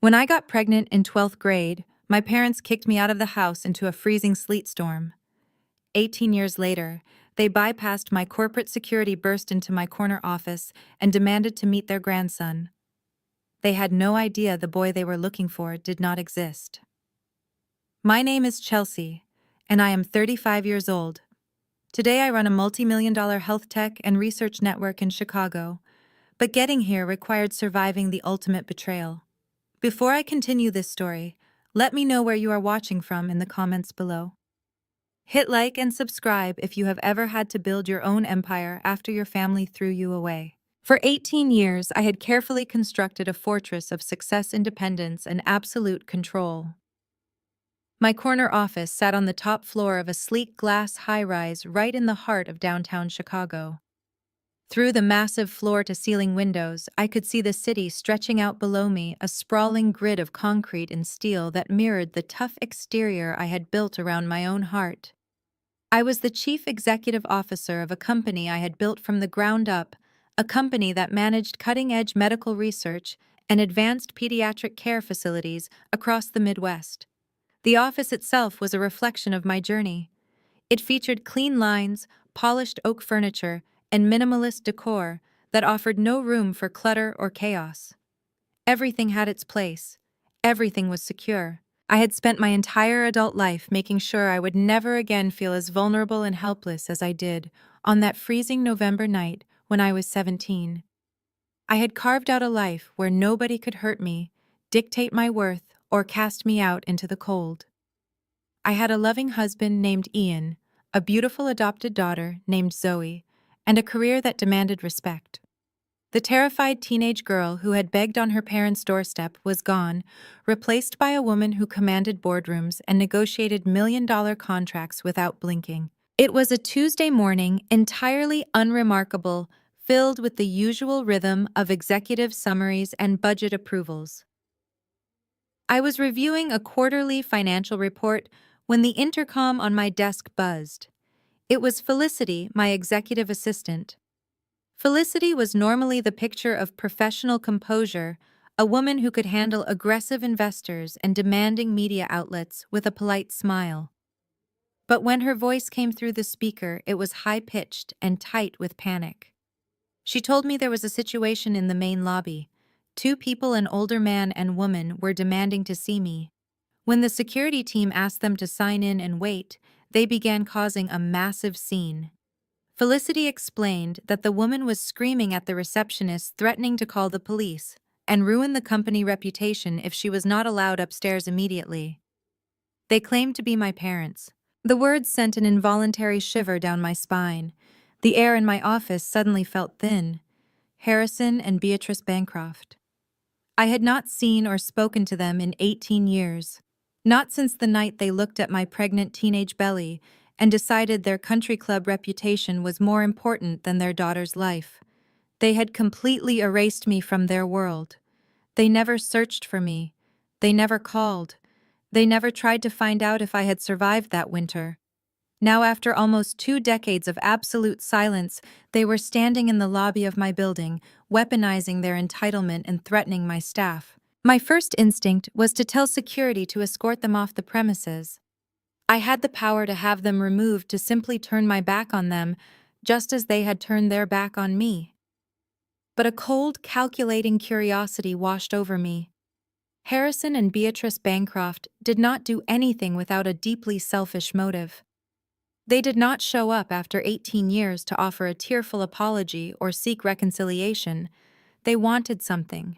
When I got pregnant in 12th grade, my parents kicked me out of the house into a freezing sleet storm. 18 years later, they bypassed my corporate security, burst into my corner office, and demanded to meet their grandson. They had no idea the boy they were looking for did not exist. My name is Chelsea, and I am 35 years old. Today I run a multimillion-dollar health tech and research network in Chicago, but getting here required surviving the ultimate betrayal. Before I continue this story, let me know where you are watching from in the comments below. Hit like and subscribe if you have ever had to build your own empire after your family threw you away. For 18 years, I had carefully constructed a fortress of success, independence, and absolute control. My corner office sat on the top floor of a sleek glass high-rise right in the heart of downtown Chicago. Through the massive floor-to-ceiling windows, I could see the city stretching out below me, a sprawling grid of concrete and steel that mirrored the tough exterior I had built around my own heart. I was the chief executive officer of a company I had built from the ground up, a company that managed cutting-edge medical research and advanced pediatric care facilities across the Midwest. The office itself was a reflection of my journey. It featured clean lines, polished oak furniture, and minimalist decor that offered no room for clutter or chaos. Everything had its place. Everything was secure. I had spent my entire adult life making sure I would never again feel as vulnerable and helpless as I did on that freezing November night when I was 17. I had carved out a life where nobody could hurt me, dictate my worth, or cast me out into the cold. I had a loving husband named Ian, a beautiful adopted daughter named Zoe, and a career that demanded respect. The terrified teenage girl who had begged on her parents' doorstep was gone, replaced by a woman who commanded boardrooms and negotiated million-dollar contracts without blinking. It was a Tuesday morning, entirely unremarkable, filled with the usual rhythm of executive summaries and budget approvals. I was reviewing a quarterly financial report when the intercom on my desk buzzed. It was Felicity, my executive assistant. Felicity was normally the picture of professional composure, a woman who could handle aggressive investors and demanding media outlets with a polite smile. But when her voice came through the speaker, it was high-pitched and tight with panic. She told me there was a situation in the main lobby. 2 people, an older man and woman, were demanding to see me. When the security team asked them to sign in and wait, they began causing a massive scene. Felicity explained that the woman was screaming at the receptionist, threatening to call the police and ruin the company reputation if she was not allowed upstairs immediately. They claimed to be my parents. The words sent an involuntary shiver down my spine. The air in my office suddenly felt thin. Harrison and Beatrice Bancroft. I had not seen or spoken to them in 18 years. Not since the night they looked at my pregnant teenage belly and decided their country club reputation was more important than their daughter's life. They had completely erased me from their world. They never searched for me. They never called. They never tried to find out if I had survived that winter. Now, after almost 2 decades of absolute silence, they were standing in the lobby of my building, weaponizing their entitlement and threatening my staff. My first instinct was to tell security to escort them off the premises. I had the power to have them removed, to simply turn my back on them, just as they had turned their back on me. But a cold, calculating curiosity washed over me. Harrison and Beatrice Bancroft did not do anything without a deeply selfish motive. They did not show up after 18 years to offer a tearful apology or seek reconciliation. They wanted something.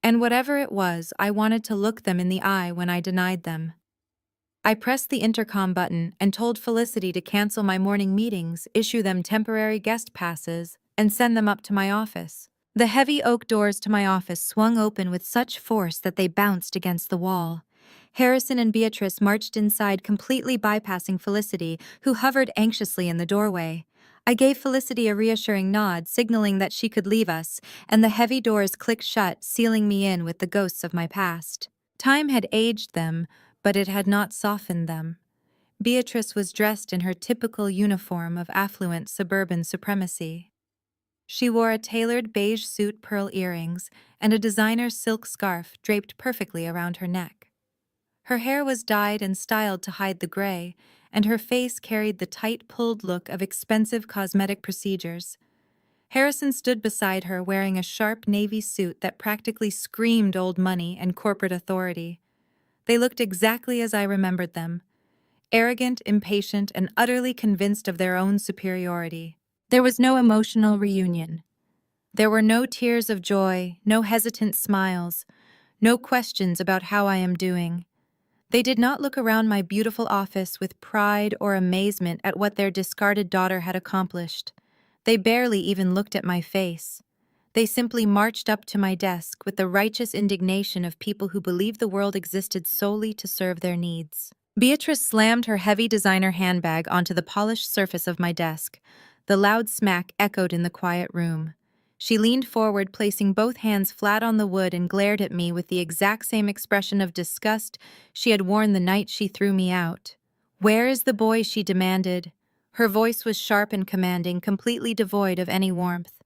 And whatever it was, I wanted to look them in the eye when I denied them. I pressed the intercom button and told Felicity to cancel my morning meetings, issue them temporary guest passes, and send them up to my office. The heavy oak doors to my office swung open with such force that they bounced against the wall. Harrison and Beatrice marched inside, completely bypassing Felicity, who hovered anxiously in the doorway. I gave Felicity a reassuring nod, signaling that she could leave us, and the heavy doors clicked shut, sealing me in with the ghosts of my past. Time had aged them, but it had not softened them. Beatrice was dressed in her typical uniform of affluent suburban supremacy. She wore a tailored beige suit, pearl earrings, and a designer silk scarf draped perfectly around her neck. Her hair was dyed and styled to hide the gray, and her face carried the tight-pulled look of expensive cosmetic procedures. Harrison stood beside her wearing a sharp navy suit that practically screamed old money and corporate authority. They looked exactly as I remembered them, arrogant, impatient, and utterly convinced of their own superiority. There was no emotional reunion. There were no tears of joy, no hesitant smiles, no questions about how I am doing. They did not look around my beautiful office with pride or amazement at what their discarded daughter had accomplished. They barely even looked at my face. They simply marched up to my desk with the righteous indignation of people who believe the world existed solely to serve their needs. Beatrice slammed her heavy designer handbag onto the polished surface of my desk. The loud smack echoed in the quiet room. She leaned forward, placing both hands flat on the wood, and glared at me with the exact same expression of disgust she had worn the night she threw me out. "Where is the boy?" she demanded. Her voice was sharp and commanding, completely devoid of any warmth.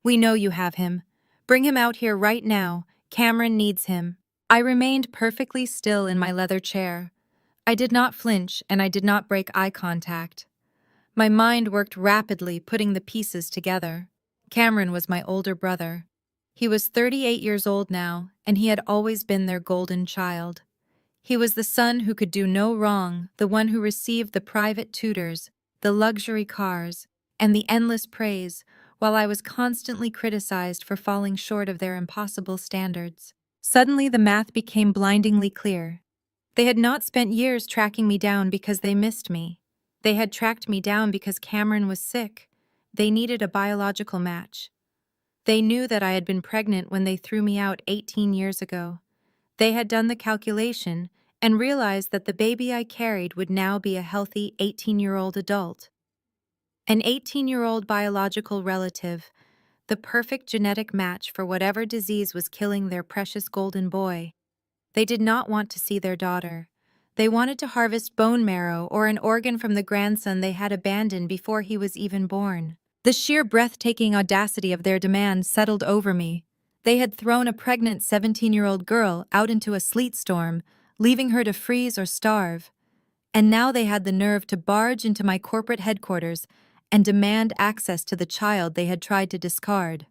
"We know you have him. Bring him out here right now. Cameron needs him." I remained perfectly still in my leather chair. I did not flinch, and I did not break eye contact. My mind worked rapidly, putting the pieces together. Cameron was my older brother. He was 38 years old now, and he had always been their golden child. He was the son who could do no wrong, the one who received the private tutors, the luxury cars, and the endless praise, while I was constantly criticized for falling short of their impossible standards. Suddenly the math became blindingly clear. They had not spent years tracking me down because they missed me. They had tracked me down because Cameron was sick. They needed a biological match. They knew that I had been pregnant when they threw me out 18 years ago. They had done the calculation and realized that the baby I carried would now be a healthy 18-year-old adult. An 18-year-old biological relative, the perfect genetic match for whatever disease was killing their precious golden boy. They did not want to see their daughter. They wanted to harvest bone marrow or an organ from the grandson they had abandoned before he was even born. The sheer breathtaking audacity of their demand settled over me. They had thrown a pregnant 17-year-old girl out into a sleet storm, leaving her to freeze or starve. And now they had the nerve to barge into my corporate headquarters and demand access to the child they had tried to discard.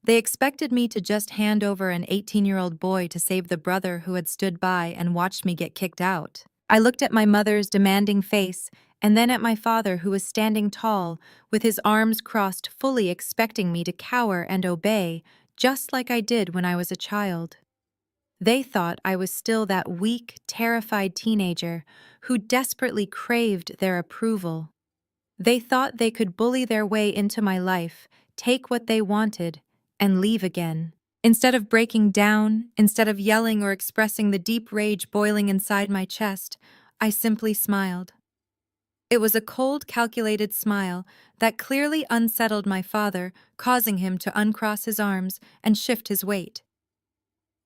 They expected me to just hand over an 18-year-old boy to save the brother who had stood by and watched me get kicked out. I looked at my mother's demanding face and then at my father, who was standing tall, with his arms crossed, fully expecting me to cower and obey, just like I did when I was a child. They thought I was still that weak, terrified teenager who desperately craved their approval. They thought they could bully their way into my life, take what they wanted, and leave again. Instead of breaking down, instead of yelling or expressing the deep rage boiling inside my chest, I simply smiled. It was a cold, calculated smile that clearly unsettled my father, causing him to uncross his arms and shift his weight.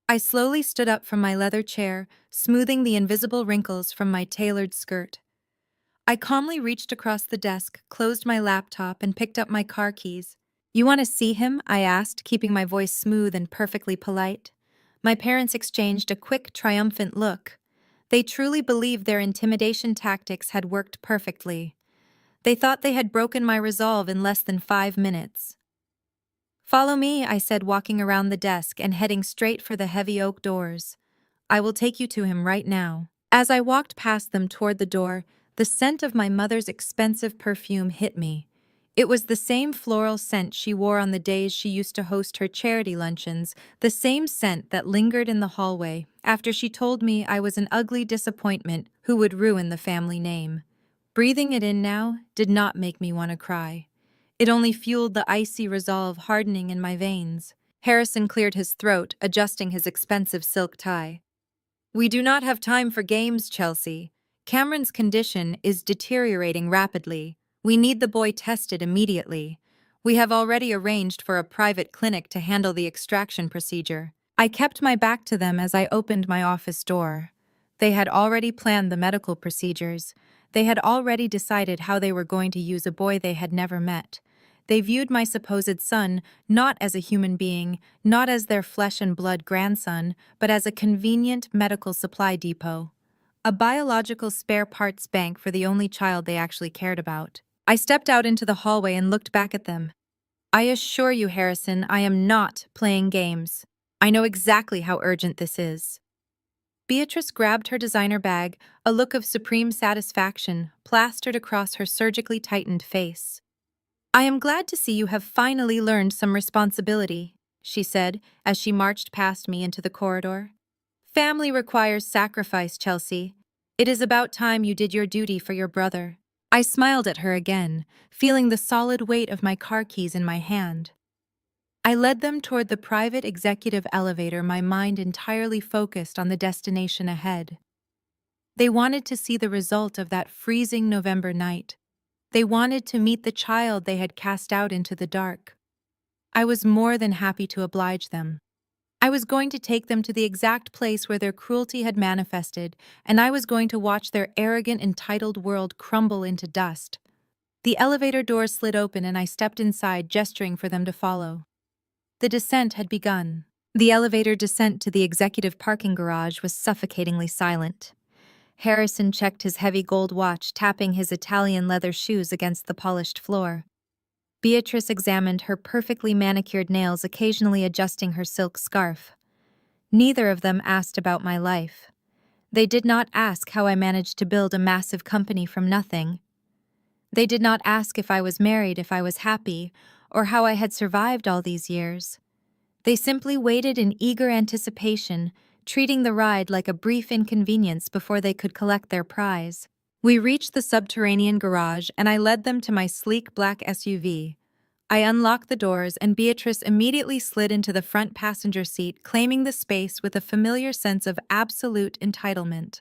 I slowly stood up from my leather chair, smoothing the invisible wrinkles from my tailored skirt. I calmly reached across the desk, closed my laptop, and picked up my car keys. "You want to see him?" I asked, keeping my voice smooth and perfectly polite. My parents exchanged a quick, triumphant look. They truly believed their intimidation tactics had worked perfectly. They thought they had broken my resolve in less than 5 minutes. "Follow me," I said, walking around the desk and heading straight for the heavy oak doors. "I will take you to him right now." As I walked past them toward the door, the scent of my mother's expensive perfume hit me. It was the same floral scent she wore on the days she used to host her charity luncheons, the same scent that lingered in the hallway after she told me I was an ugly disappointment who would ruin the family name. Breathing it in now did not make me want to cry. It only fueled the icy resolve hardening in my veins. Harrison cleared his throat, adjusting his expensive silk tie. "We do not have time for games, Chelsea. Cameron's condition is deteriorating rapidly. We need the boy tested immediately. We have already arranged for a private clinic to handle the extraction procedure." I kept my back to them as I opened my office door. They had already planned the medical procedures. They had already decided how they were going to use a boy they had never met. They viewed my supposed son not as a human being, not as their flesh and blood grandson, but as a convenient medical supply depot. A biological spare parts bank for the only child they actually cared about. I stepped out into the hallway and looked back at them. I assure you, Harrison, I am not playing games. I know exactly how urgent this is. Beatrice grabbed her designer bag, a look of supreme satisfaction plastered across her surgically tightened face. I am glad to see you have finally learned some responsibility, she said as she marched past me into the corridor. Family requires sacrifice, Chelsea. It is about time you did your duty for your brother. I smiled at her again, feeling the solid weight of my car keys in my hand. I led them toward the private executive elevator, my mind entirely focused on the destination ahead. They wanted to see the result of that freezing November night. They wanted to meet the child they had cast out into the dark. I was more than happy to oblige them. I was going to take them to the exact place where their cruelty had manifested, and I was going to watch their arrogant, entitled world crumble into dust. The elevator door slid open and I stepped inside, gesturing for them to follow. The descent had begun. The elevator descent to the executive parking garage was suffocatingly silent. Harrison checked his heavy gold watch, tapping his Italian leather shoes against the polished floor. Beatrice examined her perfectly manicured nails, occasionally adjusting her silk scarf. Neither of them asked about my life. They did not ask how I managed to build a massive company from nothing. They did not ask if I was married, if I was happy, or how I had survived all these years. They simply waited in eager anticipation, treating the ride like a brief inconvenience before they could collect their prize. We reached the subterranean garage, and I led them to my sleek black SUV. I unlocked the doors, and Beatrice immediately slid into the front passenger seat, claiming the space with a familiar sense of absolute entitlement.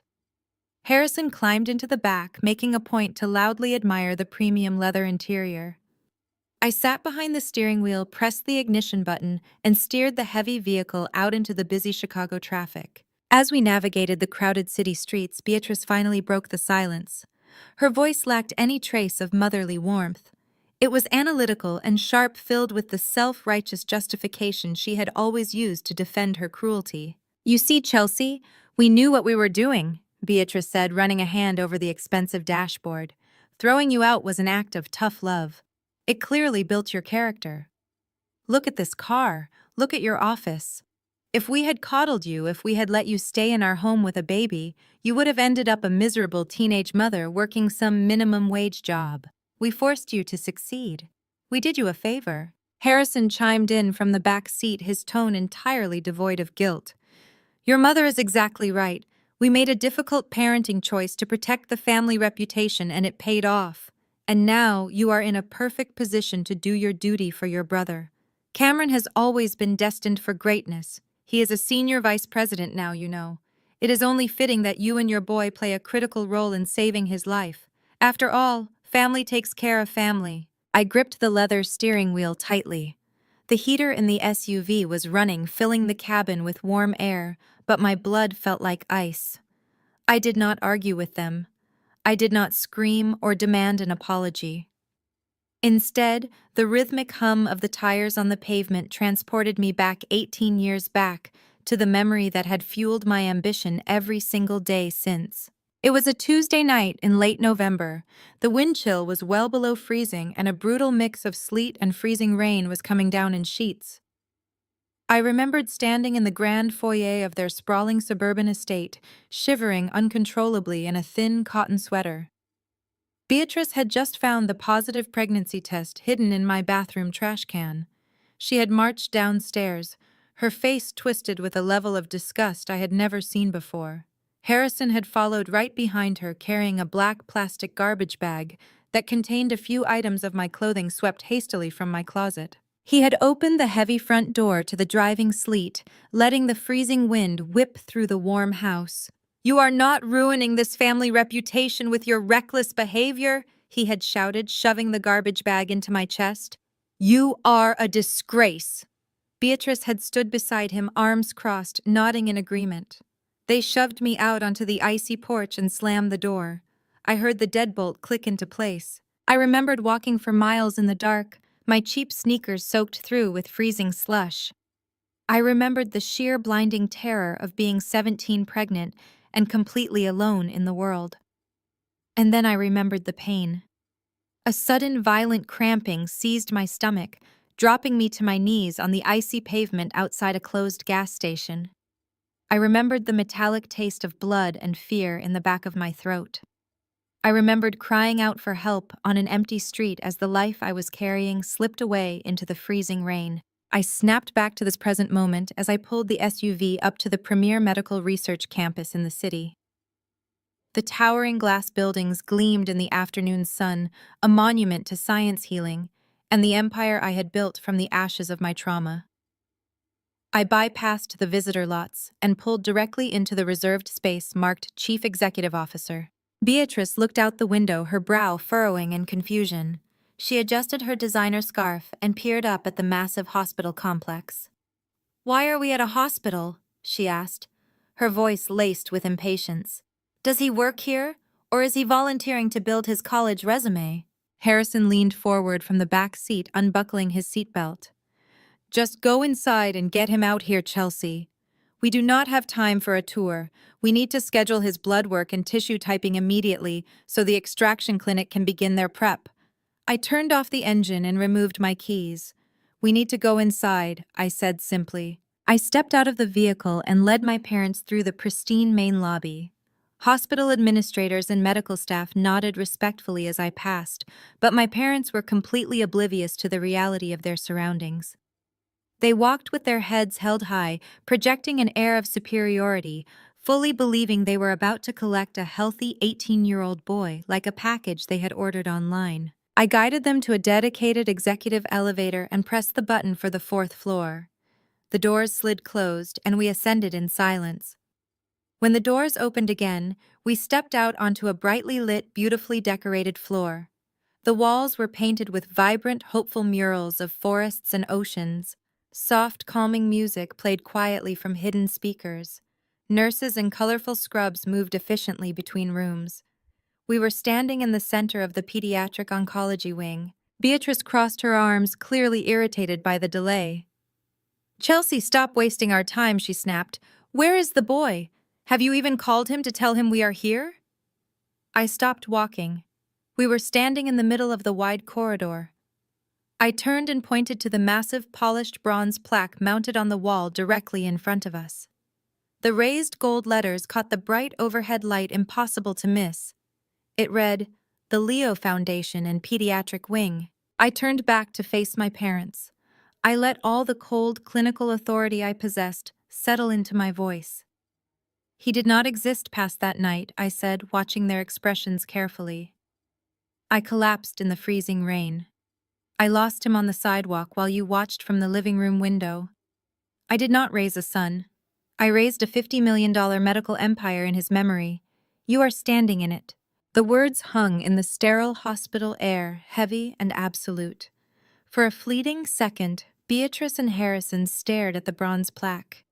Harrison climbed into the back, making a point to loudly admire the premium leather interior. I sat behind the steering wheel, pressed the ignition button, and steered the heavy vehicle out into the busy Chicago traffic. As we navigated the crowded city streets, Beatrice finally broke the silence. Her voice lacked any trace of motherly warmth. It was analytical and sharp, filled with the self-righteous justification she had always used to defend her cruelty. "You see, Chelsea, we knew what we were doing," Beatrice said, running a hand over the expensive dashboard. "Throwing you out was an act of tough love. It clearly built your character. Look at this car. Look at your office. If we had coddled you, if we had let you stay in our home with a baby, you would have ended up a miserable teenage mother working some minimum wage job. We forced you to succeed. We did you a favor." Harrison chimed in from the back seat, his tone entirely devoid of guilt. "Your mother is exactly right. We made a difficult parenting choice to protect the family reputation, and it paid off. And now you are in a perfect position to do your duty for your brother. Cameron has always been destined for greatness. He is a senior vice president now, you know. It is only fitting that you and your boy play a critical role in saving his life. After all, family takes care of family." I gripped the leather steering wheel tightly. The heater in the SUV was running, filling the cabin with warm air, but my blood felt like ice. I did not argue with them. I did not scream or demand an apology. Instead, the rhythmic hum of the tires on the pavement transported me back 18 years back to the memory that had fueled my ambition every single day since. It was a Tuesday night in late November. The wind chill was well below freezing, and a brutal mix of sleet and freezing rain was coming down in sheets. I remembered standing in the grand foyer of their sprawling suburban estate, shivering uncontrollably in a thin cotton sweater. Beatrice had just found the positive pregnancy test hidden in my bathroom trash can. She had marched downstairs, her face twisted with a level of disgust I had never seen before. Harrison had followed right behind her, carrying a black plastic garbage bag that contained a few items of my clothing swept hastily from my closet. He had opened the heavy front door to the driving sleet, letting the freezing wind whip through the warm house. "You are not ruining this family reputation with your reckless behavior," he had shouted, shoving the garbage bag into my chest. "You are a disgrace." Beatrice had stood beside him, arms crossed, nodding in agreement. They shoved me out onto the icy porch and slammed the door. I heard the deadbolt click into place. I remembered walking for miles in the dark, my cheap sneakers soaked through with freezing slush. I remembered the sheer blinding terror of being 17 pregnant and completely alone in the world. And then I remembered the pain. A sudden violent cramping seized my stomach, dropping me to my knees on the icy pavement outside a closed gas station. I remembered the metallic taste of blood and fear in the back of my throat. I remembered crying out for help on an empty street as the life I was carrying slipped away into the freezing rain. I snapped back to this present moment as I pulled the SUV up to the premier medical research campus in the city. The towering glass buildings gleamed in the afternoon sun, a monument to science healing, and the empire I had built from the ashes of my trauma. I bypassed the visitor lots and pulled directly into the reserved space marked Chief Executive Officer. Beatrice looked out the window, her brow furrowing in confusion. She adjusted her designer scarf and peered up at the massive hospital complex. "Why are we at a hospital?" she asked, her voice laced with impatience. "Does he work here, or is he volunteering to build his college resume?" Harrison leaned forward from the back seat, unbuckling his seatbelt. "Just go inside and get him out here, Chelsea. We do not have time for a tour. We need to schedule his blood work and tissue typing immediately so the extraction clinic can begin their prep." I turned off the engine and removed my keys. "We need to go inside," I said simply. I stepped out of the vehicle and led my parents through the pristine main lobby. Hospital administrators and medical staff nodded respectfully as I passed, but my parents were completely oblivious to the reality of their surroundings. They walked with their heads held high, projecting an air of superiority, fully believing they were about to collect a healthy 18-year-old boy like a package they had ordered online. I guided them to a dedicated executive elevator and pressed the button for the 4th floor. The doors slid closed, and we ascended in silence. When the doors opened again, we stepped out onto a brightly lit, beautifully decorated floor. The walls were painted with vibrant, hopeful murals of forests and oceans. Soft, calming music played quietly from hidden speakers. Nurses in colorful scrubs moved efficiently between rooms. We were standing in the center of the pediatric oncology wing. Beatrice crossed her arms, clearly irritated by the delay. "Chelsea, stop wasting our time," she snapped. "Where is the boy? Have you even called him to tell him we are here?" I stopped walking. We were standing in the middle of the wide corridor. I turned and pointed to the massive polished bronze plaque mounted on the wall directly in front of us. The raised gold letters caught the bright overhead light impossible to miss. It read, "The Leo Foundation and Pediatric Wing." I turned back to face my parents. I let all the cold, clinical authority I possessed settle into my voice. "He did not exist past that night," I said, watching their expressions carefully. I collapsed in the freezing rain. "I lost him on the sidewalk while you watched from the living room window. I did not raise a son. I raised a $50 million medical empire in his memory. You are standing in it." The words hung in the sterile hospital air, heavy and absolute. For a fleeting second, Beatrice and Harrison stared at the bronze plaque.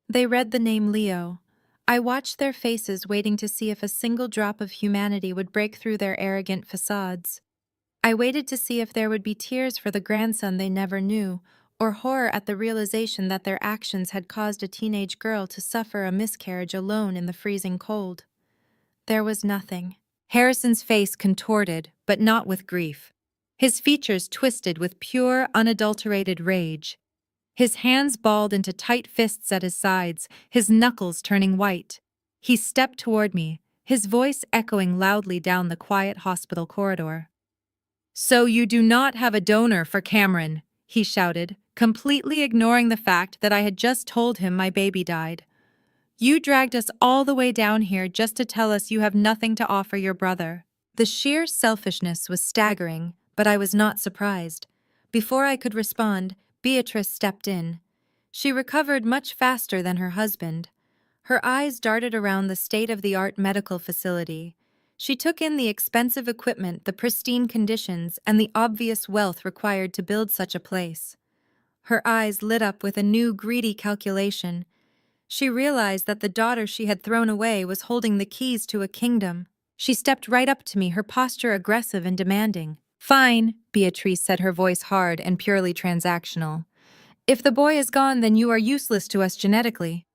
They read the name Leo. I watched their faces, waiting to see if a single drop of humanity would break through their arrogant facades. I waited to see if there would be tears for the grandson they never knew, or horror at the realization that their actions had caused a teenage girl to suffer a miscarriage alone in the freezing cold. There was nothing. Harrison's face contorted, but not with grief. His features twisted with pure, unadulterated rage. His hands balled into tight fists at his sides, his knuckles turning white. He stepped toward me, his voice echoing loudly down the quiet hospital corridor. "So you do not have a donor for Cameron," he shouted, completely ignoring the fact that I had just told him my baby died. "You dragged us all the way down here just to tell us you have nothing to offer your brother." The sheer selfishness was staggering, but I was not surprised. Before I could respond, Beatrice stepped in. She recovered much faster than her husband. Her eyes darted around the state-of-the-art medical facility. She took in the expensive equipment, the pristine conditions, and the obvious wealth required to build such a place. Her eyes lit up with a new greedy calculation. She realized that the daughter she had thrown away was holding the keys to a kingdom. She stepped right up to me, her posture aggressive and demanding. Fine, Beatrice said, her voice hard and purely transactional. If the boy is gone, then you are useless to us genetically.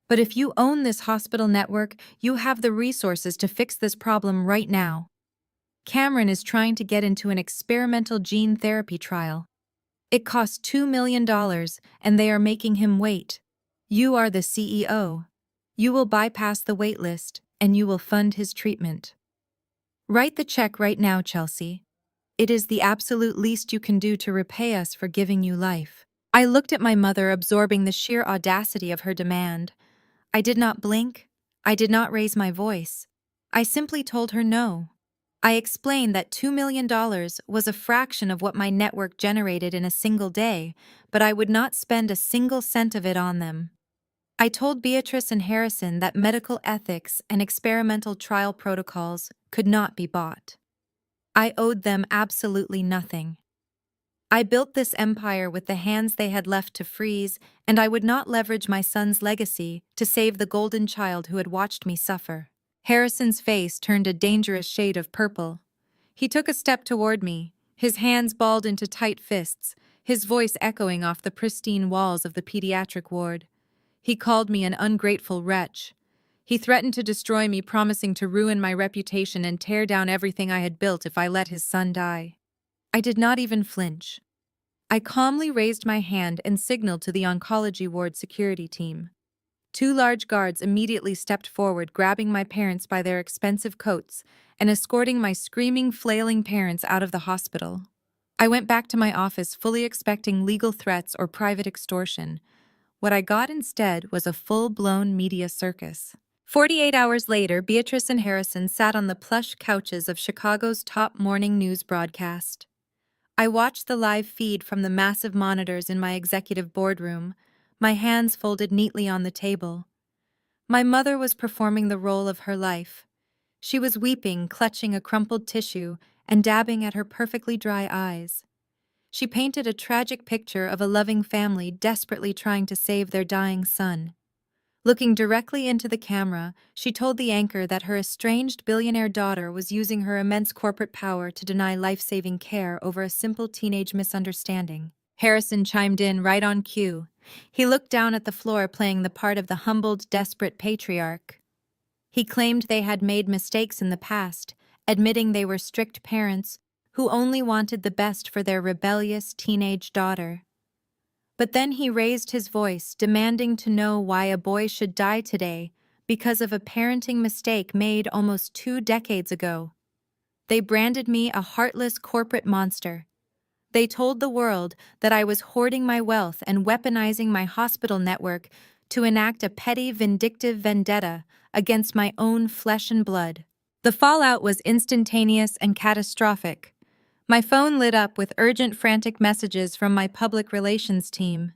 But if you own this hospital network, you have the resources to fix this problem right now. Cameron is trying to get into an experimental gene therapy trial. It costs $2 million, and they are making him wait. You are the CEO. You will bypass the wait list, and you will fund his treatment. Write the check right now, Chelsea. It is the absolute least you can do to repay us for giving you life. I looked at my mother, absorbing the sheer audacity of her demand. I did not blink. I did not raise my voice. I simply told her no. I explained that $2 million was a fraction of what my network generated in a single day, but I would not spend a single cent of it on them. I told Beatrice and Harrison that medical ethics and experimental trial protocols could not be bought. I owed them absolutely nothing. I built this empire with the hands they had left to freeze, and I would not leverage my son's legacy to save the golden child who had watched me suffer. Harrison's face turned a dangerous shade of purple. He took a step toward me, his hands balled into tight fists, his voice echoing off the pristine walls of the pediatric ward. He called me an ungrateful wretch. He threatened to destroy me, promising to ruin my reputation and tear down everything I had built if I let his son die. I did not even flinch. I calmly raised my hand and signaled to the oncology ward security team. 2 large guards immediately stepped forward, grabbing my parents by their expensive coats and escorting my screaming, flailing parents out of the hospital. I went back to my office fully expecting legal threats or private extortion. What I got instead was a full-blown media circus. 48 hours later, Beatrice and Harrison sat on the plush couches of Chicago's top morning news broadcast. I watched the live feed from the massive monitors in my executive boardroom, my hands folded neatly on the table. My mother was performing the role of her life. She was weeping, clutching a crumpled tissue, and dabbing at her perfectly dry eyes. She painted a tragic picture of a loving family desperately trying to save their dying son. Looking directly into the camera, she told the anchor that her estranged billionaire daughter was using her immense corporate power to deny life-saving care over a simple teenage misunderstanding. Harrison chimed in right on cue. He looked down at the floor, playing the part of the humbled, desperate patriarch. He claimed they had made mistakes in the past, admitting they were strict parents who only wanted the best for their rebellious teenage daughter. But then he raised his voice, demanding to know why a boy should die today because of a parenting mistake made almost 2 decades ago. They branded me a heartless corporate monster. They told the world that I was hoarding my wealth and weaponizing my hospital network to enact a petty, vindictive vendetta against my own flesh and blood. The fallout was instantaneous and catastrophic. My phone lit up with urgent, frantic messages from my public relations team.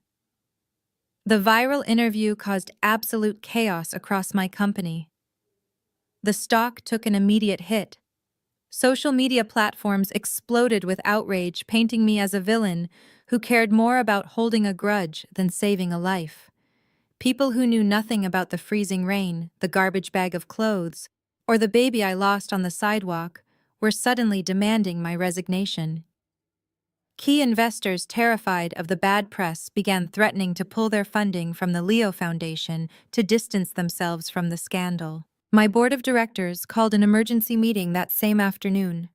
The viral interview caused absolute chaos across my company. The stock took an immediate hit. Social media platforms exploded with outrage, painting me as a villain who cared more about holding a grudge than saving a life. People who knew nothing about the freezing rain, the garbage bag of clothes, or the baby I lost on the sidewalk were suddenly demanding my resignation. Key investors, terrified of the bad press, began threatening to pull their funding from the Leo Foundation to distance themselves from the scandal. My board of directors called an emergency meeting that same afternoon.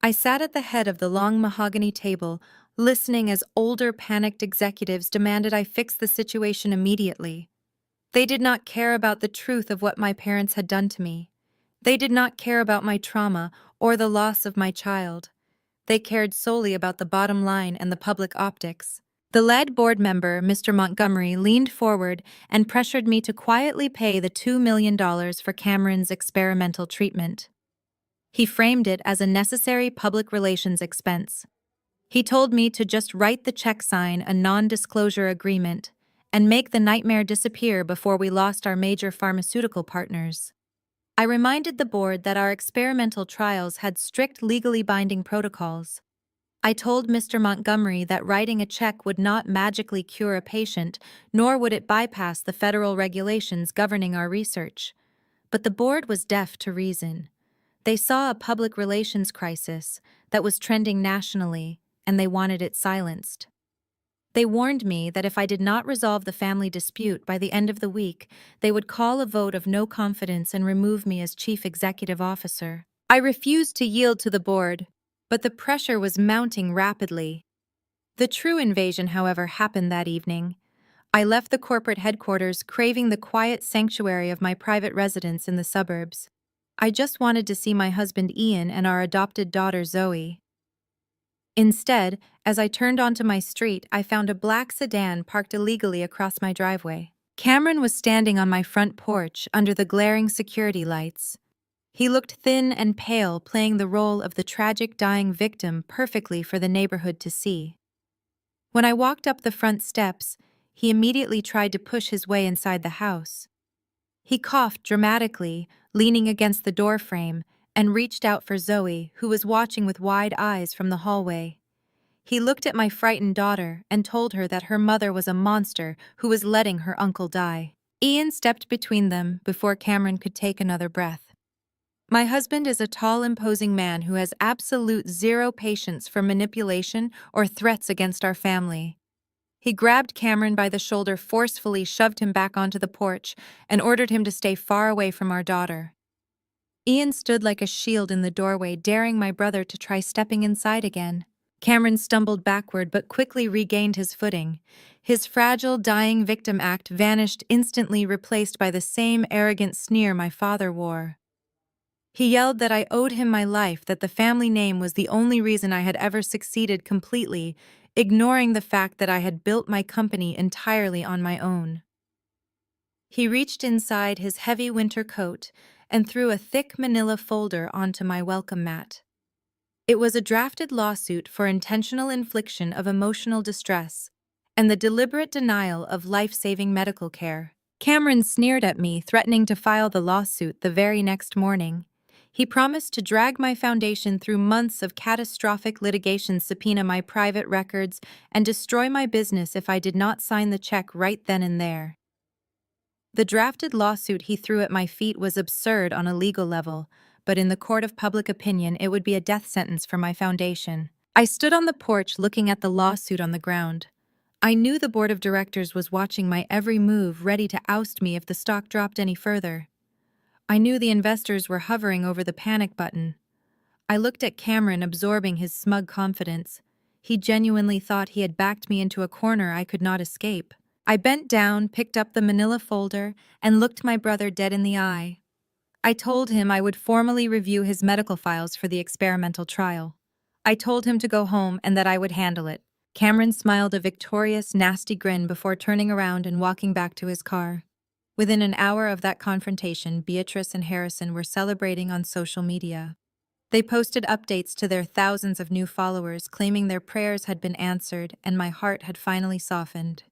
I sat at the head of the long mahogany table, listening as older, panicked executives demanded I fix the situation immediately. They did not care about the truth of what my parents had done to me. They did not care about my trauma or the loss of my child. They cared solely about the bottom line and the public optics. The lead board member, Mr. Montgomery, leaned forward and pressured me to quietly pay the $2 million for Cameron's experimental treatment. He framed it as a necessary public relations expense. He told me to just write the check, sign a non-disclosure agreement, and make the nightmare disappear before we lost our major pharmaceutical partners. I reminded the board that our experimental trials had strict, legally binding protocols. I told Mr. Montgomery that writing a check would not magically cure a patient, nor would it bypass the federal regulations governing our research. But the board was deaf to reason. They saw a public relations crisis. that was trending nationally, and they wanted it silenced. They warned me that if I did not resolve the family dispute by the end of the week, they would call a vote of no confidence and remove me as chief executive officer. I refused to yield to the board, but the pressure was mounting rapidly. The true invasion, however, happened that evening. I left the corporate headquarters craving the quiet sanctuary of my private residence in the suburbs. I just wanted to see my husband Ian and our adopted daughter Zoe. Instead, as I turned onto my street, I found a black sedan parked illegally across my driveway. Cameron was standing on my front porch under the glaring security lights. He looked thin and pale, playing the role of the tragic dying victim perfectly for the neighborhood to see. When I walked up the front steps, he immediately tried to push his way inside the house. He coughed dramatically, leaning against the doorframe, and reached out for Zoe, who was watching with wide eyes from the hallway. He looked at my frightened daughter and told her that her mother was a monster who was letting her uncle die. Ian stepped between them before Cameron could take another breath. My husband is a tall, imposing man who has absolute zero patience for manipulation or threats against our family. He grabbed Cameron by the shoulder, forcefully shoved him back onto the porch, and ordered him to stay far away from our daughter. Ian stood like a shield in the doorway, daring my brother to try stepping inside again. Cameron stumbled backward but quickly regained his footing. His fragile, dying victim act vanished instantly, replaced by the same arrogant sneer my father wore. He yelled that I owed him my life, that the family name was the only reason I had ever succeeded completely, ignoring the fact that I had built my company entirely on my own. He reached inside his heavy winter coat and threw a thick manila folder onto my welcome mat. It was a drafted lawsuit for intentional infliction of emotional distress and the deliberate denial of life-saving medical care. Cameron sneered at me, threatening to file the lawsuit the very next morning. He promised to drag my foundation through months of catastrophic litigation, subpoena my private records, and destroy my business if I did not sign the check right then and there. The drafted lawsuit he threw at my feet was absurd on a legal level, but in the court of public opinion, it would be a death sentence for my foundation. I stood on the porch looking at the lawsuit on the ground. I knew the board of directors was watching my every move, ready to oust me if the stock dropped any further. I knew the investors were hovering over the panic button. I looked at Cameron, absorbing his smug confidence. He genuinely thought he had backed me into a corner I could not escape. I bent down, picked up the manila folder, and looked my brother dead in the eye. I told him I would formally review his medical files for the experimental trial. I told him to go home and that I would handle it. Cameron smiled a victorious, nasty grin before turning around and walking back to his car. Within an hour of that confrontation, Beatrice and Harrison were celebrating on social media. They posted updates to their thousands of new followers, claiming their prayers had been answered and my heart had finally softened.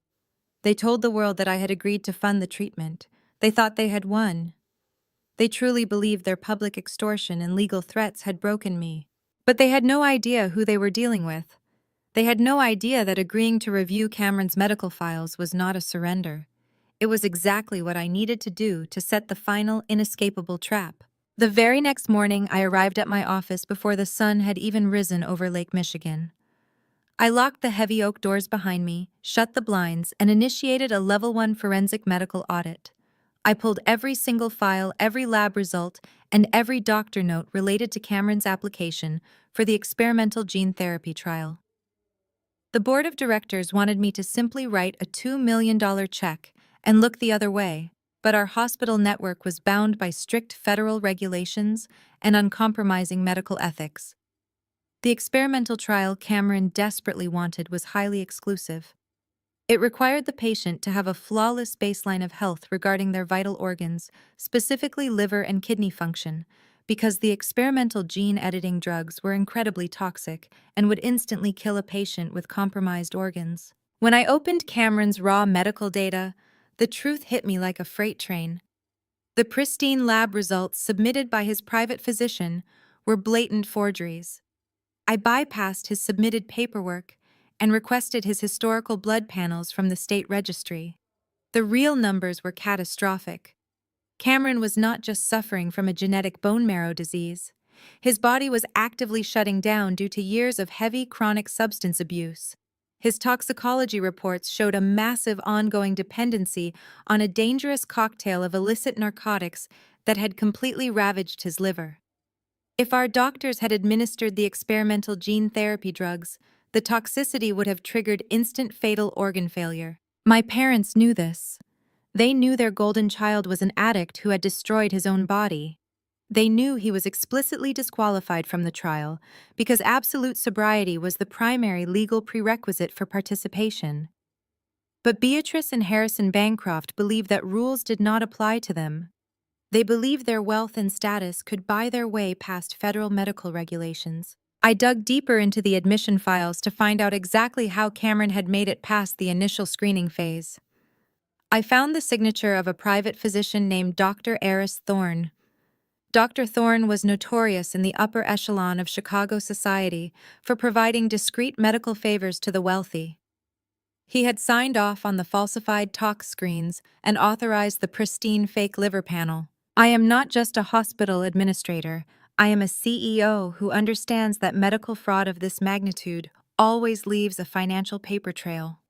They told the world that I had agreed to fund the treatment. They thought they had won. They truly believed their public extortion and legal threats had broken me. But they had no idea who they were dealing with. They had no idea that agreeing to review Cameron's medical files was not a surrender. It was exactly what I needed to do to set the final, inescapable trap. The very next morning, I arrived at my office before the sun had even risen over Lake Michigan. I locked the heavy oak doors behind me, shut the blinds, and initiated a Level 1 forensic medical audit. I pulled every single file, every lab result, and every doctor note related to Cameron's application for the experimental gene therapy trial. The board of directors wanted me to simply write a $2 million check and look the other way, but our hospital network was bound by strict federal regulations and uncompromising medical ethics. The experimental trial Cameron desperately wanted was highly exclusive. It required the patient to have a flawless baseline of health regarding their vital organs, specifically liver and kidney function, because the experimental gene editing drugs were incredibly toxic and would instantly kill a patient with compromised organs. When I opened Cameron's raw medical data, the truth hit me like a freight train. The pristine lab results submitted by his private physician were blatant forgeries. I bypassed his submitted paperwork and requested his historical blood panels from the state registry. The real numbers were catastrophic. Cameron was not just suffering from a genetic bone marrow disease. His body was actively shutting down due to years of heavy chronic substance abuse. His toxicology reports showed a massive ongoing dependency on a dangerous cocktail of illicit narcotics that had completely ravaged his liver. If our doctors had administered the experimental gene therapy drugs, the toxicity would have triggered instant fatal organ failure. My parents knew this. They knew their golden child was an addict who had destroyed his own body. They knew he was explicitly disqualified from the trial because absolute sobriety was the primary legal prerequisite for participation. But Beatrice and Harrison Bancroft believed that rules did not apply to them. They believed their wealth and status could buy their way past federal medical regulations. I dug deeper into the admission files to find out exactly how Cameron had made it past the initial screening phase. I found the signature of a private physician named Dr. Eris Thorne. Dr. Thorne was notorious in the upper echelon of Chicago society for providing discreet medical favors to the wealthy. He had signed off on the falsified tox screens and authorized the pristine fake liver panel. I am not just a hospital administrator. I am a CEO who understands that medical fraud of this magnitude always leaves a financial paper trail.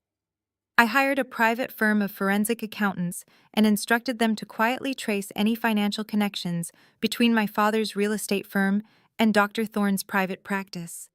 I hired a private firm of forensic accountants and instructed them to quietly trace any financial connections between my father's real estate firm and Dr. Thorne's private practice.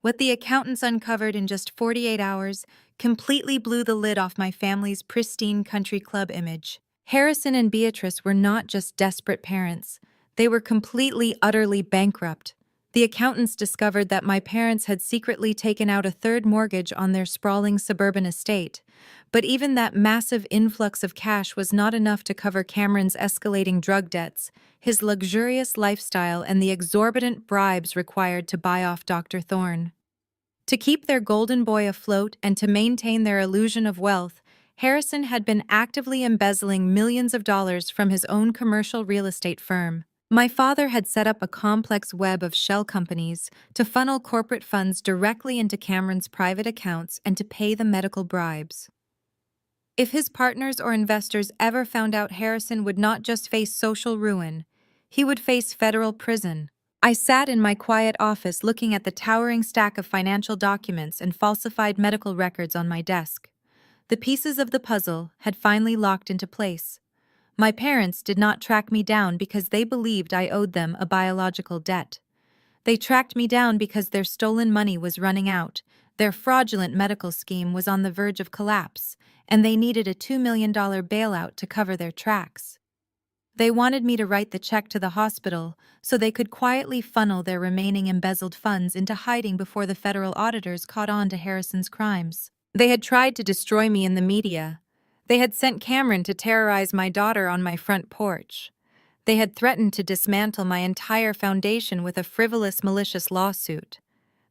What the accountants uncovered in just 48 hours completely blew the lid off my family's pristine country club image. Harrison and Beatrice were not just desperate parents. They were completely, utterly bankrupt. The accountants discovered that my parents had secretly taken out a third mortgage on their sprawling suburban estate. But even that massive influx of cash was not enough to cover Cameron's escalating drug debts, his luxurious lifestyle, and the exorbitant bribes required to buy off Dr. Thorne. To keep their golden boy afloat and to maintain their illusion of wealth, Harrison had been actively embezzling millions of dollars from his own commercial real estate firm. My father had set up a complex web of shell companies to funnel corporate funds directly into Cameron's private accounts and to pay the medical bribes. If his partners or investors ever found out, Harrison would not just face social ruin, he would face federal prison. I sat in my quiet office looking at the towering stack of financial documents and falsified medical records on my desk. The pieces of the puzzle had finally locked into place. My parents did not track me down because they believed I owed them a biological debt. They tracked me down because their stolen money was running out, their fraudulent medical scheme was on the verge of collapse, and they needed a $2 million bailout to cover their tracks. They wanted me to write the check to the hospital so they could quietly funnel their remaining embezzled funds into hiding before the federal auditors caught on to Harrison's crimes. They had tried to destroy me in the media. They had sent Cameron to terrorize my daughter on my front porch. They had threatened to dismantle my entire foundation with a frivolous, malicious lawsuit.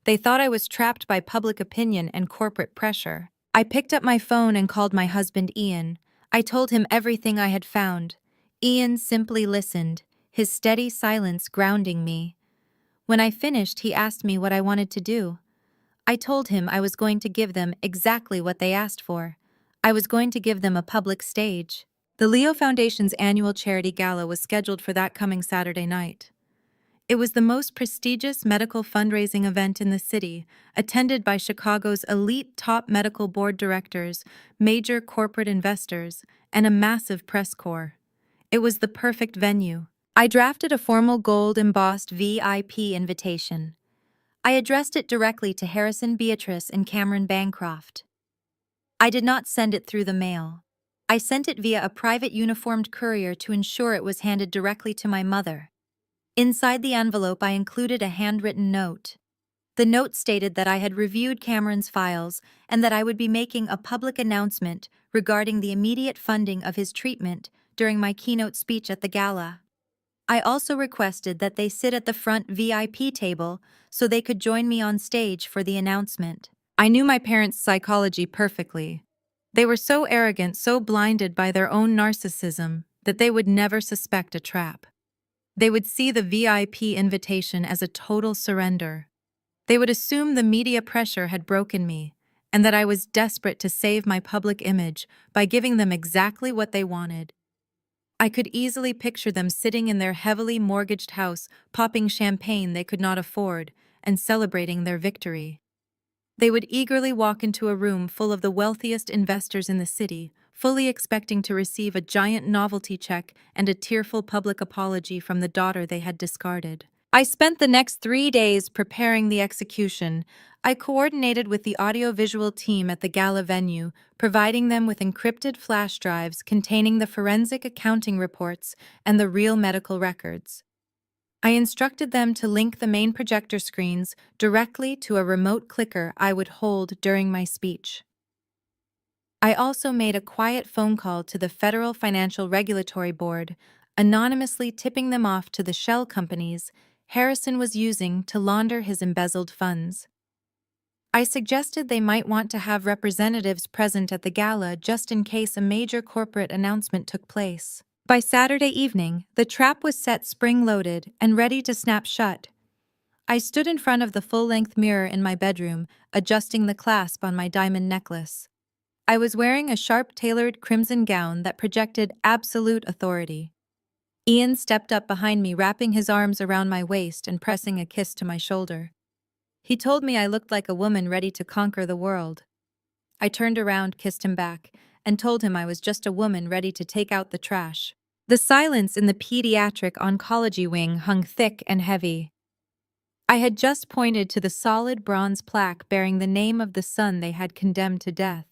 They thought I was trapped by public opinion and corporate pressure. I picked up my phone and called my husband Ian. I told him everything I had found. Ian simply listened, his steady silence grounding me. When I finished, he asked me what I wanted to do. I told him I was going to give them exactly what they asked for. I was going to give them a public stage. The Leo Foundation's annual charity gala was scheduled for that coming Saturday night. It was the most prestigious medical fundraising event in the city, attended by Chicago's elite top medical board directors, major corporate investors, and a massive press corps. It was the perfect venue. I drafted a formal gold-embossed VIP invitation. I addressed it directly to Harrison, Beatrice, and Cameron Bancroft. I did not send it through the mail. I sent it via a private uniformed courier to ensure it was handed directly to my mother. Inside the envelope, I included a handwritten note. The note stated that I had reviewed Cameron's files and that I would be making a public announcement regarding the immediate funding of his treatment during my keynote speech at the gala. I also requested that they sit at the front VIP table so they could join me on stage for the announcement. I knew my parents' psychology perfectly. They were so arrogant, so blinded by their own narcissism, that they would never suspect a trap. They would see the VIP invitation as a total surrender. They would assume the media pressure had broken me, and that I was desperate to save my public image by giving them exactly what they wanted. I could easily picture them sitting in their heavily mortgaged house, popping champagne they could not afford, and celebrating their victory. They would eagerly walk into a room full of the wealthiest investors in the city, fully expecting to receive a giant novelty check and a tearful public apology from the daughter they had discarded. I spent the next 3 days preparing the execution. I coordinated with the audiovisual team at the gala venue, providing them with encrypted flash drives containing the forensic accounting reports and the real medical records. I instructed them to link the main projector screens directly to a remote clicker I would hold during my speech. I also made a quiet phone call to the Federal Financial Regulatory Board, anonymously tipping them off to the shell companies Harrison was using to launder his embezzled funds. I suggested they might want to have representatives present at the gala just in case a major corporate announcement took place. By Saturday evening, the trap was set spring-loaded and ready to snap shut. I stood in front of the full-length mirror in my bedroom, adjusting the clasp on my diamond necklace. I was wearing a sharp-tailored crimson gown that projected absolute authority. Ian stepped up behind me, wrapping his arms around my waist and pressing a kiss to my shoulder. He told me I looked like a woman ready to conquer the world. I turned around, kissed him back, and told him I was just a woman ready to take out the trash. The silence in the pediatric oncology wing hung thick and heavy. I had just pointed to the solid bronze plaque bearing the name of the son they had condemned to death.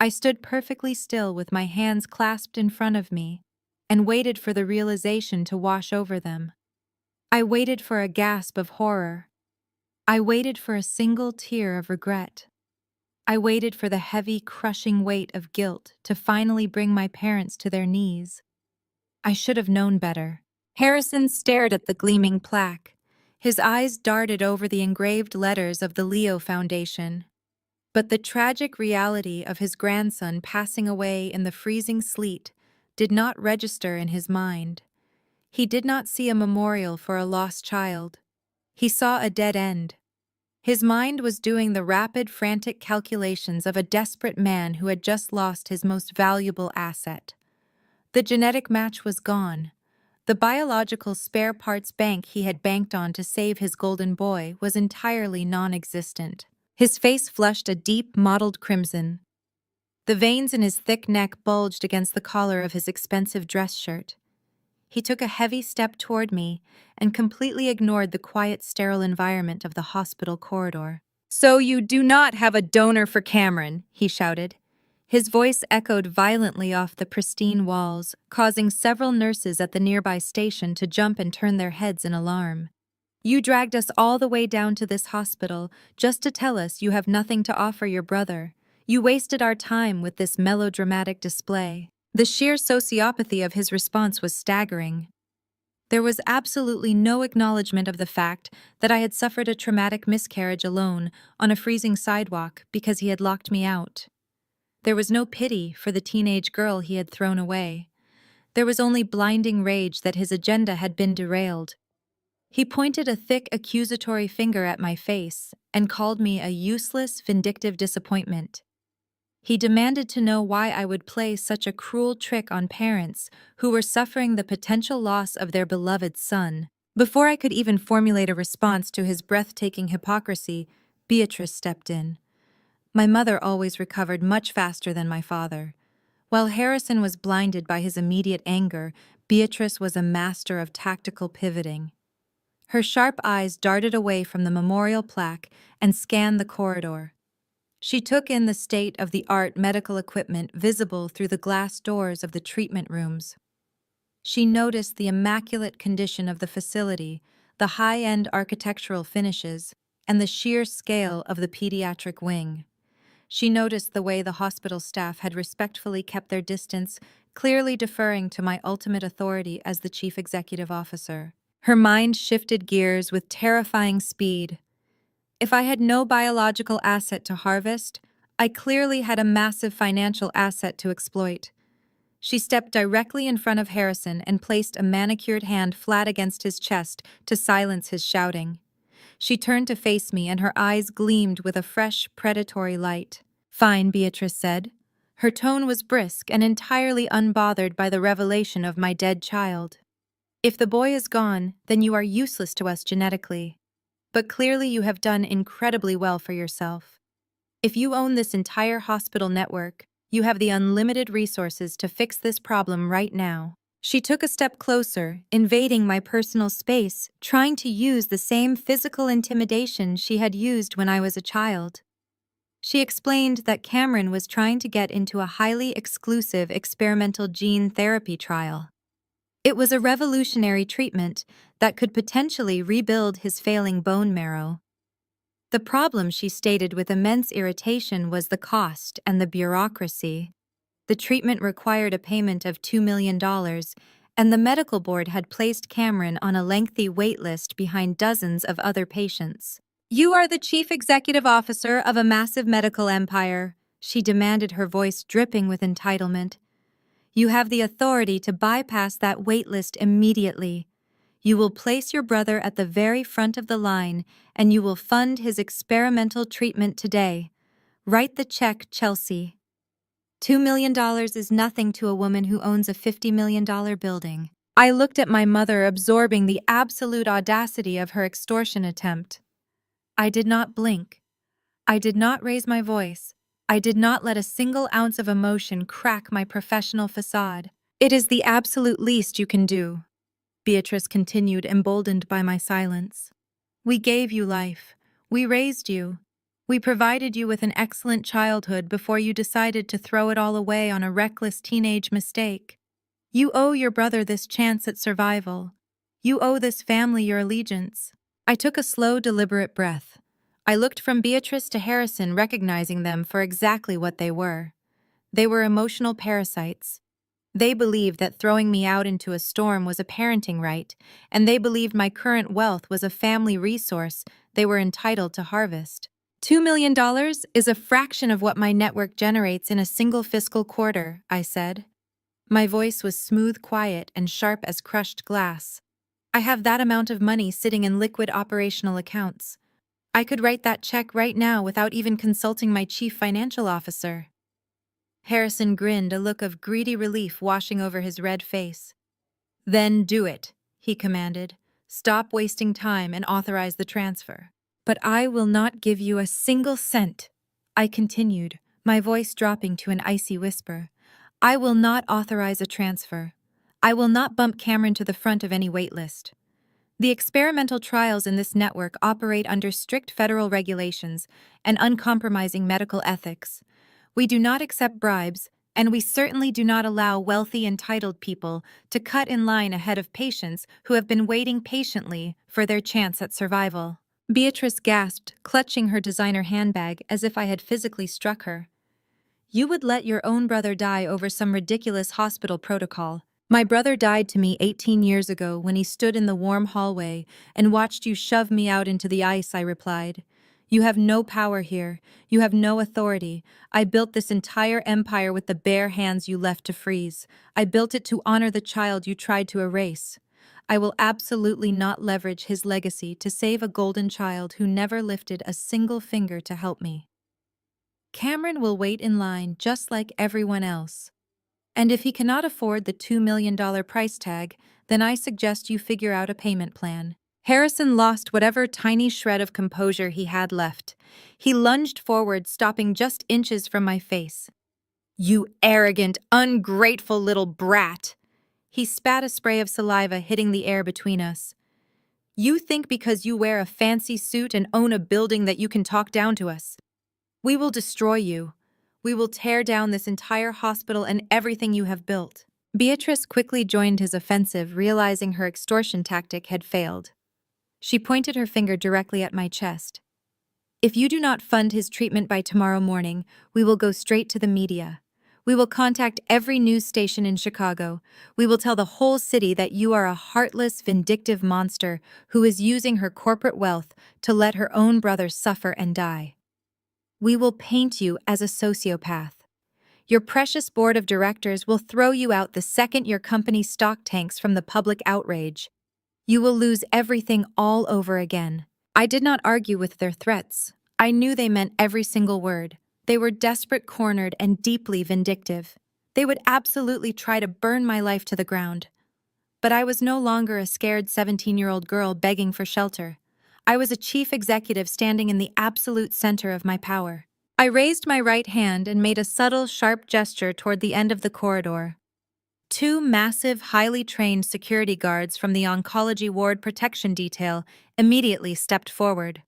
I stood perfectly still with my hands clasped in front of me and waited for the realization to wash over them. I waited for a gasp of horror. I waited for a single tear of regret. I waited for the heavy, crushing weight of guilt to finally bring my parents to their knees. I should have known better. Harrison stared at the gleaming plaque. His eyes darted over the engraved letters of the Leo Foundation. But the tragic reality of his grandson passing away in the freezing sleet did not register in his mind. He did not see a memorial for a lost child. He saw a dead end. His mind was doing the rapid, frantic calculations of a desperate man who had just lost his most valuable asset. The genetic match was gone. The biological spare parts bank he had banked on to save his golden boy was entirely non-existent. His face flushed a deep, mottled crimson. The veins in his thick neck bulged against the collar of his expensive dress shirt. He took a heavy step toward me and completely ignored the quiet, sterile environment of the hospital corridor. "So you do not have a donor for Cameron," he shouted. His voice echoed violently off the pristine walls, causing several nurses at the nearby station to jump and turn their heads in alarm. "You dragged us all the way down to this hospital just to tell us you have nothing to offer your brother. You wasted our time with this melodramatic display." The sheer sociopathy of his response was staggering. There was absolutely no acknowledgement of the fact that I had suffered a traumatic miscarriage alone on a freezing sidewalk because he had locked me out. There was no pity for the teenage girl he had thrown away. There was only blinding rage that his agenda had been derailed. He pointed a thick, accusatory finger at my face and called me a useless, vindictive disappointment. He demanded to know why I would play such a cruel trick on parents who were suffering the potential loss of their beloved son. Before I could even formulate a response to his breathtaking hypocrisy, Beatrice stepped in. My mother always recovered much faster than my father. While Harrison was blinded by his immediate anger, Beatrice was a master of tactical pivoting. Her sharp eyes darted away from the memorial plaque and scanned the corridor. She took in the state-of-the-art medical equipment visible through the glass doors of the treatment rooms. She noticed the immaculate condition of the facility, the high-end architectural finishes, and the sheer scale of the pediatric wing. She noticed the way the hospital staff had respectfully kept their distance, clearly deferring to my ultimate authority as the chief executive officer. Her mind shifted gears with terrifying speed. If I had no biological asset to harvest, I clearly had a massive financial asset to exploit. She stepped directly in front of Harrison and placed a manicured hand flat against his chest to silence his shouting. She turned to face me and her eyes gleamed with a fresh, predatory light. "Fine," Beatrice said. Her tone was brisk and entirely unbothered by the revelation of my dead child. If the boy is gone, then you are useless to us genetically. But clearly you have done incredibly well for yourself. If you own this entire hospital network, you have the unlimited resources to fix this problem right now. She took a step closer, invading my personal space, trying to use the same physical intimidation she had used when I was a child. She explained that Cameron was trying to get into a highly exclusive experimental gene therapy trial. It was a revolutionary treatment that could potentially rebuild his failing bone marrow. The problem, she stated with immense irritation, was the cost and the bureaucracy. The treatment required a payment of $2 million, and the medical board had placed Cameron on a lengthy wait list behind dozens of other patients. "You are the chief executive officer of a massive medical empire," she demanded, her voice dripping with entitlement. "You have the authority to bypass that wait list immediately. You will place your brother at the very front of the line, and you will fund his experimental treatment today. Write the check, Chelsea. $2 million is nothing to a woman who owns a $50 million building." I looked at my mother, absorbing the absolute audacity of her extortion attempt. I did not blink. I did not raise my voice. I did not let a single ounce of emotion crack my professional facade. "It is the absolute least you can do," Beatrice continued, emboldened by my silence. "We gave you life. We raised you. We provided you with an excellent childhood before you decided to throw it all away on a reckless teenage mistake. You owe your brother this chance at survival. You owe this family your allegiance." I took a slow, deliberate breath. I looked from Beatrice to Harrison, recognizing them for exactly what they were. They were emotional parasites. They believed that throwing me out into a storm was a parenting right, and they believed my current wealth was a family resource they were entitled to harvest. $2 million is a fraction of what my network generates in a single fiscal quarter, I said. My voice was smooth, quiet, and sharp as crushed glass. I have that amount of money sitting in liquid operational accounts. I could write that check right now without even consulting my chief financial officer. Harrison grinned, a look of greedy relief washing over his red face. "Then do it," he commanded. "Stop wasting time and authorize the transfer." "But I will not give you a single cent," I continued, my voice dropping to an icy whisper. "I will not authorize a transfer. I will not bump Cameron to the front of any wait list. The experimental trials in this network operate under strict federal regulations and uncompromising medical ethics. We do not accept bribes, and we certainly do not allow wealthy, entitled people to cut in line ahead of patients who have been waiting patiently for their chance at survival." Beatrice gasped, clutching her designer handbag as if I had physically struck her. "You would let your own brother die over some ridiculous hospital protocol. My brother died to me 18 years ago when he stood in the warm hallway and watched you shove me out into the ice," I replied. "You have no power here. You have no authority. I built this entire empire with the bare hands you left to freeze. I built it to honor the child you tried to erase. I will absolutely not leverage his legacy to save a golden child who never lifted a single finger to help me. Cameron will wait in line just like everyone else. And if he cannot afford the $2 million price tag, then I suggest you figure out a payment plan." Harrison lost whatever tiny shred of composure he had left. He lunged forward, stopping just inches from my face. "You arrogant, ungrateful little brat!" He spat a spray of saliva, hitting the air between us. "You think because you wear a fancy suit and own a building that you can talk down to us? We will destroy you. We will tear down this entire hospital and everything you have built." Beatrice quickly joined his offensive, realizing her extortion tactic had failed. She pointed her finger directly at my chest. "If you do not fund his treatment by tomorrow morning, we will go straight to the media. We will contact every news station in Chicago. We will tell the whole city that you are a heartless, vindictive monster who is using her corporate wealth to let her own brother suffer and die. We will paint you as a sociopath. Your precious board of directors will throw you out the second your company's stock tanks from the public outrage. You will lose everything all over again." I did not argue with their threats. I knew they meant every single word. They were desperate, cornered, and deeply vindictive. They would absolutely try to burn my life to the ground. But I was no longer a scared 17-year-old girl begging for shelter. I was a chief executive standing in the absolute center of my power. I raised my right hand and made a subtle, sharp gesture toward the end of the corridor. Two massive, highly trained security guards from the oncology ward protection detail immediately stepped forward.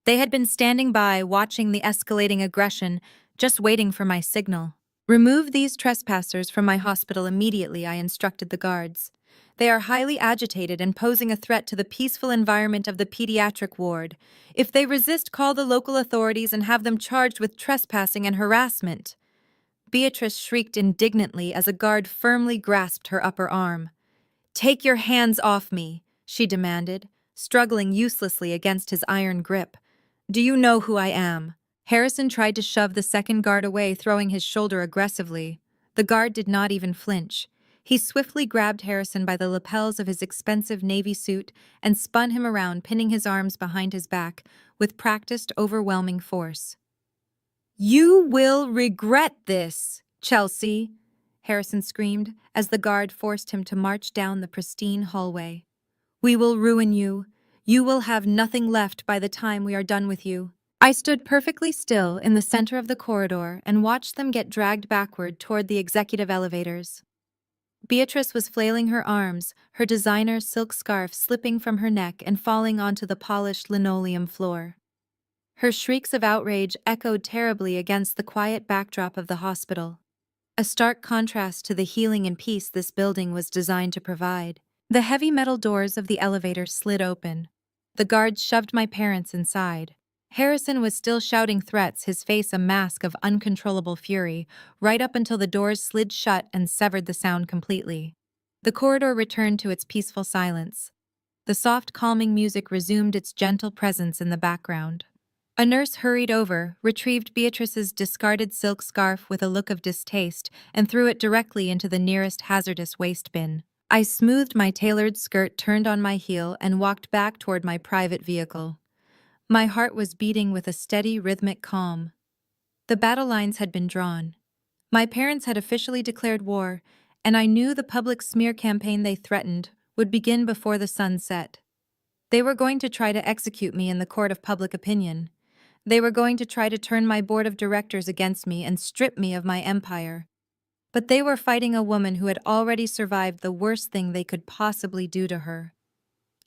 They had been standing by, watching the escalating aggression, just waiting for my signal. "Remove these trespassers from my hospital immediately," I instructed the guards. "They are highly agitated and posing a threat to the peaceful environment of the pediatric ward. If they resist, call the local authorities and have them charged with trespassing and harassment." Beatrice shrieked indignantly as a guard firmly grasped her upper arm. "Take your hands off me," she demanded, struggling uselessly against his iron grip. "Do you know who I am?" Harrison tried to shove the second guard away, throwing his shoulder aggressively. The guard did not even flinch. He swiftly grabbed Harrison by the lapels of his expensive navy suit and spun him around, pinning his arms behind his back with practiced, overwhelming force. "You will regret this, Chelsea," Harrison screamed as the guard forced him to march down the pristine hallway. "We will ruin you. You will have nothing left by the time we are done with you." I stood perfectly still in the center of the corridor and watched them get dragged backward toward the executive elevators. Beatrice was flailing her arms, her designer silk scarf slipping from her neck and falling onto the polished linoleum floor. Her shrieks of outrage echoed terribly against the quiet backdrop of the hospital, a stark contrast to the healing and peace this building was designed to provide. The heavy metal doors of the elevator slid open. The guards shoved my parents inside. Harrison was still shouting threats, his face a mask of uncontrollable fury, right up until the doors slid shut and severed the sound completely. The corridor returned to its peaceful silence. The soft, calming music resumed its gentle presence in the background. A nurse hurried over, retrieved Beatrice's discarded silk scarf with a look of distaste, and threw it directly into the nearest hazardous waste bin. I smoothed my tailored skirt, turned on my heel, and walked back toward my private vehicle. My heart was beating with a steady, rhythmic calm. The battle lines had been drawn. My parents had officially declared war, and I knew the public smear campaign they threatened would begin before the sun set. They were going to try to execute me in the court of public opinion. They were going to try to turn my board of directors against me and strip me of my empire. But they were fighting a woman who had already survived the worst thing they could possibly do to her.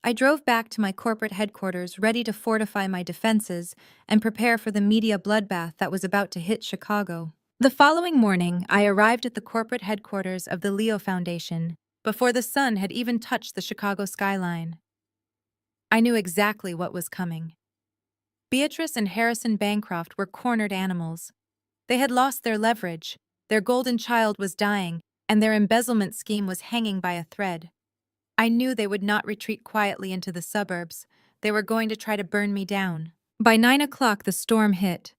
I drove back to my corporate headquarters, ready to fortify my defenses and prepare for the media bloodbath that was about to hit Chicago. The following morning, I arrived at the corporate headquarters of the Leo Foundation before the sun had even touched the Chicago skyline. I knew exactly what was coming. Beatrice and Harrison Bancroft were cornered animals. They had lost their leverage, their golden child was dying, and their embezzlement scheme was hanging by a thread. I knew they would not retreat quietly into the suburbs. They were going to try to burn me down. By 9 o'clock, the storm hit.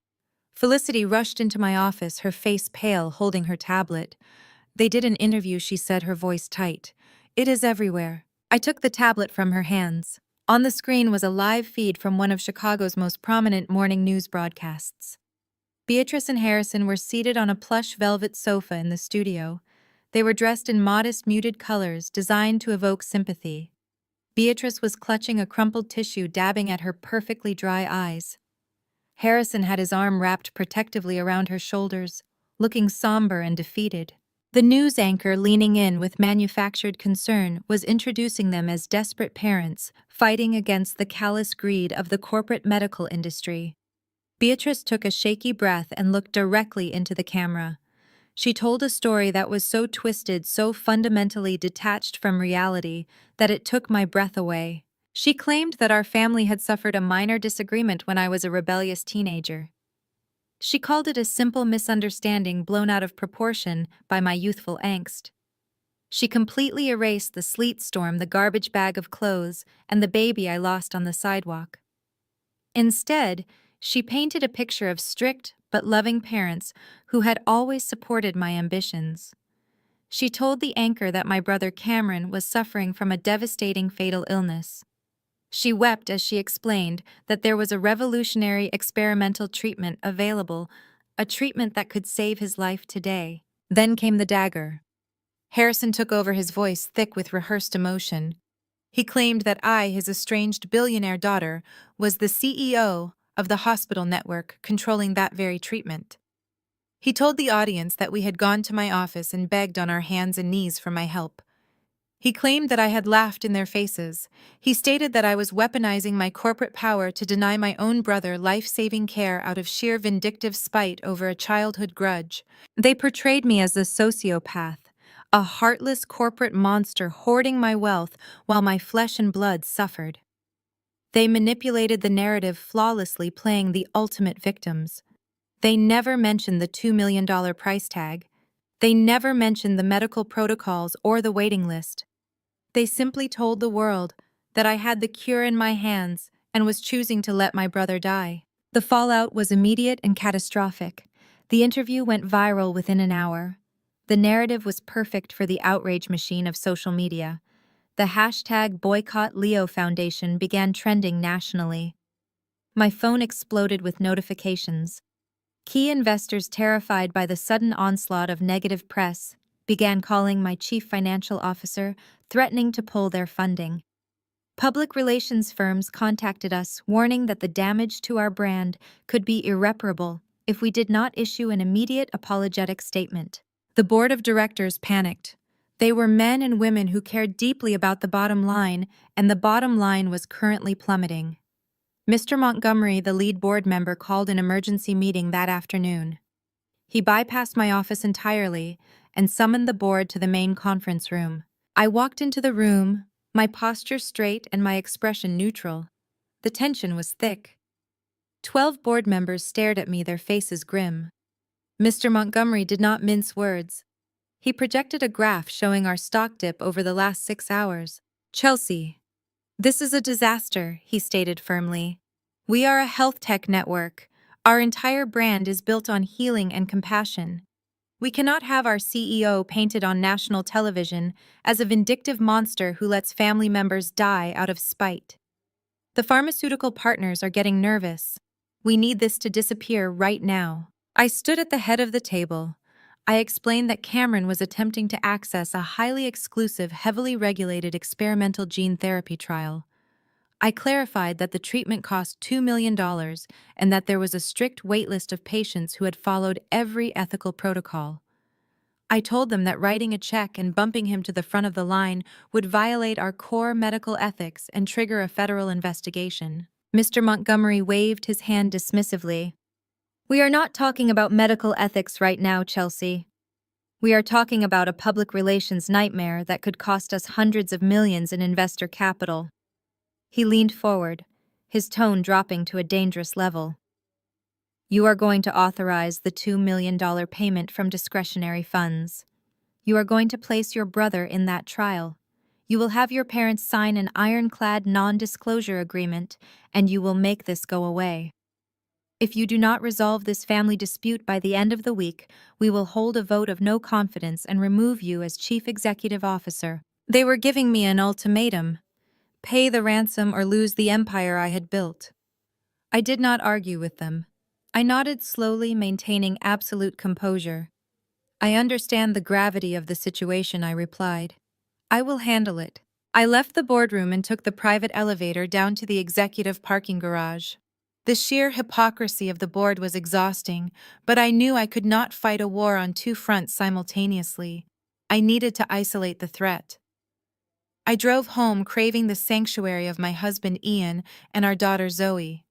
Felicity rushed into my office, her face pale, holding her tablet. "They did an interview," she said, her voice tight. "It is everywhere." I took the tablet from her hands. On the screen was a live feed from one of Chicago's most prominent morning news broadcasts. Beatrice and Harrison were seated on a plush velvet sofa in the studio. They were dressed in modest, muted colors designed to evoke sympathy. Beatrice was clutching a crumpled tissue, dabbing at her perfectly dry eyes. Harrison had his arm wrapped protectively around her shoulders, looking somber and defeated. The news anchor, leaning in with manufactured concern, was introducing them as desperate parents fighting against the callous greed of the corporate medical industry. Beatrice took a shaky breath and looked directly into the camera. She told a story that was so twisted, so fundamentally detached from reality, that it took my breath away. She claimed that our family had suffered a minor disagreement when I was a rebellious teenager. She called it a simple misunderstanding blown out of proportion by my youthful angst. She completely erased the sleet storm, the garbage bag of clothes, and the baby I lost on the sidewalk. Instead, she painted a picture of strict but loving parents who had always supported my ambitions. She told the anchor that my brother Cameron was suffering from a devastating fatal illness. She wept as she explained that there was a revolutionary experimental treatment available, a treatment that could save his life today. Then came the dagger. Harrison took over, his voice thick with rehearsed emotion. He claimed that I, his estranged billionaire daughter, was the CEO of the hospital network controlling that very treatment. He told the audience that we had gone to my office and begged on our hands and knees for my help. He claimed that I had laughed in their faces. He stated that I was weaponizing my corporate power to deny my own brother life-saving care out of sheer vindictive spite over a childhood grudge. They portrayed me as a sociopath, a heartless corporate monster hoarding my wealth while my flesh and blood suffered. They manipulated the narrative flawlessly, playing the ultimate victims. They never mentioned the $2 million price tag. They never mentioned the medical protocols or the waiting list. They simply told the world that I had the cure in my hands and was choosing to let my brother die. The fallout was immediate and catastrophic. The interview went viral within an hour. The narrative was perfect for the outrage machine of social media. The hashtag Boycott Leo Foundation began trending nationally. My phone exploded with notifications. Key investors, terrified by the sudden onslaught of negative press, began calling my chief financial officer, threatening to pull their funding. Public relations firms contacted us, warning that the damage to our brand could be irreparable if we did not issue an immediate apologetic statement. The board of directors panicked. They were men and women who cared deeply about the bottom line, and the bottom line was currently plummeting. Mr. Montgomery, the lead board member, called an emergency meeting that afternoon. He bypassed my office entirely and summoned the board to the main conference room. I walked into the room, my posture straight and my expression neutral. The tension was thick. 12 board members stared at me, their faces grim. Mr. Montgomery did not mince words. He projected a graph showing our stock dip over the last 6 hours. "Chelsea, this is a disaster," he stated firmly. "We are a health tech network. Our entire brand is built on healing and compassion. We cannot have our CEO painted on national television as a vindictive monster who lets family members die out of spite. The pharmaceutical partners are getting nervous. We need this to disappear right now." I stood at the head of the table. I explained that Cameron was attempting to access a highly exclusive, heavily regulated experimental gene therapy trial. I clarified that the treatment cost $2 million and that there was a strict waitlist of patients who had followed every ethical protocol. I told them that writing a check and bumping him to the front of the line would violate our core medical ethics and trigger a federal investigation. Mr. Montgomery waved his hand dismissively. "We are not talking about medical ethics right now, Chelsea. We are talking about a public relations nightmare that could cost us hundreds of millions in investor capital." He leaned forward, his tone dropping to a dangerous level. "You are going to authorize the $2 million payment from discretionary funds. You are going to place your brother in that trial. You will have your parents sign an ironclad non-disclosure agreement, and you will make this go away. If you do not resolve this family dispute by the end of the week, we will hold a vote of no confidence and remove you as chief executive officer." They were giving me an ultimatum: pay the ransom or lose the empire I had built. I did not argue with them. I nodded slowly, maintaining absolute composure. "I understand the gravity of the situation," I replied. "I will handle it." I left the boardroom and took the private elevator down to the executive parking garage. The sheer hypocrisy of the board was exhausting, but I knew I could not fight a war on 2 fronts simultaneously. I needed to isolate the threat. I drove home, craving the sanctuary of my husband Ian and our daughter Zoe.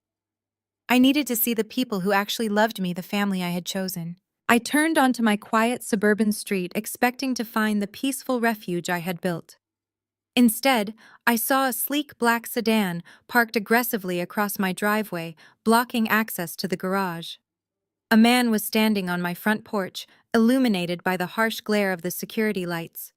I needed to see the people who actually loved me, the family I had chosen. I turned onto my quiet suburban street, expecting to find the peaceful refuge I had built. Instead, I saw a sleek black sedan parked aggressively across my driveway, blocking access to the garage. A man was standing on my front porch, illuminated by the harsh glare of the security lights.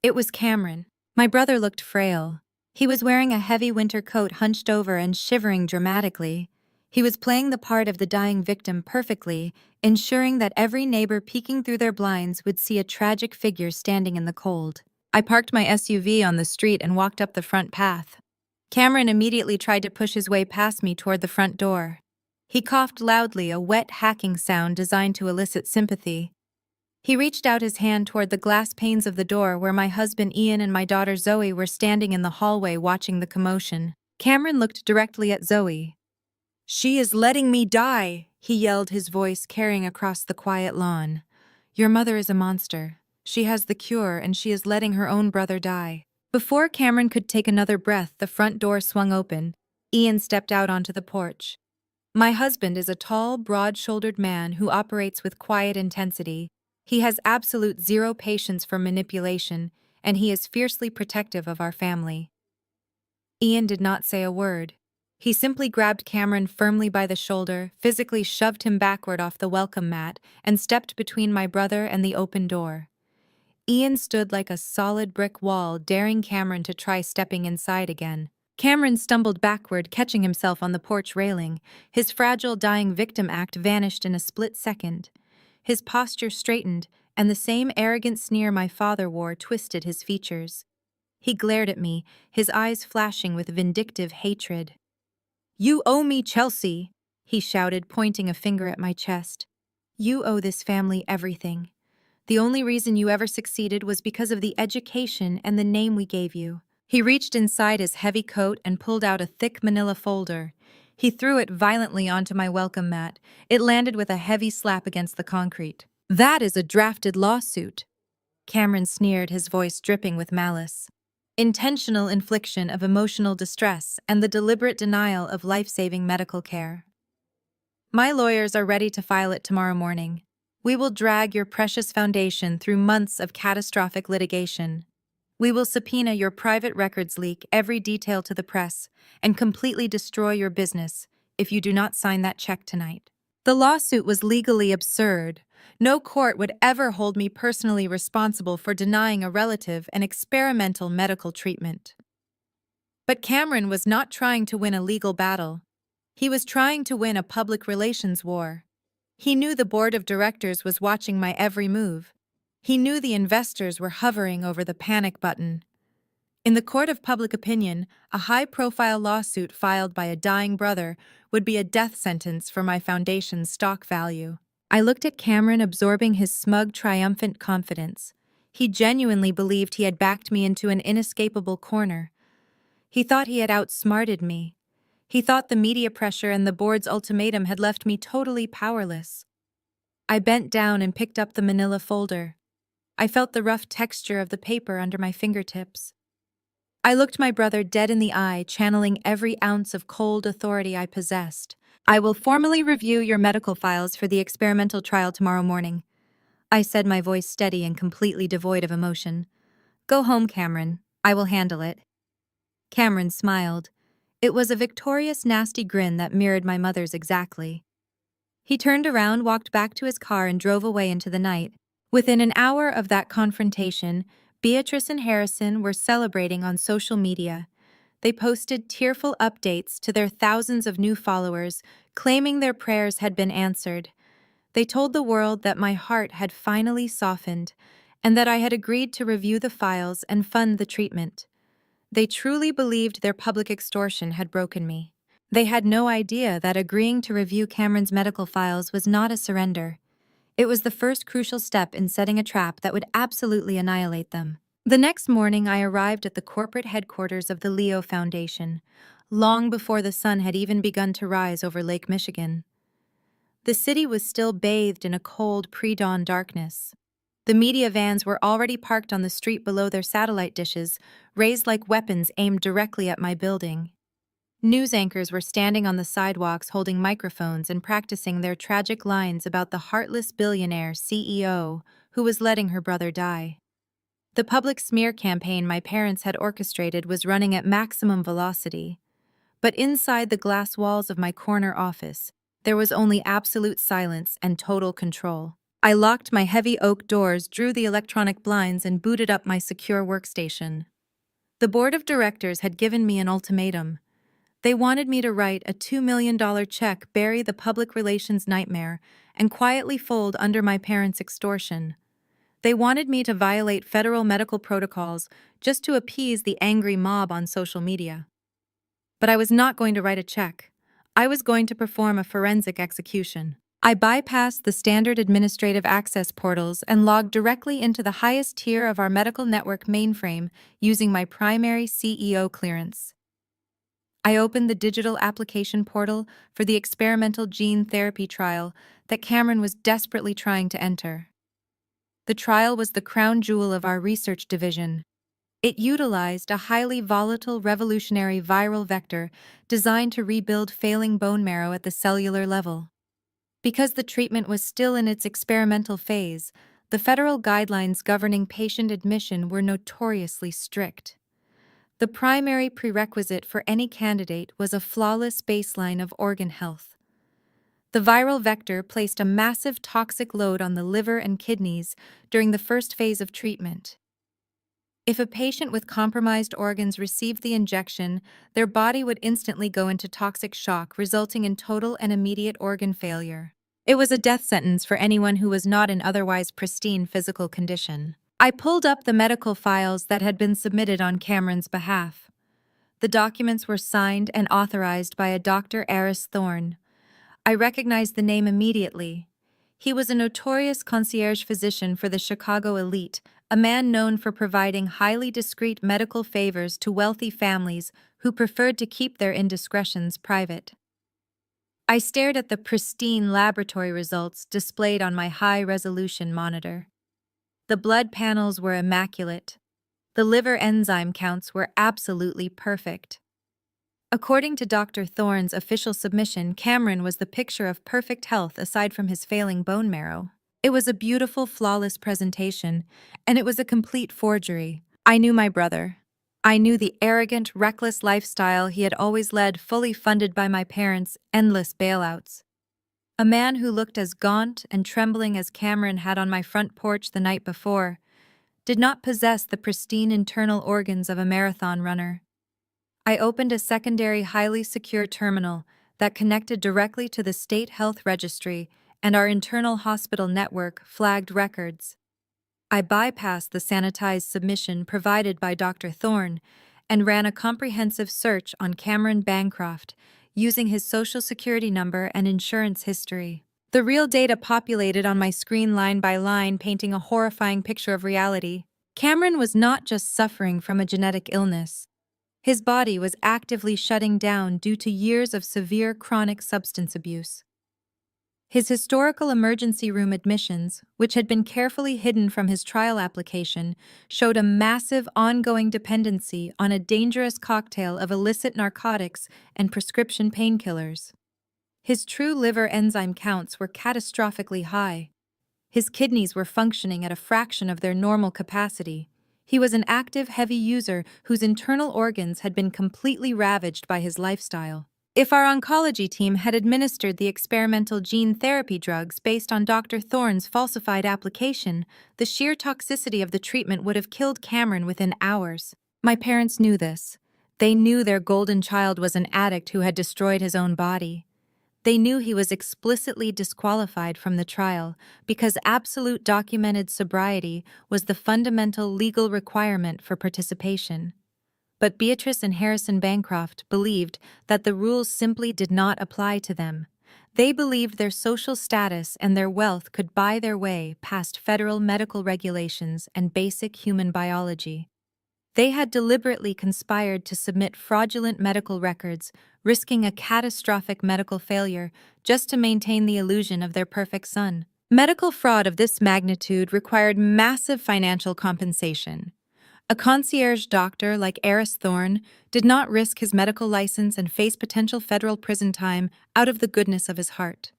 It was Cameron. My brother looked frail. He was wearing a heavy winter coat, hunched over and shivering dramatically. He was playing the part of the dying victim perfectly, ensuring that every neighbor peeking through their blinds would see a tragic figure standing in the cold. I parked my SUV on the street and walked up the front path. Cameron immediately tried to push his way past me toward the front door. He coughed loudly, a wet, hacking sound designed to elicit sympathy. He reached out his hand toward the glass panes of the door where my husband Ian and my daughter Zoe were standing in the hallway watching the commotion. Cameron looked directly at Zoe. "She is letting me die," he yelled, his voice carrying across the quiet lawn. "Your mother is a monster. She has the cure, and she is letting her own brother die." Before Cameron could take another breath, the front door swung open. Ian stepped out onto the porch. My husband is a tall, broad-shouldered man who operates with quiet intensity. He has absolute zero patience for manipulation, and he is fiercely protective of our family. Ian did not say a word. He simply grabbed Cameron firmly by the shoulder, physically shoved him backward off the welcome mat, and stepped between my brother and the open door. Ian stood like a solid brick wall, daring Cameron to try stepping inside again. Cameron stumbled backward, catching himself on the porch railing. His fragile dying victim act vanished in a split second. His posture straightened, and the same arrogant sneer my father wore twisted his features. He glared at me, his eyes flashing with vindictive hatred. "You owe me, Chelsea," he shouted, pointing a finger at my chest. "You owe this family everything. The only reason you ever succeeded was because of the education and the name we gave you." He reached inside his heavy coat and pulled out a thick manila folder. He threw it violently onto my welcome mat. It landed with a heavy slap against the concrete. "That is a drafted lawsuit," Cameron sneered, his voice dripping with malice. "Intentional infliction of emotional distress and the deliberate denial of life-saving medical care. My lawyers are ready to file it tomorrow morning. We will drag your precious foundation through months of catastrophic litigation. We will subpoena your private records, leak every detail to the press, and completely destroy your business if you do not sign that check tonight." The lawsuit was legally absurd. No court would ever hold me personally responsible for denying a relative an experimental medical treatment. But Cameron was not trying to win a legal battle. He was trying to win a public relations war. He knew the board of directors was watching my every move. He knew the investors were hovering over the panic button. In the court of public opinion, a high-profile lawsuit filed by a dying brother would be a death sentence for my foundation's stock value. I looked at Cameron, absorbing his smug, triumphant confidence. He genuinely believed he had backed me into an inescapable corner. He thought he had outsmarted me. He thought the media pressure and the board's ultimatum had left me totally powerless. I bent down and picked up the manila folder. I felt the rough texture of the paper under my fingertips. I looked my brother dead in the eye, channeling every ounce of cold authority I possessed. "I will formally review your medical files for the experimental trial tomorrow morning," I said, my voice steady and completely devoid of emotion. "Go home, Cameron. I will handle it." Cameron smiled. It was a victorious, nasty grin that mirrored my mother's exactly. He turned around, walked back to his car, and drove away into the night. Within an hour of that confrontation, Beatrice and Harrison were celebrating on social media. They posted tearful updates to their thousands of new followers, claiming their prayers had been answered. They told the world that my heart had finally softened, and that I had agreed to review the files and fund the treatment. They truly believed their public extortion had broken me. They had no idea that agreeing to review Cameron's medical files was not a surrender. It was the first crucial step in setting a trap that would absolutely annihilate them. The next morning, I arrived at the corporate headquarters of the Leo Foundation, long before the sun had even begun to rise over Lake Michigan. The city was still bathed in a cold, pre-dawn darkness. The media vans were already parked on the street below their satellite dishes, raised like weapons aimed directly at my building. News anchors were standing on the sidewalks holding microphones and practicing their tragic lines about the heartless billionaire CEO who was letting her brother die. The public smear campaign my parents had orchestrated was running at maximum velocity. But inside the glass walls of my corner office, there was only absolute silence and total control. I locked my heavy oak doors, drew the electronic blinds, and booted up my secure workstation. The board of directors had given me an ultimatum. They wanted me to write a $2 million check, bury the public relations nightmare, and quietly fold under my parents' extortion. They wanted me to violate federal medical protocols just to appease the angry mob on social media. But I was not going to write a check. I was going to perform a forensic execution. I bypassed the standard administrative access portals and logged directly into the highest tier of our medical network mainframe using my primary CEO clearance. I opened the digital application portal for the experimental gene therapy trial that Cameron was desperately trying to enter. The trial was the crown jewel of our research division. It utilized a highly volatile revolutionary viral vector designed to rebuild failing bone marrow at the cellular level. Because the treatment was still in its experimental phase, the federal guidelines governing patient admission were notoriously strict. The primary prerequisite for any candidate was a flawless baseline of organ health. The viral vector placed a massive toxic load on the liver and kidneys during the first phase of treatment. If a patient with compromised organs received the injection, their body would instantly go into toxic shock, resulting in total and immediate organ failure. It was a death sentence for anyone who was not in otherwise pristine physical condition. I pulled up the medical files that had been submitted on Cameron's behalf. The documents were signed and authorized by a Dr. Eris Thorne. I recognized the name immediately. He was a notorious concierge physician for the Chicago elite, a man known for providing highly discreet medical favors to wealthy families who preferred to keep their indiscretions private. I stared at the pristine laboratory results displayed on my high-resolution monitor. The blood panels were immaculate. The liver enzyme counts were absolutely perfect. According to Dr. Thorne's official submission, Cameron was the picture of perfect health aside from his failing bone marrow. It was a beautiful, flawless presentation, and it was a complete forgery. I knew my brother. I knew the arrogant, reckless lifestyle he had always led, fully funded by my parents' endless bailouts. A man who looked as gaunt and trembling as Cameron had on my front porch the night before did not possess the pristine internal organs of a marathon runner. I opened a secondary, highly secure terminal that connected directly to the state health registry and our internal hospital network flagged records. I bypassed the sanitized submission provided by Dr. Thorne and ran a comprehensive search on Cameron Bancroft using his social security number and insurance history. The real data populated on my screen line by line, painting a horrifying picture of reality. Cameron was not just suffering from a genetic illness. His body was actively shutting down due to years of severe chronic substance abuse. His historical emergency room admissions, which had been carefully hidden from his trial application, showed a massive ongoing dependency on a dangerous cocktail of illicit narcotics and prescription painkillers. His true liver enzyme counts were catastrophically high. His kidneys were functioning at a fraction of their normal capacity. He was an active, heavy user whose internal organs had been completely ravaged by his lifestyle. If our oncology team had administered the experimental gene therapy drugs based on Dr. Thorne's falsified application, the sheer toxicity of the treatment would have killed Cameron within hours. My parents knew this. They knew their golden child was an addict who had destroyed his own body. They knew he was explicitly disqualified from the trial because absolute documented sobriety was the fundamental legal requirement for participation. But Beatrice and Harrison Bancroft believed that the rules simply did not apply to them. They believed their social status and their wealth could buy their way past federal medical regulations and basic human biology. They had deliberately conspired to submit fraudulent medical records, risking a catastrophic medical failure just to maintain the illusion of their perfect son. Medical fraud of this magnitude required massive financial compensation. A concierge doctor like Eris Thorne did not risk his medical license and face potential federal prison time out of the goodness of his heart.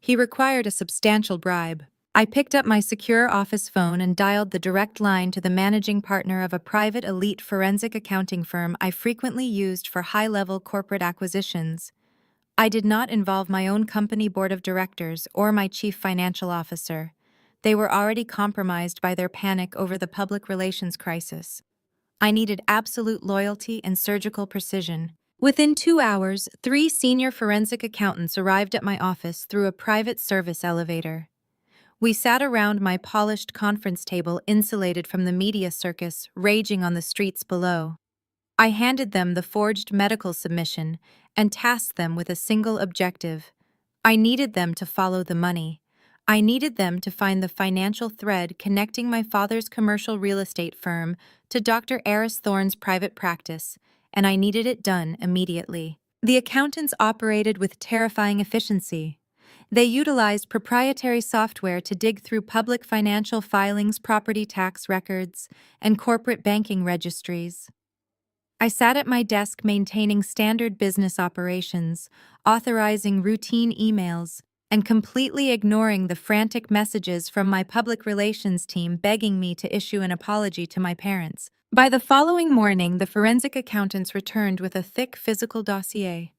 He required a substantial bribe. I picked up my secure office phone and dialed the direct line to the managing partner of a private elite forensic accounting firm I frequently used for high-level corporate acquisitions. I did not involve my own company board of directors or my chief financial officer. They were already compromised by their panic over the public relations crisis. I needed absolute loyalty and surgical precision. Within 2 hours, 3 senior forensic accountants arrived at my office through a private service elevator. We sat around my polished conference table insulated from the media circus raging on the streets below. I handed them the forged medical submission and tasked them with a single objective. I needed them to follow the money. I needed them to find the financial thread connecting my father's commercial real estate firm to Dr. Eris Thorne's private practice, and I needed it done immediately. The accountants operated with terrifying efficiency. They utilized proprietary software to dig through public financial filings, property tax records, and corporate banking registries. I sat at my desk maintaining standard business operations, authorizing routine emails, and completely ignoring the frantic messages from my public relations team begging me to issue an apology to my parents. By the following morning, the forensic accountants returned with a thick physical dossier.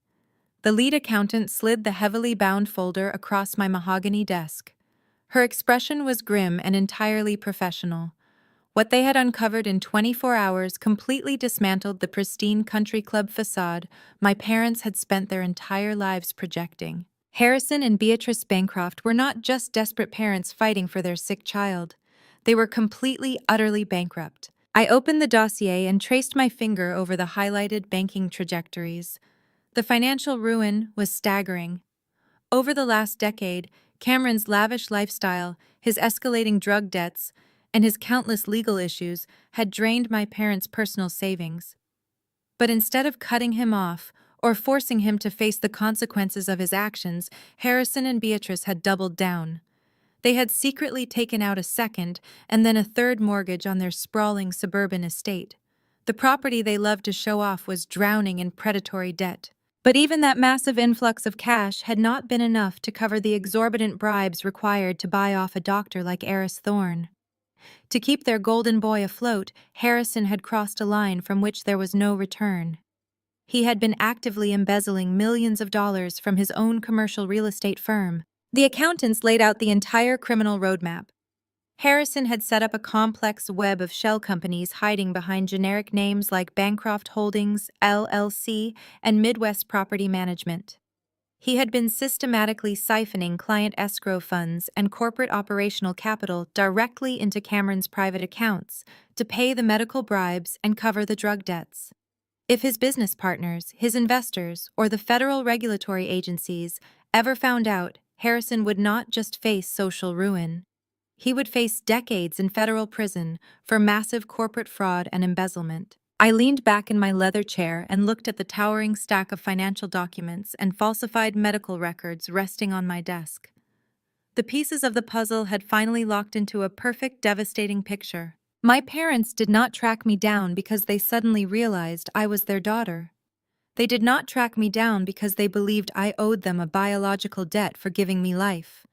The lead accountant slid the heavily bound folder across my mahogany desk. Her expression was grim and entirely professional. What they had uncovered in 24 hours completely dismantled the pristine country club facade my parents had spent their entire lives projecting. Harrison and Beatrice Bancroft were not just desperate parents fighting for their sick child. They were completely, utterly bankrupt. I opened the dossier and traced my finger over the highlighted banking trajectories. The financial ruin was staggering. Over the last decade, Cameron's lavish lifestyle, his escalating drug debts, and his countless legal issues had drained my parents' personal savings. But instead of cutting him off or forcing him to face the consequences of his actions, Harrison and Beatrice had doubled down. They had secretly taken out a second and then a third mortgage on their sprawling suburban estate. The property they loved to show off was drowning in predatory debt. But even that massive influx of cash had not been enough to cover the exorbitant bribes required to buy off a doctor like Eris Thorne. To keep their golden boy afloat, Harrison had crossed a line from which there was no return. He had been actively embezzling millions of dollars from his own commercial real estate firm. The accountants laid out the entire criminal roadmap. Harrison had set up a complex web of shell companies hiding behind generic names like Bancroft Holdings, LLC, and Midwest Property Management. He had been systematically siphoning client escrow funds and corporate operational capital directly into Cameron's private accounts to pay the medical bribes and cover the drug debts. If his business partners, his investors, or the federal regulatory agencies ever found out, Harrison would not just face social ruin. He would face decades in federal prison for massive corporate fraud and embezzlement. I leaned back in my leather chair and looked at the towering stack of financial documents and falsified medical records resting on my desk. The pieces of the puzzle had finally locked into a perfect, devastating picture. My parents did not track me down because they suddenly realized I was their daughter. They did not track me down because they believed I owed them a biological debt for giving me life.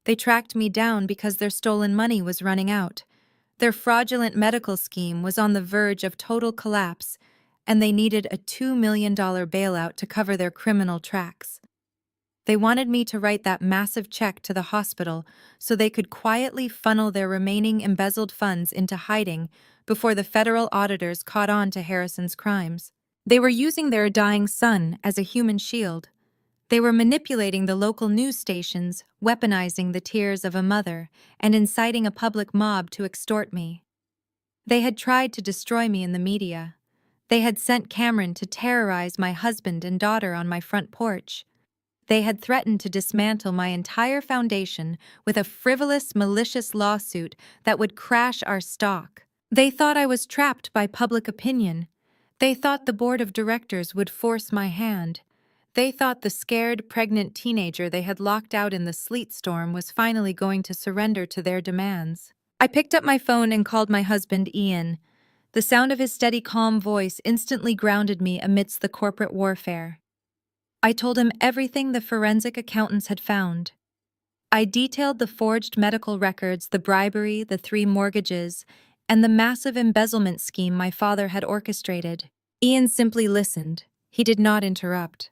They tracked me down because their stolen money was running out. Their fraudulent medical scheme was on the verge of total collapse, and they needed a $2 million bailout to cover their criminal tracks. They wanted me to write that massive check to the hospital so they could quietly funnel their remaining embezzled funds into hiding before the federal auditors caught on to Harrison's crimes. They were using their dying son as a human shield. They were manipulating the local news stations, weaponizing the tears of a mother, and inciting a public mob to extort me. They had tried to destroy me in the media. They had sent Cameron to terrorize my husband and daughter on my front porch. They had threatened to dismantle my entire foundation with a frivolous, malicious lawsuit that would crash our stock. They thought I was trapped by public opinion. They thought the board of directors would force my hand. They thought the scared, pregnant teenager they had locked out in the sleet storm was finally going to surrender to their demands. I picked up my phone and called my husband, Ian. The sound of his steady, calm voice instantly grounded me amidst the corporate warfare. I told him everything the forensic accountants had found. I detailed the forged medical records, the bribery, the 3 mortgages, and the massive embezzlement scheme my father had orchestrated. Ian simply listened. He did not interrupt.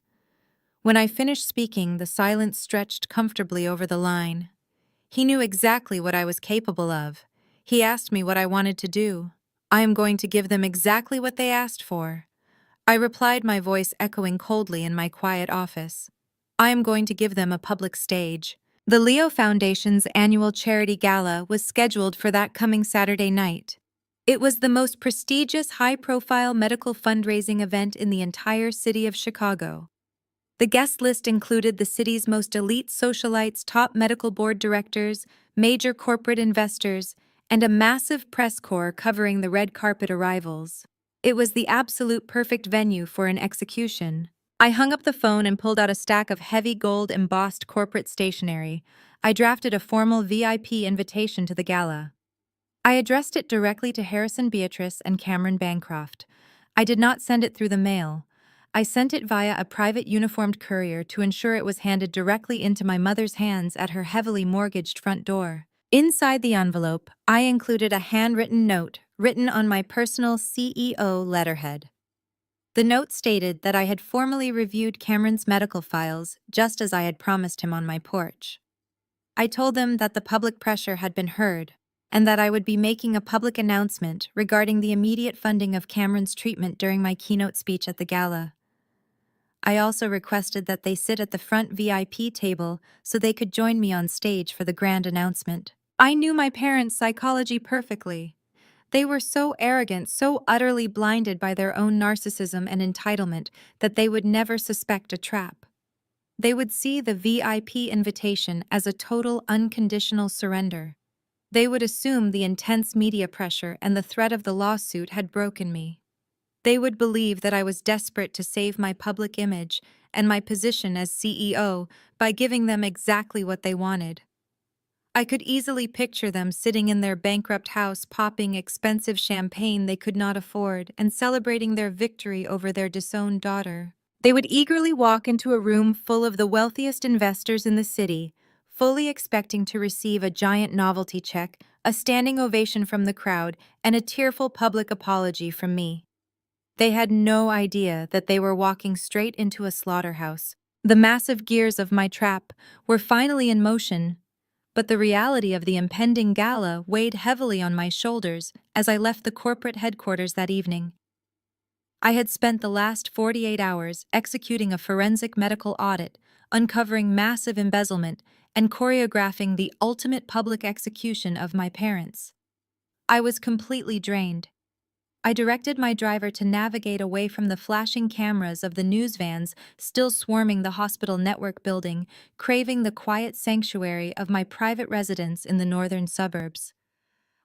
When I finished speaking, the silence stretched comfortably over the line. He knew exactly what I was capable of. He asked me what I wanted to do. I am going to give them exactly what they asked for. I replied, my voice echoing coldly in my quiet office. I am going to give them a public stage. The Leo Foundation's annual charity gala was scheduled for that coming Saturday night. It was the most prestigious, high-profile medical fundraising event in the entire city of Chicago. The guest list included the city's most elite socialites, top medical board directors, major corporate investors, and a massive press corps covering the red carpet arrivals. It was the absolute perfect venue for an execution. I hung up the phone and pulled out a stack of heavy gold embossed corporate stationery. I drafted a formal VIP invitation to the gala. I addressed it directly to Harrison Beatrice and Cameron Bancroft. I did not send it through the mail. I sent it via a private uniformed courier to ensure it was handed directly into my mother's hands at her heavily mortgaged front door. Inside the envelope, I included a handwritten note written on my personal CEO letterhead. The note stated that I had formally reviewed Cameron's medical files just as I had promised him on my porch. I told them that the public pressure had been heard and that I would be making a public announcement regarding the immediate funding of Cameron's treatment during my keynote speech at the gala. I also requested that they sit at the front VIP table so they could join me on stage for the grand announcement. I knew my parents' psychology perfectly. They were so arrogant, so utterly blinded by their own narcissism and entitlement that they would never suspect a trap. They would see the VIP invitation as a total unconditional surrender. They would assume the intense media pressure and the threat of the lawsuit had broken me. They would believe that I was desperate to save my public image and my position as CEO by giving them exactly what they wanted. I could easily picture them sitting in their bankrupt house popping expensive champagne they could not afford and celebrating their victory over their disowned daughter. They would eagerly walk into a room full of the wealthiest investors in the city, fully expecting to receive a giant novelty check, a standing ovation from the crowd, and a tearful public apology from me. They had no idea that they were walking straight into a slaughterhouse. The massive gears of my trap were finally in motion, but the reality of the impending gala weighed heavily on my shoulders as I left the corporate headquarters that evening. I had spent the last 48 hours executing a forensic medical audit, uncovering massive embezzlement, and choreographing the ultimate public execution of my parents. I was completely drained. I directed my driver to navigate away from the flashing cameras of the news vans still swarming the hospital network building, craving the quiet sanctuary of my private residence in the northern suburbs.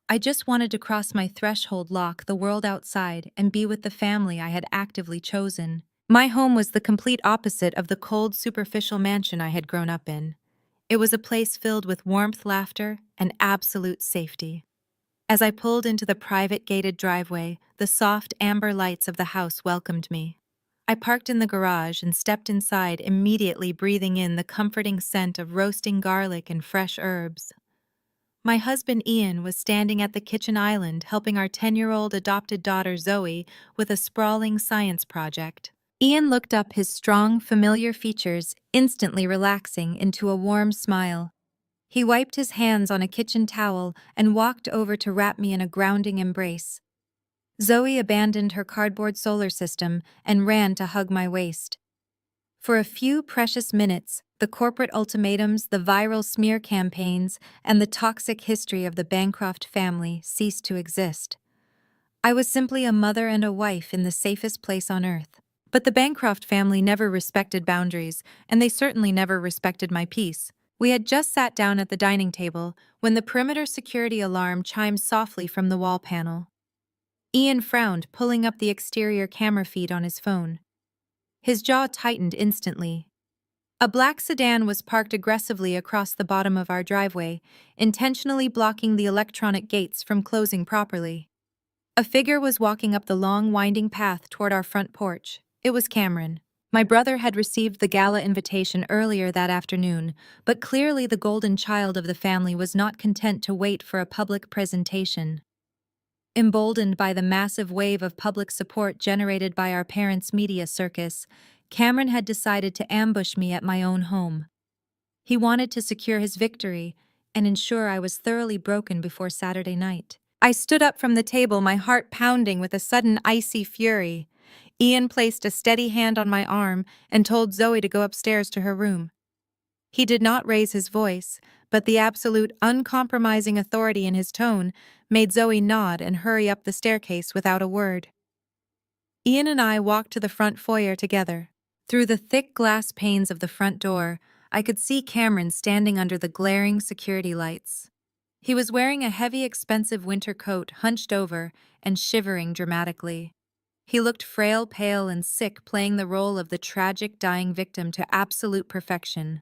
I just wanted to cross my threshold, lock the world outside, and be with the family I had actively chosen. My home was the complete opposite of the cold, superficial mansion I had grown up in. It was a place filled with warmth, laughter, and absolute safety. As I pulled into the private gated driveway, the soft amber lights of the house welcomed me. I parked in the garage and stepped inside, immediately breathing in the comforting scent of roasting garlic and fresh herbs. My husband Ian was standing at the kitchen island helping our 10-year-old adopted daughter Zoe with a sprawling science project. Ian looked up, his strong, familiar features instantly relaxing into a warm smile. He wiped his hands on a kitchen towel and walked over to wrap me in a grounding embrace. Zoe abandoned her cardboard solar system and ran to hug my waist. For a few precious minutes, the corporate ultimatums, the viral smear campaigns, and the toxic history of the Bancroft family ceased to exist. I was simply a mother and a wife in the safest place on earth. But the Bancroft family never respected boundaries, and they certainly never respected my peace. We had just sat down at the dining table when the perimeter security alarm chimed softly from the wall panel. Ian frowned, pulling up the exterior camera feed on his phone. His jaw tightened instantly. A black sedan was parked aggressively across the bottom of our driveway, intentionally blocking the electronic gates from closing properly. A figure was walking up the long, winding path toward our front porch. It was Cameron. My brother had received the gala invitation earlier that afternoon, but clearly the golden child of the family was not content to wait for a public presentation. Emboldened by the massive wave of public support generated by our parents' media circus, Cameron had decided to ambush me at my own home. He wanted to secure his victory and ensure I was thoroughly broken before Saturday night. I stood up from the table, my heart pounding with a sudden icy fury. Ian placed a steady hand on my arm and told Zoe to go upstairs to her room. He did not raise his voice, but the absolute uncompromising authority in his tone made Zoe nod and hurry up the staircase without a word. Ian and I walked to the front foyer together. Through the thick glass panes of the front door, I could see Cameron standing under the glaring security lights. He was wearing a heavy, expensive winter coat hunched over and shivering dramatically. He looked frail, pale, and sick, playing the role of the tragic, dying victim to absolute perfection.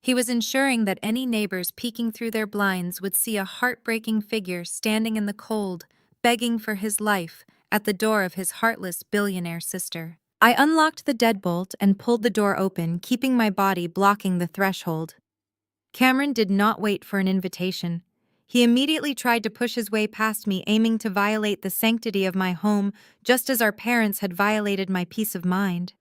He was ensuring that any neighbors peeking through their blinds would see a heartbreaking figure standing in the cold, begging for his life, at the door of his heartless billionaire sister. I unlocked the deadbolt and pulled the door open, keeping my body blocking the threshold. Cameron did not wait for an invitation. He immediately tried to push his way past me, aiming to violate the sanctity of my home, just as our parents had violated my peace of mind.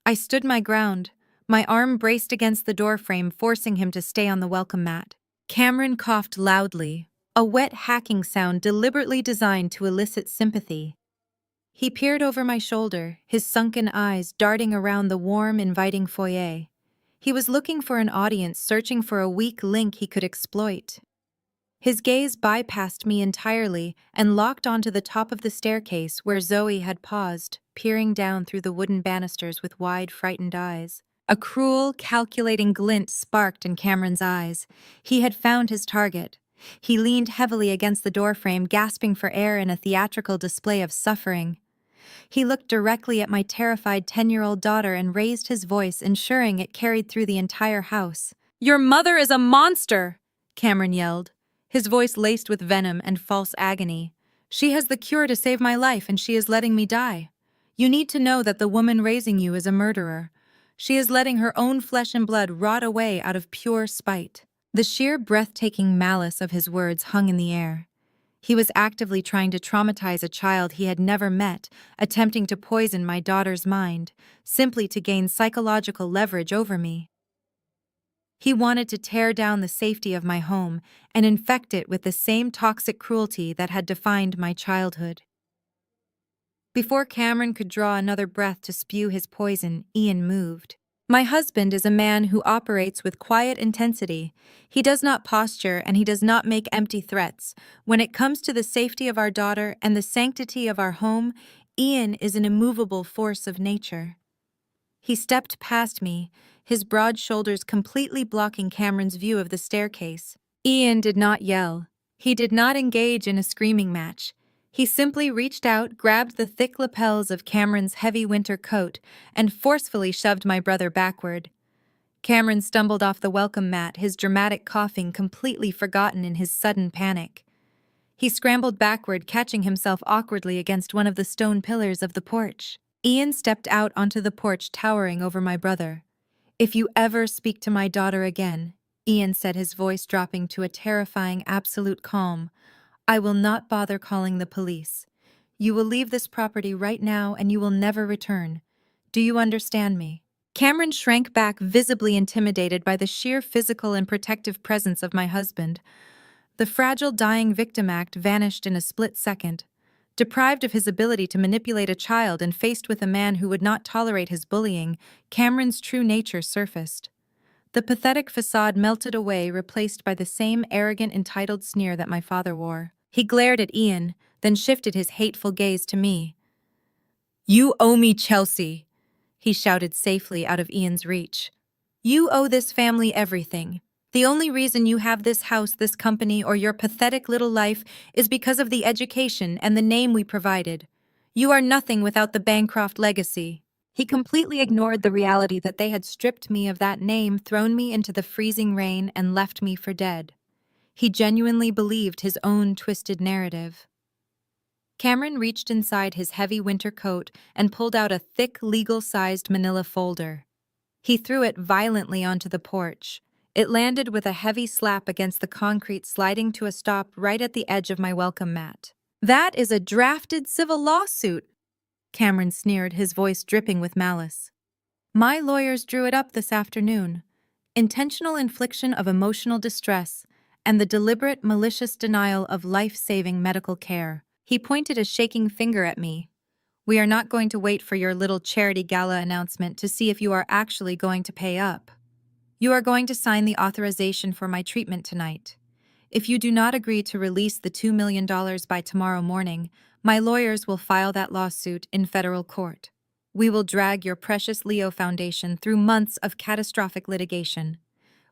I stood my ground, my arm braced against the doorframe, forcing him to stay on the welcome mat. Cameron coughed loudly, a wet hacking sound deliberately designed to elicit sympathy. He peered over my shoulder, his sunken eyes darting around the warm, inviting foyer. He was looking for an audience, searching for a weak link he could exploit. His gaze bypassed me entirely and locked onto the top of the staircase where Zoe had paused, peering down through the wooden banisters with wide, frightened eyes. A cruel, calculating glint sparked in Cameron's eyes. He had found his target. He leaned heavily against the doorframe, gasping for air in a theatrical display of suffering. He looked directly at my terrified 10-year-old daughter and raised his voice, ensuring it carried through the entire house. "Your mother is a monster!" Cameron yelled, his voice laced with venom and false agony. "She has the cure to save my life, and she is letting me die. You need to know that the woman raising you is a murderer. She is letting her own flesh and blood rot away out of pure spite." The sheer breathtaking malice of his words hung in the air. He was actively trying to traumatize a child he had never met, attempting to poison my daughter's mind, simply to gain psychological leverage over me. He wanted to tear down the safety of my home and infect it with the same toxic cruelty that had defined my childhood. Before Cameron could draw another breath to spew his poison, Ian moved. My husband is a man who operates with quiet intensity. He does not posture and he does not make empty threats. When it comes to the safety of our daughter and the sanctity of our home, Ian is an immovable force of nature. He stepped past me, his broad shoulders completely blocking Cameron's view of the staircase. Ian did not yell. He did not engage in a screaming match. He simply reached out, grabbed the thick lapels of Cameron's heavy winter coat, and forcefully shoved my brother backward. Cameron stumbled off the welcome mat, his dramatic coughing completely forgotten in his sudden panic. He scrambled backward, catching himself awkwardly against one of the stone pillars of the porch. Ian stepped out onto the porch, towering over my brother. "If you ever speak to my daughter again," Ian said, his voice dropping to a terrifying absolute calm, "I will not bother calling the police. You will leave this property right now and you will never return. Do you understand me?" Cameron shrank back, visibly intimidated by the sheer physical and protective presence of my husband. The fragile dying victim act vanished in a split second. Deprived of his ability to manipulate a child and faced with a man who would not tolerate his bullying, Cameron's true nature surfaced. The pathetic facade melted away, replaced by the same arrogant, entitled sneer that my father wore. He glared at Ian, then shifted his hateful gaze to me. "You owe me, Chelsea," he shouted safely out of Ian's reach. "You owe this family everything. The only reason you have this house, this company, or your pathetic little life is because of the education and the name we provided. You are nothing without the Bancroft legacy." He completely ignored the reality that they had stripped me of that name, thrown me into the freezing rain, and left me for dead. He genuinely believed his own twisted narrative. Cameron reached inside his heavy winter coat and pulled out a thick, legal-sized manila folder. He threw it violently onto the porch. It landed with a heavy slap against the concrete, sliding to a stop right at the edge of my welcome mat. "That is a drafted civil lawsuit," Cameron sneered, his voice dripping with malice. "My lawyers drew it up this afternoon. Intentional infliction of emotional distress and the deliberate, malicious denial of life-saving medical care." He pointed a shaking finger at me. "We are not going to wait for your little charity gala announcement to see if you are actually going to pay up." You are going to sign the authorization for my treatment tonight. If you do not agree to release the $2 million by tomorrow morning, my lawyers will file that lawsuit in federal court. We will drag your precious Leo Foundation through months of catastrophic litigation.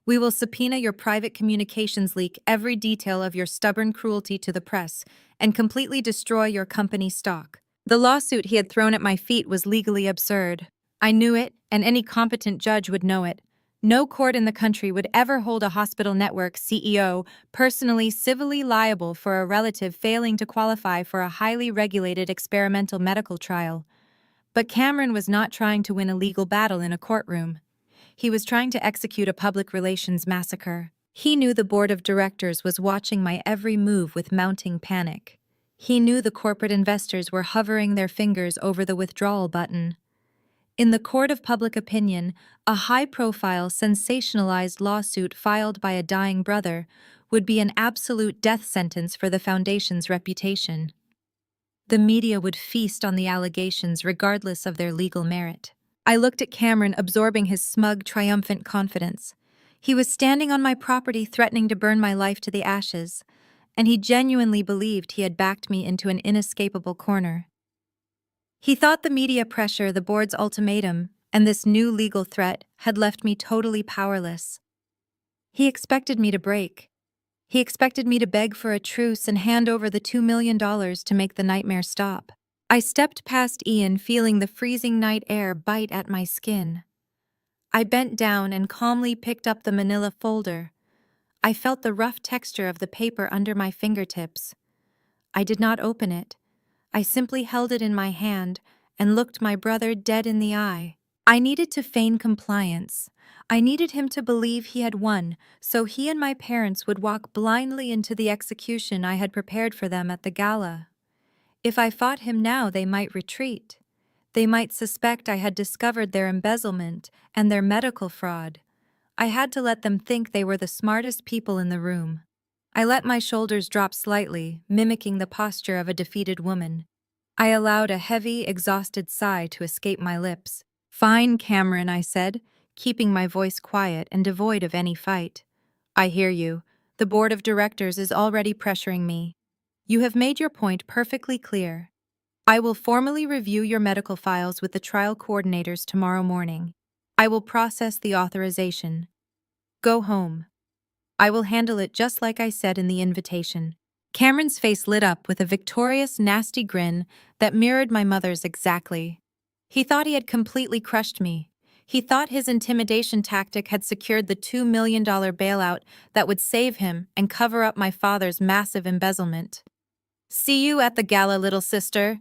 We will subpoena your private communications leak every detail of your stubborn cruelty to the press and completely destroy your company stock. The lawsuit he had thrown at my feet was legally absurd. I knew it, and any competent judge would know it. No court in the country would ever hold a hospital network CEO personally civilly liable for a relative failing to qualify for a highly regulated experimental medical trial. But Cameron was not trying to win a legal battle in a courtroom. He was trying to execute a public relations massacre. He knew the board of directors was watching my every move with mounting panic. He knew the corporate investors were hovering their fingers over the withdrawal button. In the court of public opinion, a high-profile, sensationalized lawsuit filed by a dying brother would be an absolute death sentence for the foundation's reputation. The media would feast on the allegations regardless of their legal merit. I looked at Cameron, absorbing his smug, triumphant confidence. He was standing on my property, threatening to burn my life to the ashes, and he genuinely believed he had backed me into an inescapable corner. He thought the media pressure, the board's ultimatum, and this new legal threat had left me totally powerless. He expected me to break. He expected me to beg for a truce and hand over the $2 million to make the nightmare stop. I stepped past Ian, feeling the freezing night air bite at my skin. I bent down and calmly picked up the manila folder. I felt the rough texture of the paper under my fingertips. I did not open it. I simply held it in my hand and looked my brother dead in the eye. I needed to feign compliance. I needed him to believe he had won, so he and my parents would walk blindly into the execution I had prepared for them at the gala. If I fought him now, they might retreat. They might suspect I had discovered their embezzlement and their medical fraud. I had to let them think they were the smartest people in the room. I let my shoulders drop slightly, mimicking the posture of a defeated woman. I allowed a heavy, exhausted sigh to escape my lips. "Fine, Cameron," I said, keeping my voice quiet and devoid of any fight. "I hear you. The board of directors is already pressuring me. You have made your point perfectly clear. I will formally review your medical files with the trial coordinators tomorrow morning. I will process the authorization. Go home. I will handle it just like I said in the invitation." Cameron's face lit up with a victorious, nasty grin that mirrored my mother's exactly. He thought he had completely crushed me. He thought his intimidation tactic had secured the $2 million bailout that would save him and cover up my father's massive embezzlement. "See you at the gala, little sister,"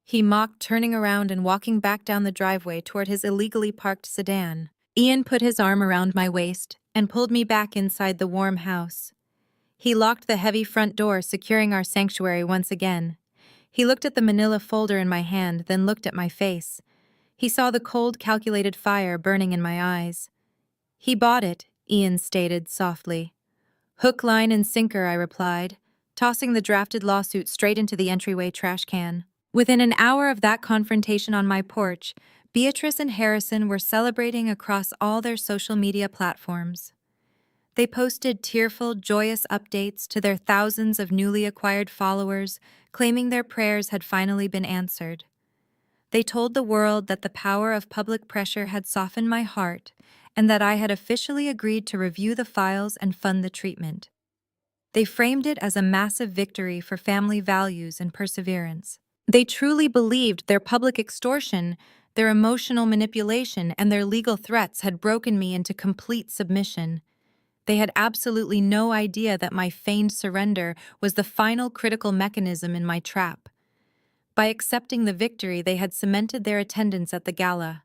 he mocked, turning around and walking back down the driveway toward his illegally parked sedan. Ian put his arm around my waist and pulled me back inside the warm house. He locked the heavy front door, securing our sanctuary once again. He looked at the manila folder in my hand, then looked at my face. He saw the cold, calculated fire burning in my eyes. "He bought it," Ian stated softly. "Hook, line, and sinker," I replied, tossing the drafted lawsuit straight into the entryway trash can. Within an hour of that confrontation on my porch, Beatrice and Harrison were celebrating across all their social media platforms. They posted tearful, joyous updates to their thousands of newly acquired followers, claiming their prayers had finally been answered. They told the world that the power of public pressure had softened my heart and that I had officially agreed to review the files and fund the treatment. They framed it as a massive victory for family values and perseverance. They truly believed their public extortion, their emotional manipulation, and their legal threats had broken me into complete submission. They had absolutely no idea that my feigned surrender was the final critical mechanism in my trap. By accepting the victory, they had cemented their attendance at the gala.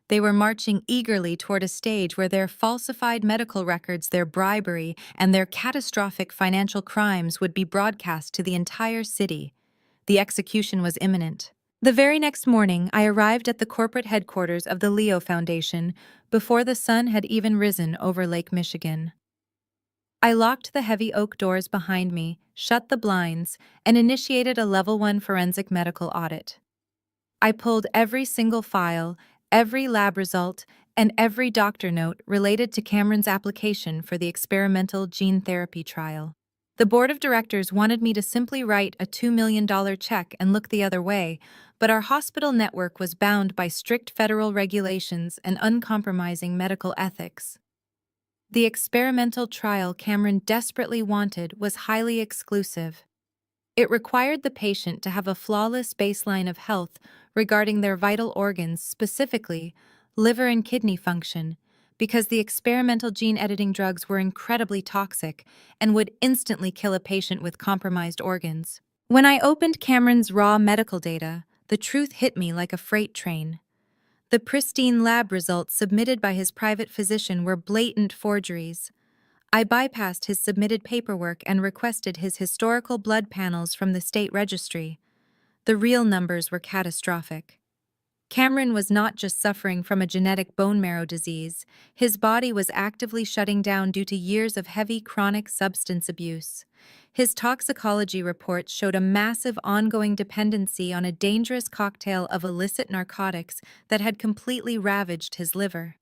They were marching eagerly toward a stage where their falsified medical records, their bribery, and their catastrophic financial crimes would be broadcast to the entire city. The execution was imminent. The very next morning, I arrived at the corporate headquarters of the Leo Foundation before the sun had even risen over Lake Michigan. I locked the heavy oak doors behind me, shut the blinds, and initiated a Level 1 forensic medical audit. I pulled every single file, every lab result, and every doctor note related to Cameron's application for the experimental gene therapy trial. The board of directors wanted me to simply write a $2 million check and look the other way, but our hospital network was bound by strict federal regulations and uncompromising medical ethics. The experimental trial Cameron desperately wanted was highly exclusive. It required the patient to have a flawless baseline of health regarding their vital organs, specifically liver and kidney function, because the experimental gene editing drugs were incredibly toxic and would instantly kill a patient with compromised organs. When I opened Cameron's raw medical data, the truth hit me like a freight train. The pristine lab results submitted by his private physician were blatant forgeries. I bypassed his submitted paperwork and requested his historical blood panels from the state registry. The real numbers were catastrophic. Cameron was not just suffering from a genetic bone marrow disease, his body was actively shutting down due to years of heavy chronic substance abuse. His toxicology reports showed a massive ongoing dependency on a dangerous cocktail of illicit narcotics that had completely ravaged his liver.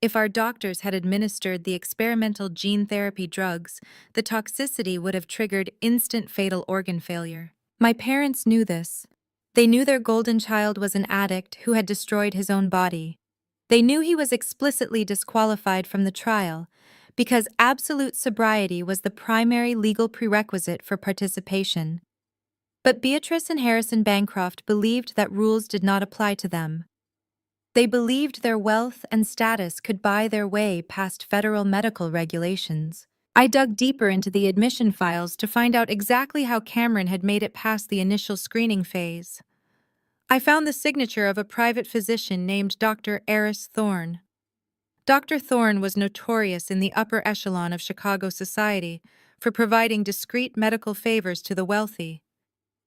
If our doctors had administered the experimental gene therapy drugs, the toxicity would have triggered instant fatal organ failure. My parents knew this. They knew their golden child was an addict who had destroyed his own body. They knew he was explicitly disqualified from the trial because absolute sobriety was the primary legal prerequisite for participation. But Beatrice and Harrison Bancroft believed that rules did not apply to them. They believed their wealth and status could buy their way past federal medical regulations. I dug deeper into the admission files to find out exactly how Cameron had made it past the initial screening phase. I found the signature of a private physician named Dr. Eris Thorne. Dr. Thorne was notorious in the upper echelon of Chicago society for providing discreet medical favors to the wealthy.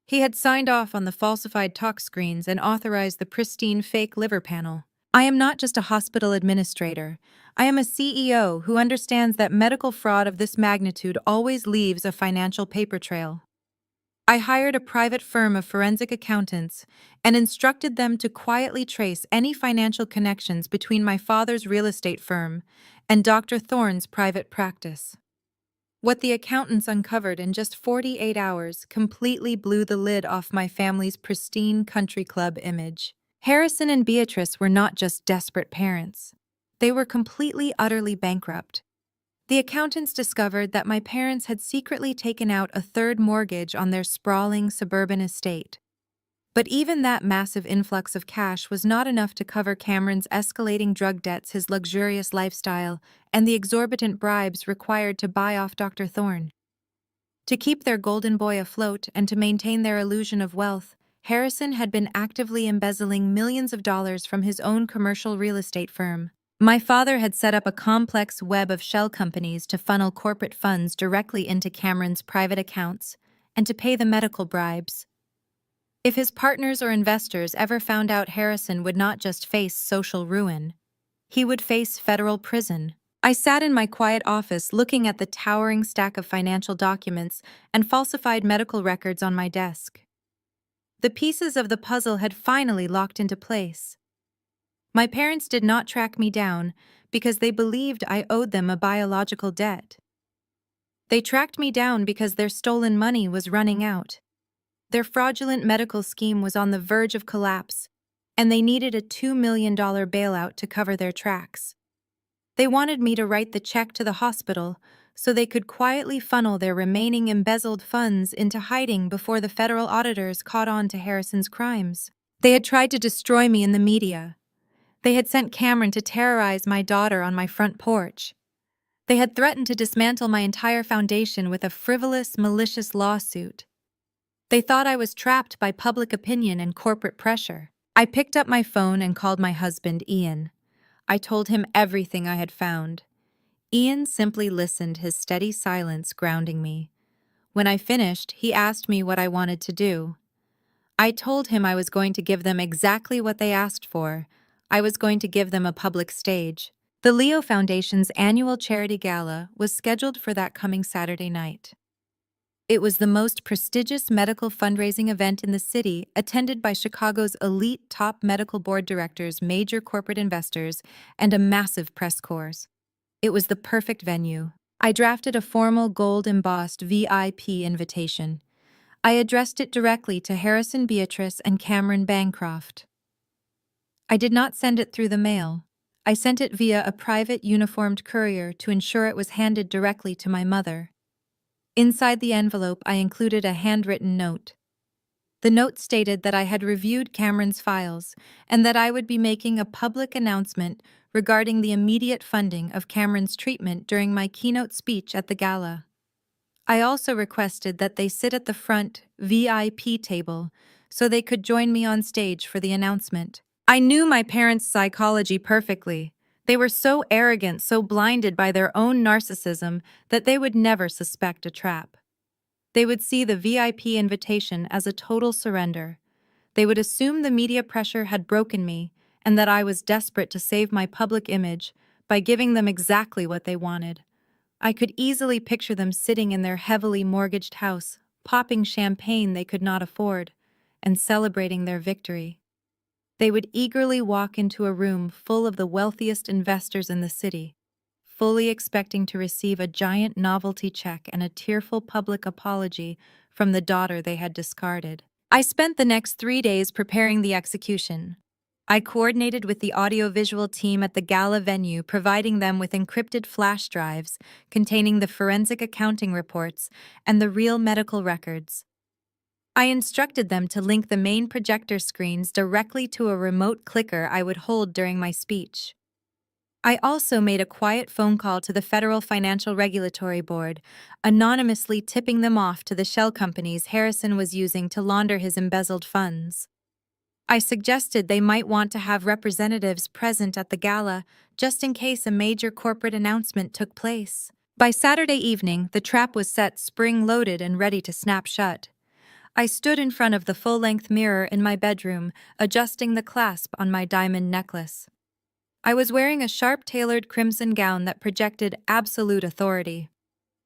He had signed off on the falsified tox screens and authorized the pristine fake liver panel. I am not just a hospital administrator. I am a CEO who understands that medical fraud of this magnitude always leaves a financial paper trail. I hired a private firm of forensic accountants and instructed them to quietly trace any financial connections between my father's real estate firm and Dr. Thorne's private practice. What the accountants uncovered in just 48 hours completely blew the lid off my family's pristine country club image. Harrison and Beatrice were not just desperate parents. They were completely, utterly bankrupt. The accountants discovered that my parents had secretly taken out a third mortgage on their sprawling suburban estate. But even that massive influx of cash was not enough to cover Cameron's escalating drug debts, his luxurious lifestyle, and the exorbitant bribes required to buy off Dr. Thorne. To keep their golden boy afloat and to maintain their illusion of wealth, Harrison had been actively embezzling millions of dollars from his own commercial real estate firm. My father had set up a complex web of shell companies to funnel corporate funds directly into Cameron's private accounts and to pay the medical bribes. If his partners or investors ever found out Harrison would not just face social ruin, he would face federal prison. I sat in my quiet office looking at the towering stack of financial documents and falsified medical records on my desk. The pieces of the puzzle had finally locked into place. My parents did not track me down because they believed I owed them a biological debt. They tracked me down because their stolen money was running out. Their fraudulent medical scheme was on the verge of collapse, and they needed a $2 million bailout to cover their tracks. They wanted me to write the check to the hospital so they could quietly funnel their remaining embezzled funds into hiding before the federal auditors caught on to Harrison's crimes. They had tried to destroy me in the media. They had sent Cameron to terrorize my daughter on my front porch. They had threatened to dismantle my entire foundation with a frivolous, malicious lawsuit. They thought I was trapped by public opinion and corporate pressure. I picked up my phone and called my husband, Ian. I told him everything I had found. Ian simply listened, his steady silence grounding me. When I finished, he asked me what I wanted to do. I told him I was going to give them exactly what they asked for. I was going to give them a public stage. The Leo Foundation's annual charity gala was scheduled for that coming Saturday night. It was the most prestigious medical fundraising event in the city, attended by Chicago's elite top medical board directors, major corporate investors, and a massive press corps. It was the perfect venue. I drafted a formal gold-embossed VIP invitation. I addressed it directly to Harrison Beatrice and Cameron Bancroft. I did not send it through the mail. I sent it via a private uniformed courier to ensure it was handed directly to my mother. Inside the envelope, I included a handwritten note. The note stated that I had reviewed Cameron's files and that I would be making a public announcement regarding the immediate funding of Cameron's treatment during my keynote speech at the gala. I also requested that they sit at the front VIP table so they could join me on stage for the announcement. I knew my parents' psychology perfectly. They were so arrogant, so blinded by their own narcissism that they would never suspect a trap. They would see the VIP invitation as a total surrender. They would assume the media pressure had broken me and that I was desperate to save my public image by giving them exactly what they wanted. I could easily picture them sitting in their heavily mortgaged house, popping champagne they could not afford, and celebrating their victory. They would eagerly walk into a room full of the wealthiest investors in the city, fully expecting to receive a giant novelty check and a tearful public apology from the daughter they had discarded. I spent the next 3 days preparing the execution. I coordinated with the audiovisual team at the gala venue, providing them with encrypted flash drives containing the forensic accounting reports and the real medical records. I instructed them to link the main projector screens directly to a remote clicker I would hold during my speech. I also made a quiet phone call to the Federal Financial Regulatory Board, anonymously tipping them off to the shell companies Harrison was using to launder his embezzled funds. I suggested they might want to have representatives present at the gala, just in case a major corporate announcement took place. By Saturday evening, the trap was set spring-loaded and ready to snap shut. I stood in front of the full-length mirror in my bedroom, adjusting the clasp on my diamond necklace. I was wearing a sharp-tailored crimson gown that projected absolute authority.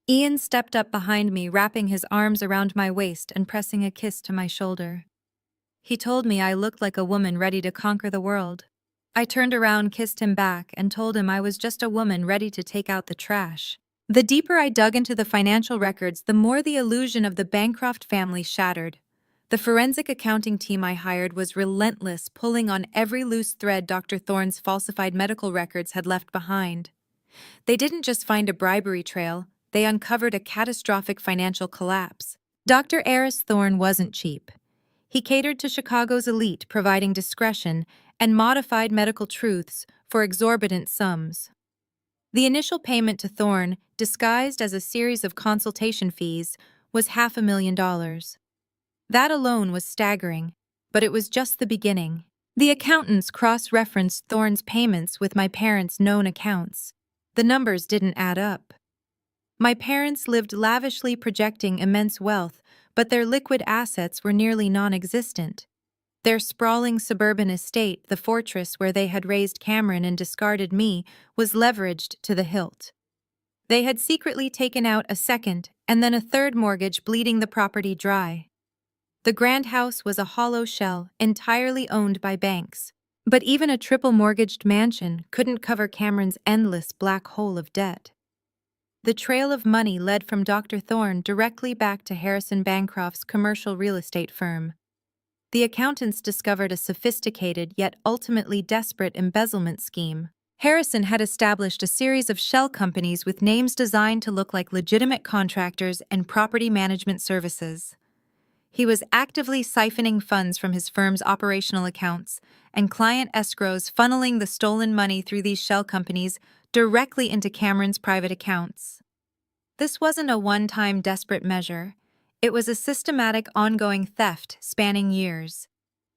Ian stepped up behind me, wrapping his arms around my waist and pressing a kiss to my shoulder. He told me I looked like a woman ready to conquer the world. I turned around, kissed him back, and told him I was just a woman ready to take out the trash. The deeper I dug into the financial records, the more the illusion of the Bancroft family shattered. The forensic accounting team I hired was relentless, pulling on every loose thread Dr. Thorne's falsified medical records had left behind. They didn't just find a bribery trail, they uncovered a catastrophic financial collapse. Dr. Eris Thorne wasn't cheap. He catered to Chicago's elite, providing discretion and modified medical truths for exorbitant sums. The initial payment to Thorne, disguised as a series of consultation fees, was $500,000. That alone was staggering, but it was just the beginning. The accountants cross-referenced Thorne's payments with my parents' known accounts. The numbers didn't add up. My parents lived lavishly, projecting immense wealth, but their liquid assets were nearly non-existent. Their sprawling suburban estate, the fortress where they had raised Cameron and discarded me, was leveraged to the hilt. They had secretly taken out a second and then a third mortgage, bleeding the property dry. The grand house was a hollow shell, entirely owned by banks. But even a triple-mortgaged mansion couldn't cover Cameron's endless black hole of debt. The trail of money led from Dr. Thorne directly back to Harrison Bancroft's commercial real estate firm. The accountants discovered a sophisticated yet ultimately desperate embezzlement scheme. Harrison had established a series of shell companies with names designed to look like legitimate contractors and property management services. He was actively siphoning funds from his firm's operational accounts and client escrows, funneling the stolen money through these shell companies directly into Cameron's private accounts. This wasn't a one-time desperate measure. It was a systematic, ongoing theft spanning years.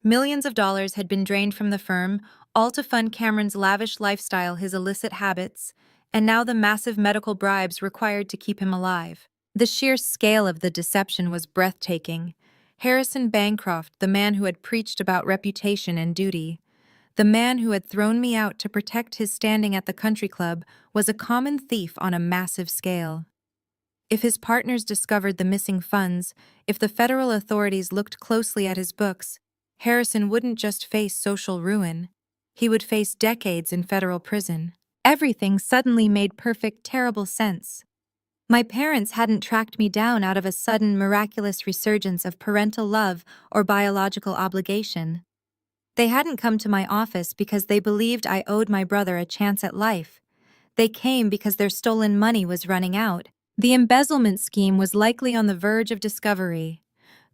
Millions of dollars had been drained from the firm, all to fund Cameron's lavish lifestyle, his illicit habits, and now the massive medical bribes required to keep him alive. The sheer scale of the deception was breathtaking. Harrison Bancroft, the man who had preached about reputation and duty, the man who had thrown me out to protect his standing at the country club, was a common thief on a massive scale. If his partners discovered the missing funds, if the federal authorities looked closely at his books, Harrison wouldn't just face social ruin. He would face decades in federal prison. Everything suddenly made perfect, terrible sense. My parents hadn't tracked me down out of a sudden, miraculous resurgence of parental love or biological obligation. They hadn't come to my office because they believed I owed my brother a chance at life. They came because their stolen money was running out. The embezzlement scheme was likely on the verge of discovery.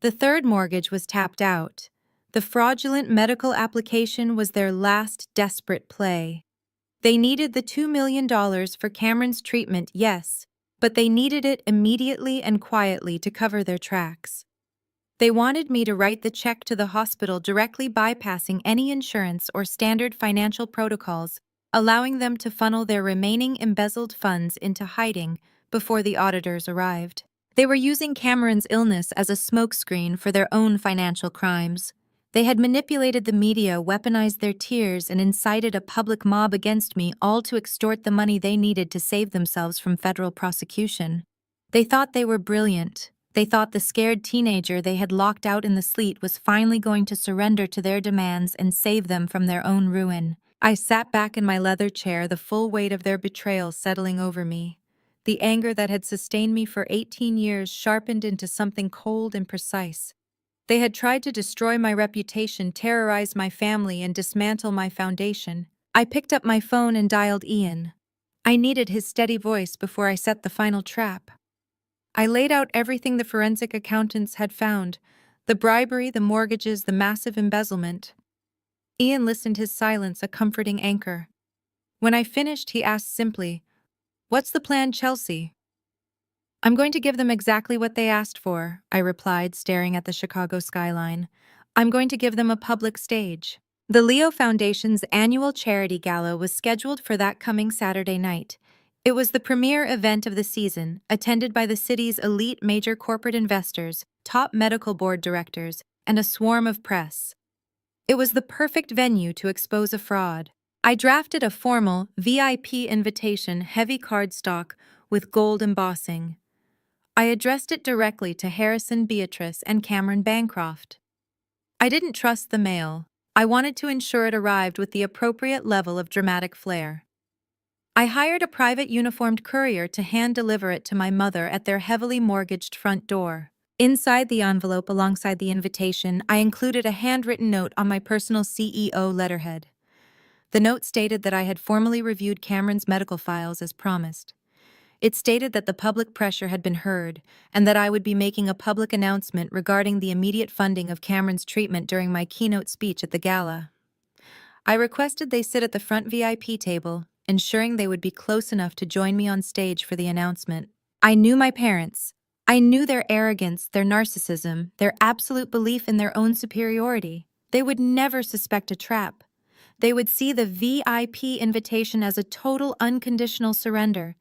The third mortgage was tapped out. The fraudulent medical application was their last desperate play. They needed the $2 million for Cameron's treatment, yes, but they needed it immediately and quietly to cover their tracks. They wanted me to write the check to the hospital directly, bypassing any insurance or standard financial protocols, allowing them to funnel their remaining embezzled funds into hiding before the auditors arrived. They were using Cameron's illness as a smokescreen for their own financial crimes. They had manipulated the media, weaponized their tears, and incited a public mob against me, all to extort the money they needed to save themselves from federal prosecution. They thought they were brilliant. They thought the scared teenager they had locked out in the sleet was finally going to surrender to their demands and save them from their own ruin. I sat back in my leather chair, the full weight of their betrayal settling over me. The anger that had sustained me for 18 years sharpened into something cold and precise. They had tried to destroy my reputation, terrorize my family, and dismantle my foundation. I picked up my phone and dialed Ian. I needed his steady voice before I set the final trap. I laid out everything the forensic accountants had found: the bribery, the mortgages, the massive embezzlement. Ian listened, his silence a comforting anchor. When I finished, he asked simply, "What's the plan, Chelsea?" "I'm going to give them exactly what they asked for," I replied, staring at the Chicago skyline. "I'm going to give them a public stage." The Leo Foundation's annual charity gala was scheduled for that coming Saturday night. It was the premier event of the season, attended by the city's elite major corporate investors, top medical board directors, and a swarm of press. It was the perfect venue to expose a fraud. I drafted a formal, VIP invitation, heavy cardstock with gold embossing. I addressed it directly to Harrison, Beatrice, and Cameron Bancroft. I didn't trust the mail. I wanted to ensure it arrived with the appropriate level of dramatic flair. I hired a private uniformed courier to hand-deliver it to my mother at their heavily mortgaged front door. Inside the envelope, alongside the invitation, I included a handwritten note on my personal CEO letterhead. The note stated that I had formally reviewed Cameron's medical files as promised. It stated that the public pressure had been heard, and that I would be making a public announcement regarding the immediate funding of Cameron's treatment during my keynote speech at the gala. I requested they sit at the front VIP table, ensuring they would be close enough to join me on stage for the announcement. I knew my parents. I knew their arrogance, their narcissism, their absolute belief in their own superiority. They would never suspect a trap. They would see the VIP invitation as a total unconditional surrender.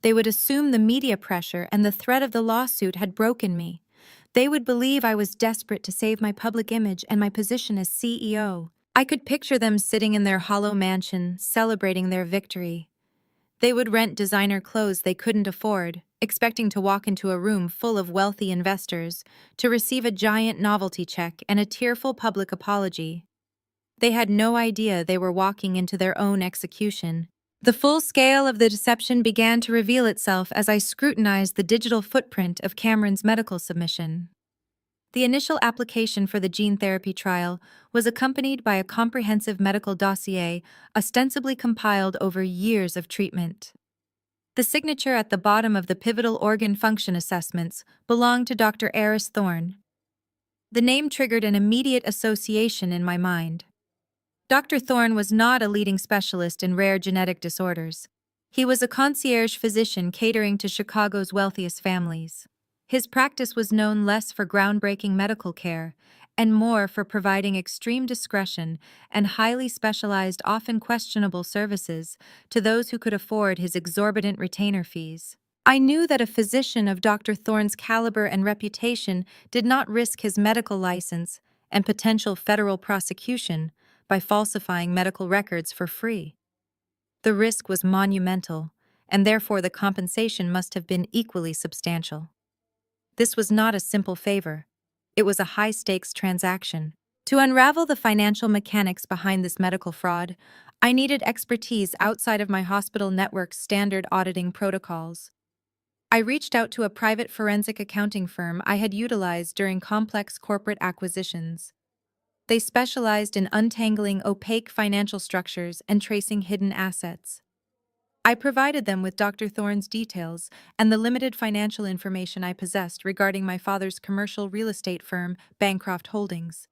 They would assume the media pressure and the threat of the lawsuit had broken me. They would believe I was desperate to save my public image and my position as CEO. I could picture them sitting in their hollow mansion, celebrating their victory. They would rent designer clothes they couldn't afford, expecting to walk into a room full of wealthy investors, to receive a giant novelty check and a tearful public apology. They had no idea they were walking into their own execution. The full scale of the deception began to reveal itself as I scrutinized the digital footprint of Cameron's medical submission. The initial application for the gene therapy trial was accompanied by a comprehensive medical dossier ostensibly compiled over years of treatment. The signature at the bottom of the pivotal organ function assessments belonged to Dr. Eris Thorne. The name triggered an immediate association in my mind. Dr. Thorne was not a leading specialist in rare genetic disorders. He was a concierge physician catering to Chicago's wealthiest families. His practice was known less for groundbreaking medical care and more for providing extreme discretion and highly specialized, often questionable services to those who could afford his exorbitant retainer fees. I knew that a physician of Dr. Thorne's caliber and reputation did not risk his medical license and potential federal prosecution by falsifying medical records for free. The risk was monumental, and therefore the compensation must have been equally substantial. This was not a simple favor. It was a high-stakes transaction. To unravel the financial mechanics behind this medical fraud, I needed expertise outside of my hospital network's standard auditing protocols. I reached out to a private forensic accounting firm I had utilized during complex corporate acquisitions. They specialized in untangling opaque financial structures and tracing hidden assets. I provided them with Dr. Thorne's details and the limited financial information I possessed regarding my father's commercial real estate firm, Bancroft Holdings.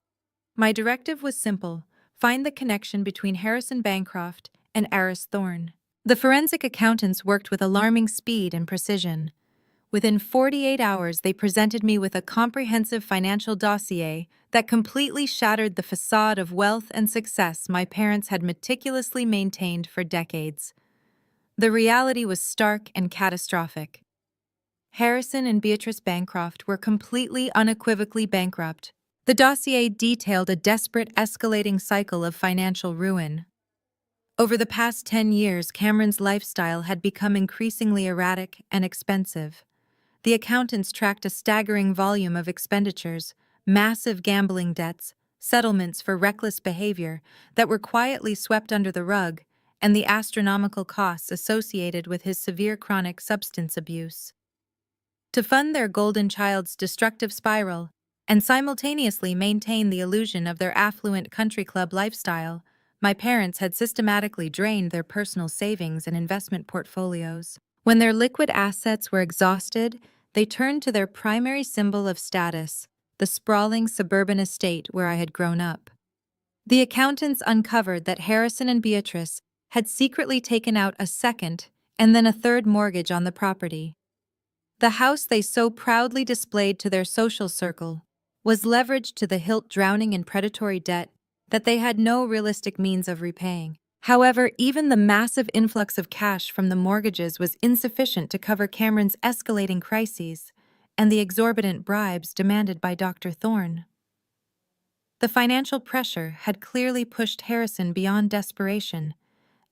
My directive was simple: find the connection between Harrison Bancroft and Aris Thorne. The forensic accountants worked with alarming speed and precision. Within 48 hours, they presented me with a comprehensive financial dossier that completely shattered the facade of wealth and success my parents had meticulously maintained for decades. The reality was stark and catastrophic. Harrison and Beatrice Bancroft were completely, unequivocally bankrupt. The dossier detailed a desperate, escalating cycle of financial ruin. Over the past 10 years, Cameron's lifestyle had become increasingly erratic and expensive. The accountants tracked a staggering volume of expenditures, massive gambling debts, settlements for reckless behavior that were quietly swept under the rug, and the astronomical costs associated with his severe chronic substance abuse. To fund their golden child's destructive spiral and simultaneously maintain the illusion of their affluent country club lifestyle, my parents had systematically drained their personal savings and investment portfolios. When their liquid assets were exhausted, they turned to their primary symbol of status, the sprawling suburban estate where I had grown up. The accountants uncovered that Harrison and Beatrice had secretly taken out a second and then a third mortgage on the property. The house they so proudly displayed to their social circle was leveraged to the hilt, drowning in predatory debt that they had no realistic means of repaying. However, even the massive influx of cash from the mortgages was insufficient to cover Cameron's escalating crises and the exorbitant bribes demanded by Dr. Thorne. The financial pressure had clearly pushed Harrison beyond desperation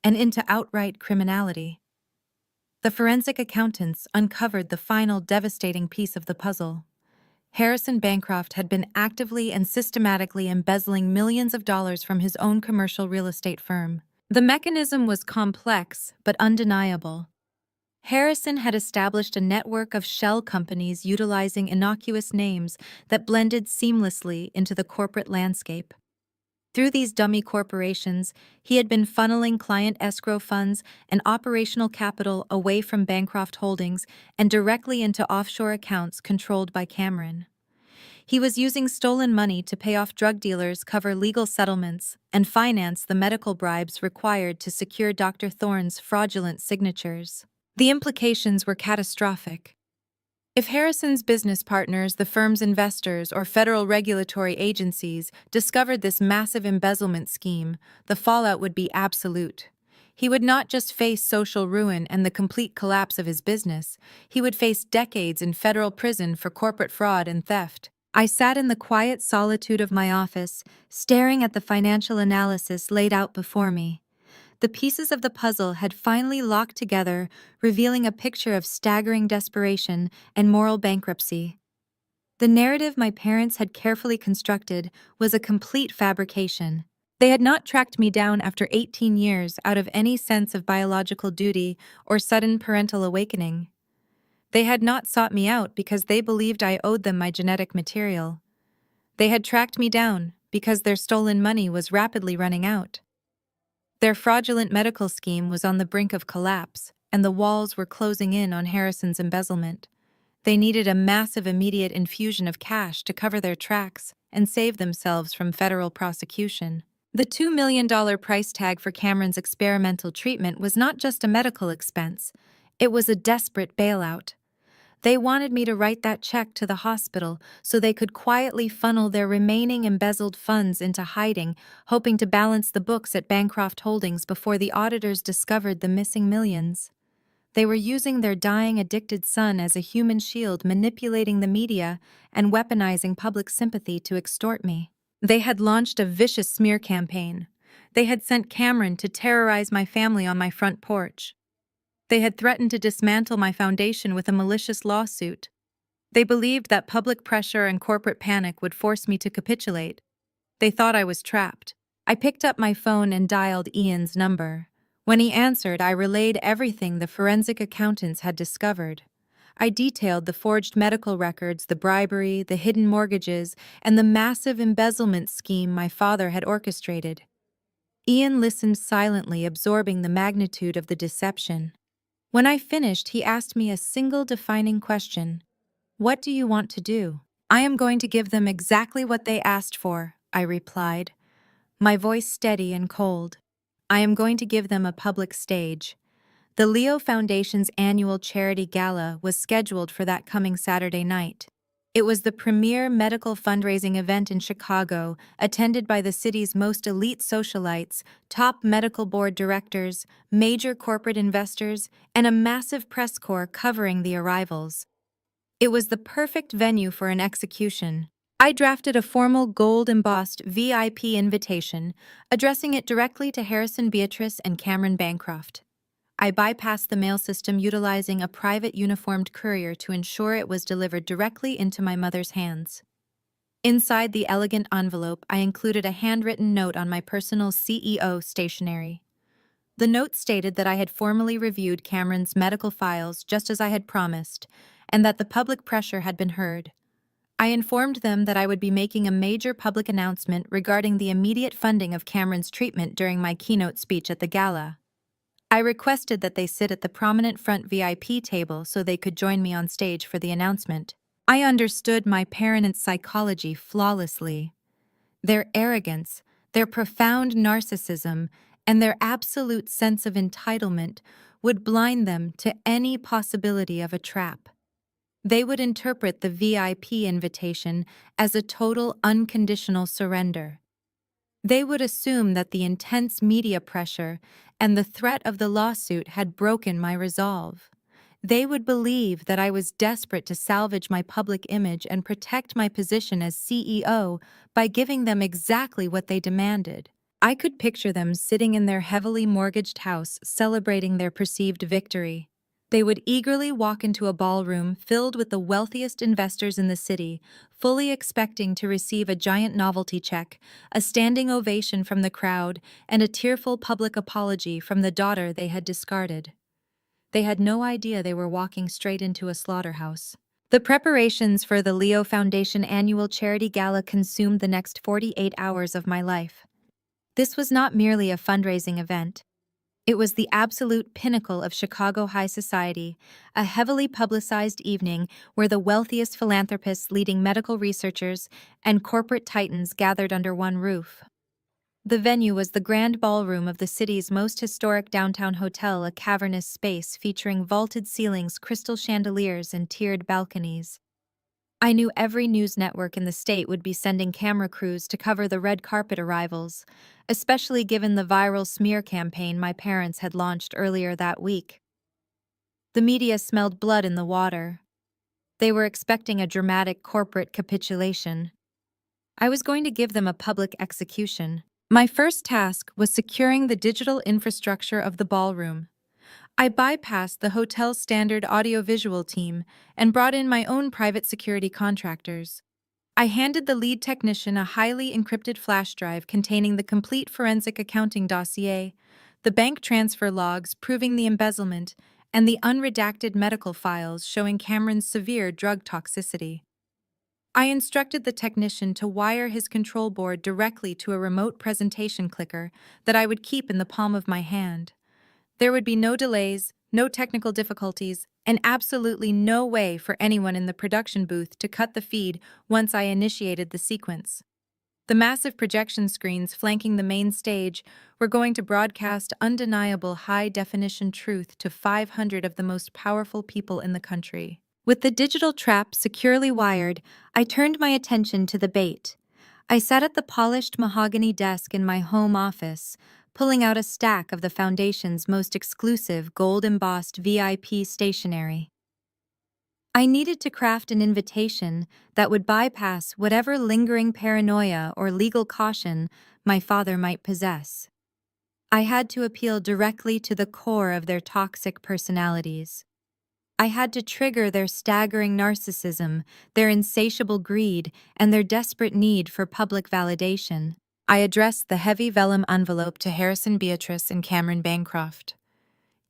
and into outright criminality. The forensic accountants uncovered the final devastating piece of the puzzle. Harrison Bancroft had been actively and systematically embezzling millions of dollars from his own commercial real estate firm. The mechanism was complex but undeniable. Harrison had established a network of shell companies utilizing innocuous names that blended seamlessly into the corporate landscape. Through these dummy corporations, he had been funneling client escrow funds and operational capital away from Bancroft Holdings and directly into offshore accounts controlled by Cameron. He was using stolen money to pay off drug dealers, cover legal settlements, and finance the medical bribes required to secure Dr. Thorne's fraudulent signatures. The implications were catastrophic. If Harrison's business partners, the firm's investors, or federal regulatory agencies discovered this massive embezzlement scheme, the fallout would be absolute. He would not just face social ruin and the complete collapse of his business, he would face decades in federal prison for corporate fraud and theft. I sat in the quiet solitude of my office, staring at the financial analysis laid out before me. The pieces of the puzzle had finally locked together, revealing a picture of staggering desperation and moral bankruptcy. The narrative my parents had carefully constructed was a complete fabrication. They had not tracked me down after 18 years out of any sense of biological duty or sudden parental awakening. They had not sought me out because they believed I owed them my genetic material. They had tracked me down because their stolen money was rapidly running out. Their fraudulent medical scheme was on the brink of collapse, and the walls were closing in on Harrison's embezzlement. They needed a massive immediate infusion of cash to cover their tracks and save themselves from federal prosecution. The $2 million price tag for Cameron's experimental treatment was not just a medical expense, it was a desperate bailout. They wanted me to write that check to the hospital so they could quietly funnel their remaining embezzled funds into hiding, hoping to balance the books at Bancroft Holdings before the auditors discovered the missing millions. They were using their dying, addicted son as a human shield, manipulating the media and weaponizing public sympathy to extort me. They had launched a vicious smear campaign. They had sent Cameron to terrorize my family on my front porch. They had threatened to dismantle my foundation with a malicious lawsuit. They believed that public pressure and corporate panic would force me to capitulate. They thought I was trapped. I picked up my phone and dialed Ian's number. When he answered, I relayed everything the forensic accountants had discovered. I detailed the forged medical records, the bribery, the hidden mortgages, and the massive embezzlement scheme my father had orchestrated. Ian listened silently, absorbing the magnitude of the deception. When I finished, he asked me a single defining question. "What do you want to do?" "I am going to give them exactly what they asked for," I replied, my voice steady and cold. "I am going to give them a public stage." The Leo Foundation's annual charity gala was scheduled for that coming Saturday night. It was the premier medical fundraising event in Chicago, attended by the city's most elite socialites, top medical board directors, major corporate investors, and a massive press corps covering the arrivals. It was the perfect venue for an execution. I drafted a formal gold-embossed VIP invitation, addressing it directly to Harrison Beatrice and Cameron Bancroft. I bypassed the mail system, utilizing a private uniformed courier to ensure it was delivered directly into my mother's hands. Inside the elegant envelope, I included a handwritten note on my personal CEO stationery. The note stated that I had formally reviewed Cameron's medical files just as I had promised, and that the public pressure had been heard. I informed them that I would be making a major public announcement regarding the immediate funding of Cameron's treatment during my keynote speech at the gala. I requested that they sit at the prominent front VIP table so they could join me on stage for the announcement. I understood my parents' psychology flawlessly. Their arrogance, their profound narcissism, and their absolute sense of entitlement would blind them to any possibility of a trap. They would interpret the VIP invitation as a total unconditional surrender. They would assume that the intense media pressure and the threat of the lawsuit had broken my resolve. They would believe that I was desperate to salvage my public image and protect my position as CEO by giving them exactly what they demanded. I could picture them sitting in their heavily mortgaged house celebrating their perceived victory. They would eagerly walk into a ballroom filled with the wealthiest investors in the city, fully expecting to receive a giant novelty check, a standing ovation from the crowd, and a tearful public apology from the daughter they had discarded. They had no idea they were walking straight into a slaughterhouse. The preparations for the Leo Foundation annual charity gala consumed the next 48 hours of my life. This was not merely a fundraising event. It was the absolute pinnacle of Chicago high society, a heavily publicized evening where the wealthiest philanthropists, leading medical researchers, and corporate titans gathered under one roof. The venue was the grand ballroom of the city's most historic downtown hotel, a cavernous space featuring vaulted ceilings, crystal chandeliers, and tiered balconies. I knew every news network in the state would be sending camera crews to cover the red carpet arrivals, especially given the viral smear campaign my parents had launched earlier that week. The media smelled blood in the water. They were expecting a dramatic corporate capitulation. I was going to give them a public execution. My first task was securing the digital infrastructure of the ballroom. I bypassed the hotel's standard audiovisual team and brought in my own private security contractors. I handed the lead technician a highly encrypted flash drive containing the complete forensic accounting dossier, the bank transfer logs proving the embezzlement, and the unredacted medical files showing Cameron's severe drug toxicity. I instructed the technician to wire his control board directly to a remote presentation clicker that I would keep in the palm of my hand. There would be no delays, no technical difficulties, and absolutely no way for anyone in the production booth to cut the feed once I initiated the sequence. The massive projection screens flanking the main stage were going to broadcast undeniable high-definition truth to 500 of the most powerful people in the country. With the digital trap securely wired, I turned my attention to the bait. I sat at the polished mahogany desk in my home office, pulling out a stack of the Foundation's most exclusive gold-embossed VIP stationery. I needed to craft an invitation that would bypass whatever lingering paranoia or legal caution my father might possess. I had to appeal directly to the core of their toxic personalities. I had to trigger their staggering narcissism, their insatiable greed, and their desperate need for public validation. I addressed the heavy vellum envelope to Harrison Beatrice and Cameron Bancroft.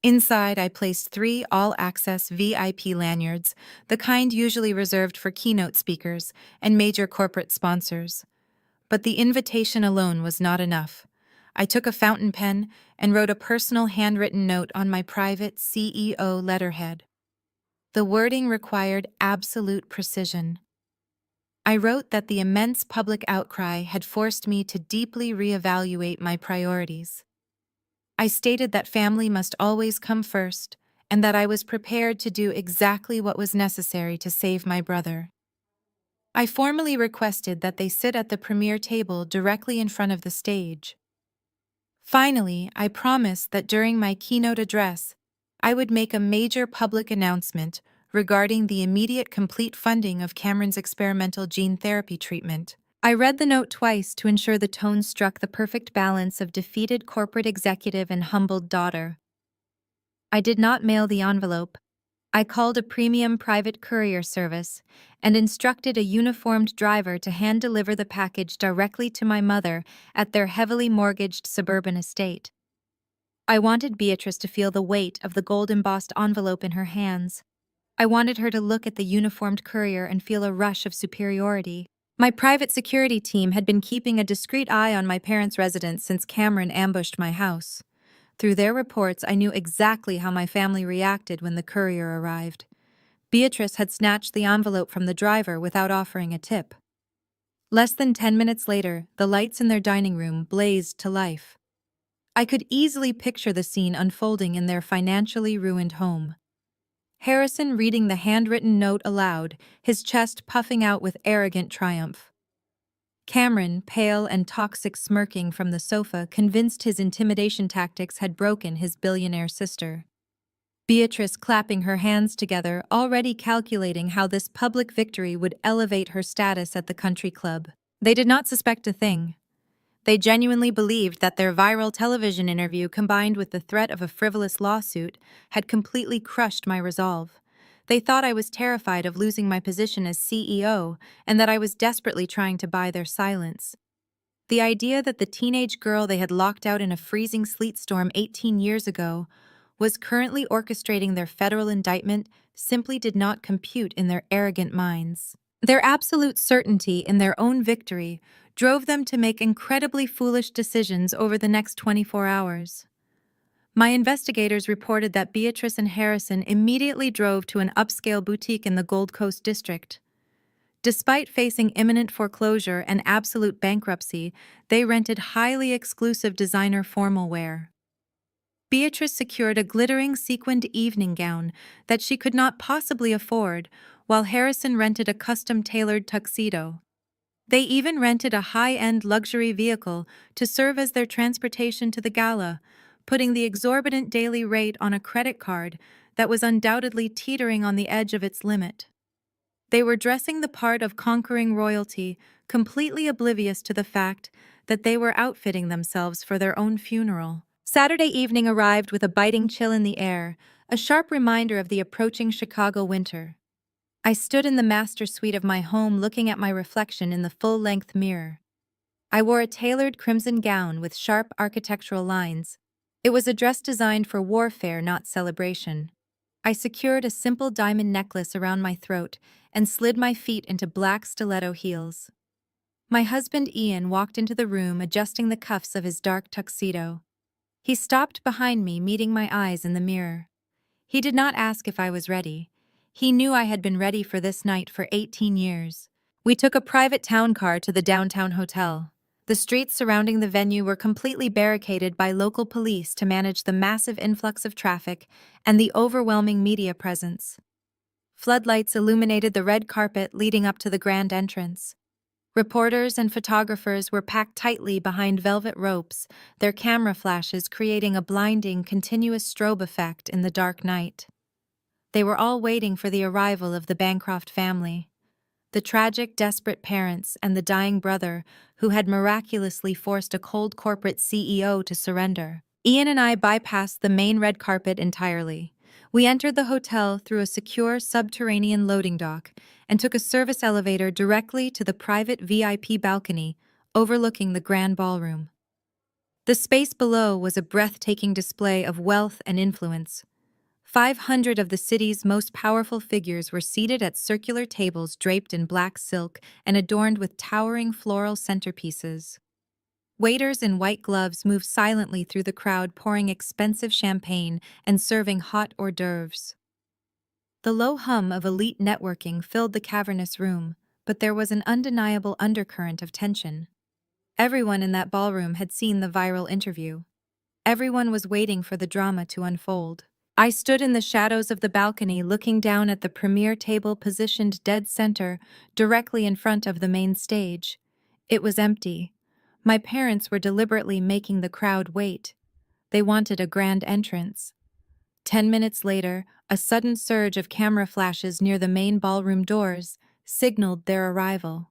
Inside, I placed 3 all-access VIP lanyards, the kind usually reserved for keynote speakers and major corporate sponsors. But the invitation alone was not enough. I took a fountain pen and wrote a personal handwritten note on my private CEO letterhead. The wording required absolute precision. I wrote that the immense public outcry had forced me to deeply reevaluate my priorities. I stated that family must always come first, and that I was prepared to do exactly what was necessary to save my brother. I formally requested that they sit at the premiere table directly in front of the stage. Finally, I promised that during my keynote address, I would make a major public announcement regarding the immediate complete funding of Cameron's experimental gene therapy treatment. I read the note twice to ensure the tone struck the perfect balance of defeated corporate executive and humbled daughter. I did not mail the envelope. I called a premium private courier service and instructed a uniformed driver to hand-deliver the package directly to my mother at their heavily mortgaged suburban estate. I wanted Beatrice to feel the weight of the gold-embossed envelope in her hands. I wanted her to look at the uniformed courier and feel a rush of superiority. My private security team had been keeping a discreet eye on my parents' residence since Cameron ambushed my house. Through their reports, I knew exactly how my family reacted when the courier arrived. Beatrice had snatched the envelope from the driver without offering a tip. Less than 10 minutes later, the lights in their dining room blazed to life. I could easily picture the scene unfolding in their financially ruined home. Harrison reading the handwritten note aloud, his chest puffing out with arrogant triumph. Cameron, pale and toxic, smirking from the sofa, convinced his intimidation tactics had broken his billionaire sister. Beatrice clapping her hands together, already calculating how this public victory would elevate her status at the country club. They did not suspect a thing. They genuinely believed that their viral television interview, combined with the threat of a frivolous lawsuit, had completely crushed my resolve. They thought I was terrified of losing my position as CEO and that I was desperately trying to buy their silence. The idea that the teenage girl they had locked out in a freezing sleet storm 18 years ago was currently orchestrating their federal indictment simply did not compute in their arrogant minds. Their absolute certainty in their own victory drove them to make incredibly foolish decisions over the next 24 hours. My investigators reported that Beatrice and Harrison immediately drove to an upscale boutique in the Gold Coast district. Despite facing imminent foreclosure and absolute bankruptcy, they rented highly exclusive designer formal wear. Beatrice secured a glittering sequined evening gown that she could not possibly afford, while Harrison rented a custom-tailored tuxedo. They even rented a high-end luxury vehicle to serve as their transportation to the gala, putting the exorbitant daily rate on a credit card that was undoubtedly teetering on the edge of its limit. They were dressing the part of conquering royalty, completely oblivious to the fact that they were outfitting themselves for their own funeral. Saturday evening arrived with a biting chill in the air, a sharp reminder of the approaching Chicago winter. I stood in the master suite of my home looking at my reflection in the full-length mirror. I wore a tailored crimson gown with sharp architectural lines. It was a dress designed for warfare, not celebration. I secured a simple diamond necklace around my throat and slid my feet into black stiletto heels. My husband Ian walked into the room adjusting the cuffs of his dark tuxedo. He stopped behind me, meeting my eyes in the mirror. He did not ask if I was ready. He knew I had been ready for this night for 18 years. We took a private town car to the downtown hotel. The streets surrounding the venue were completely barricaded by local police to manage the massive influx of traffic and the overwhelming media presence. Floodlights illuminated the red carpet leading up to the grand entrance. Reporters and photographers were packed tightly behind velvet ropes, their camera flashes creating a blinding, continuous strobe effect in the dark night. They were all waiting for the arrival of the Bancroft family. The tragic, desperate parents and the dying brother who had miraculously forced a cold corporate CEO to surrender. Ian and I bypassed the main red carpet entirely. We entered the hotel through a secure subterranean loading dock and took a service elevator directly to the private VIP balcony overlooking the grand ballroom. The space below was a breathtaking display of wealth and influence. 500 of the city's most powerful figures were seated at circular tables draped in black silk and adorned with towering floral centerpieces. Waiters in white gloves moved silently through the crowd, pouring expensive champagne and serving hot hors d'oeuvres. The low hum of elite networking filled the cavernous room, but there was an undeniable undercurrent of tension. Everyone in that ballroom had seen the viral interview. Everyone was waiting for the drama to unfold. I stood in the shadows of the balcony looking down at the premier table positioned dead center, directly in front of the main stage. It was empty. My parents were deliberately making the crowd wait. They wanted a grand entrance. 10 minutes later, a sudden surge of camera flashes near the main ballroom doors signaled their arrival.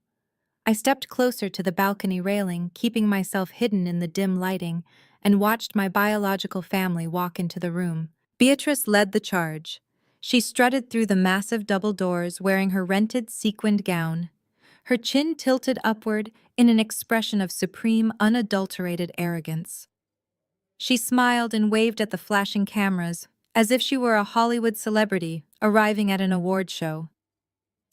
I stepped closer to the balcony railing, keeping myself hidden in the dim lighting, and watched my biological family walk into the room. Beatrice led the charge. She strutted through the massive double doors wearing her rented sequined gown. Her chin tilted upward in an expression of supreme, unadulterated arrogance. She smiled and waved at the flashing cameras, as if she were a Hollywood celebrity arriving at an award show.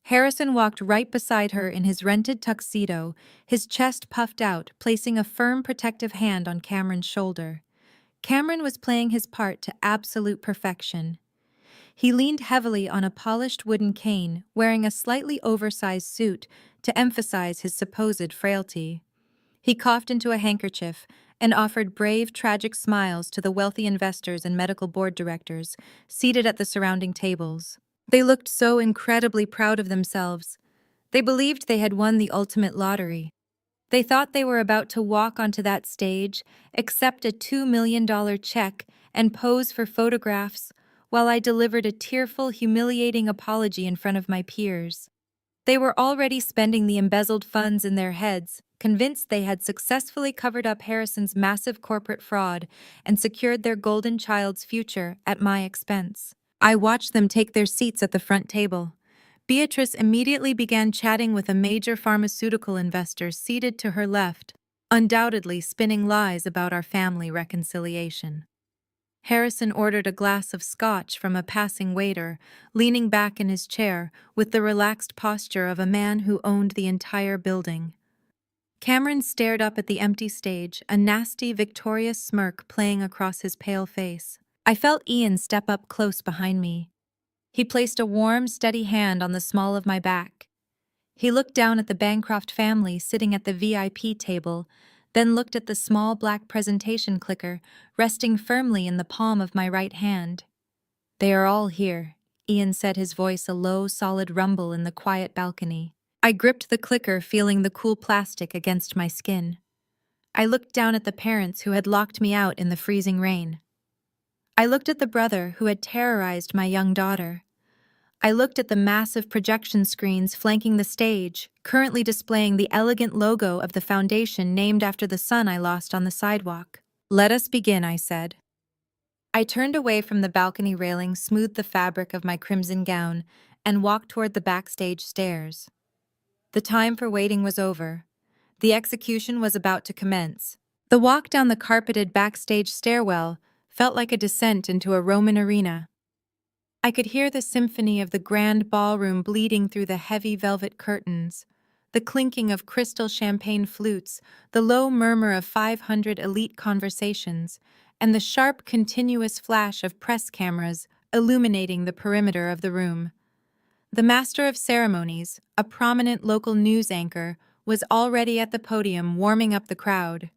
Harrison walked right beside her in his rented tuxedo, his chest puffed out, placing a firm, protective hand on Cameron's shoulder. Cameron was playing his part to absolute perfection. He leaned heavily on a polished wooden cane, wearing a slightly oversized suit to emphasize his supposed frailty. He coughed into a handkerchief and offered brave, tragic smiles to the wealthy investors and medical board directors seated at the surrounding tables. They looked so incredibly proud of themselves. They believed they had won the ultimate lottery. They thought they were about to walk onto that stage, accept a $2 million check, and pose for photographs, while I delivered a tearful, humiliating apology in front of my peers. They were already spending the embezzled funds in their heads, convinced they had successfully covered up Harrison's massive corporate fraud and secured their golden child's future at my expense. I watched them take their seats at the front table. Beatrice immediately began chatting with a major pharmaceutical investor seated to her left, undoubtedly spinning lies about our family reconciliation. Harrison ordered a glass of scotch from a passing waiter, leaning back in his chair with the relaxed posture of a man who owned the entire building. Cameron stared up at the empty stage, a nasty, victorious smirk playing across his pale face. I felt Ian step up close behind me. He placed a warm, steady hand on the small of my back. He looked down at the Bancroft family sitting at the VIP table, then looked at the small black presentation clicker resting firmly in the palm of my right hand. "They are all here," Ian said, his voice a low, solid rumble in the quiet balcony. I gripped the clicker, feeling the cool plastic against my skin. I looked down at the parents who had locked me out in the freezing rain. I looked at the brother who had terrorized my young daughter. I looked at the massive projection screens flanking the stage, currently displaying the elegant logo of the foundation named after the son I lost on the sidewalk. "Let us begin," I said. I turned away from the balcony railing, smoothed the fabric of my crimson gown, and walked toward the backstage stairs. The time for waiting was over. The execution was about to commence. The walk down the carpeted backstage stairwell felt like a descent into a Roman arena. I could hear the symphony of the grand ballroom bleeding through the heavy velvet curtains, the clinking of crystal champagne flutes, the low murmur of 500 elite conversations, and the sharp, continuous flash of press cameras illuminating the perimeter of the room. The master of ceremonies, a prominent local news anchor, was already at the podium warming up the crowd.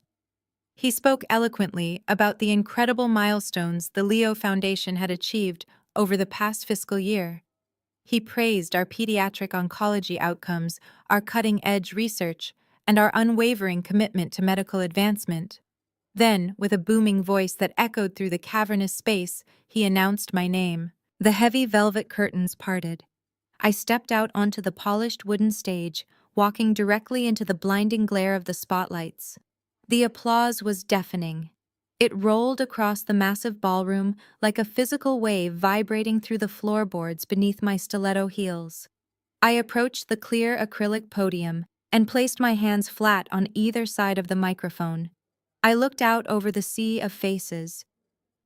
He spoke eloquently about the incredible milestones the Leo Foundation had achieved over the past fiscal year. He praised our pediatric oncology outcomes, our cutting-edge research, and our unwavering commitment to medical advancement. Then, with a booming voice that echoed through the cavernous space, he announced my name. The heavy velvet curtains parted. I stepped out onto the polished wooden stage, walking directly into the blinding glare of the spotlights. The applause was deafening. It rolled across the massive ballroom like a physical wave vibrating through the floorboards beneath my stiletto heels. I approached the clear acrylic podium and placed my hands flat on either side of the microphone. I looked out over the sea of faces.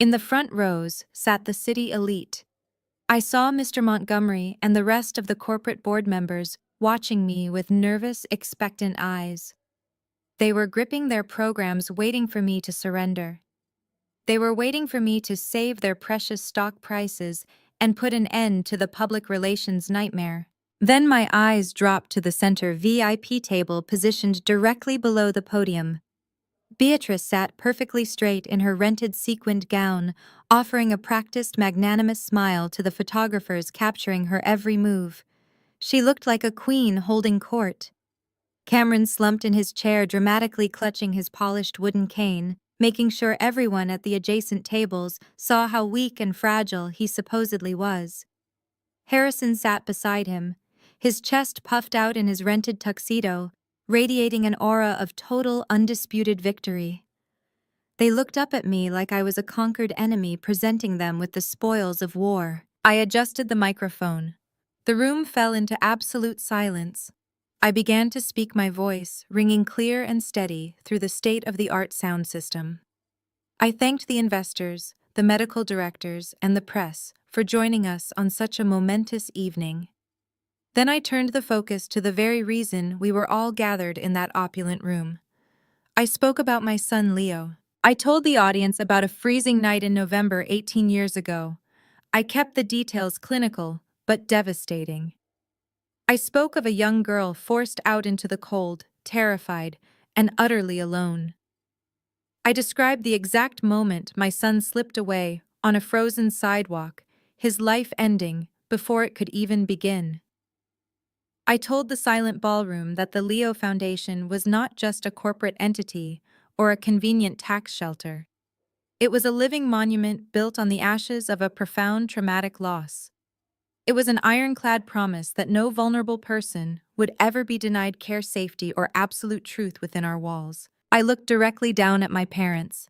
In the front rows sat the city elite. I saw Mr. Montgomery and the rest of the corporate board members watching me with nervous, expectant eyes. They were gripping their programs, waiting for me to surrender. They were waiting for me to save their precious stock prices and put an end to the public relations nightmare. Then my eyes dropped to the center VIP table positioned directly below the podium. Beatrice sat perfectly straight in her rented sequined gown, offering a practiced, magnanimous smile to the photographers capturing her every move. She looked like a queen holding court. Cameron slumped in his chair, dramatically clutching his polished wooden cane, making sure everyone at the adjacent tables saw how weak and fragile he supposedly was. Harrison sat beside him, his chest puffed out in his rented tuxedo, radiating an aura of total, undisputed victory. They looked up at me like I was a conquered enemy presenting them with the spoils of war. I adjusted the microphone. The room fell into absolute silence. I began to speak, my voice ringing clear and steady through the state-of-the-art sound system. I thanked the investors, the medical directors, and the press for joining us on such a momentous evening. Then I turned the focus to the very reason we were all gathered in that opulent room. I spoke about my son Leo. I told the audience about a freezing night in November 18 years ago. I kept the details clinical, but devastating. I spoke of a young girl forced out into the cold, terrified, and utterly alone. I described the exact moment my son slipped away on a frozen sidewalk, his life ending before it could even begin. I told the silent ballroom that the Leo Foundation was not just a corporate entity or a convenient tax shelter. It was a living monument built on the ashes of a profound traumatic loss. It was an ironclad promise that no vulnerable person would ever be denied care, safety, or absolute truth within our walls. I looked directly down at my parents.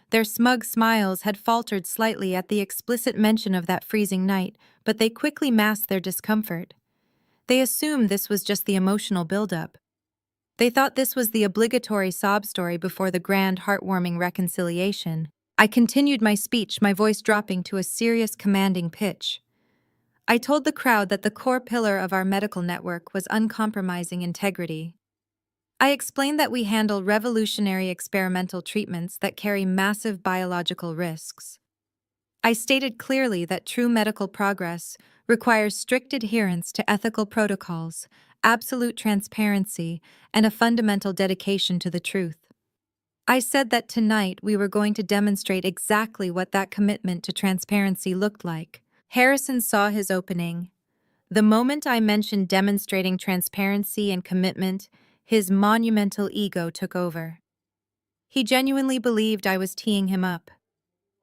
Their smug smiles had faltered slightly at the explicit mention of that freezing night, but they quickly masked their discomfort. They assumed this was just the emotional buildup. They thought this was the obligatory sob story before the grand, heartwarming reconciliation. I continued my speech, my voice dropping to a serious, commanding pitch. I told the crowd that the core pillar of our medical network was uncompromising integrity. I explained that we handle revolutionary experimental treatments that carry massive biological risks. I stated clearly that true medical progress requires strict adherence to ethical protocols, absolute transparency, and a fundamental dedication to the truth. I said that tonight we were going to demonstrate exactly what that commitment to transparency looked like. Harrison saw his opening. The moment I mentioned demonstrating transparency and commitment, his monumental ego took over. He genuinely believed I was teeing him up.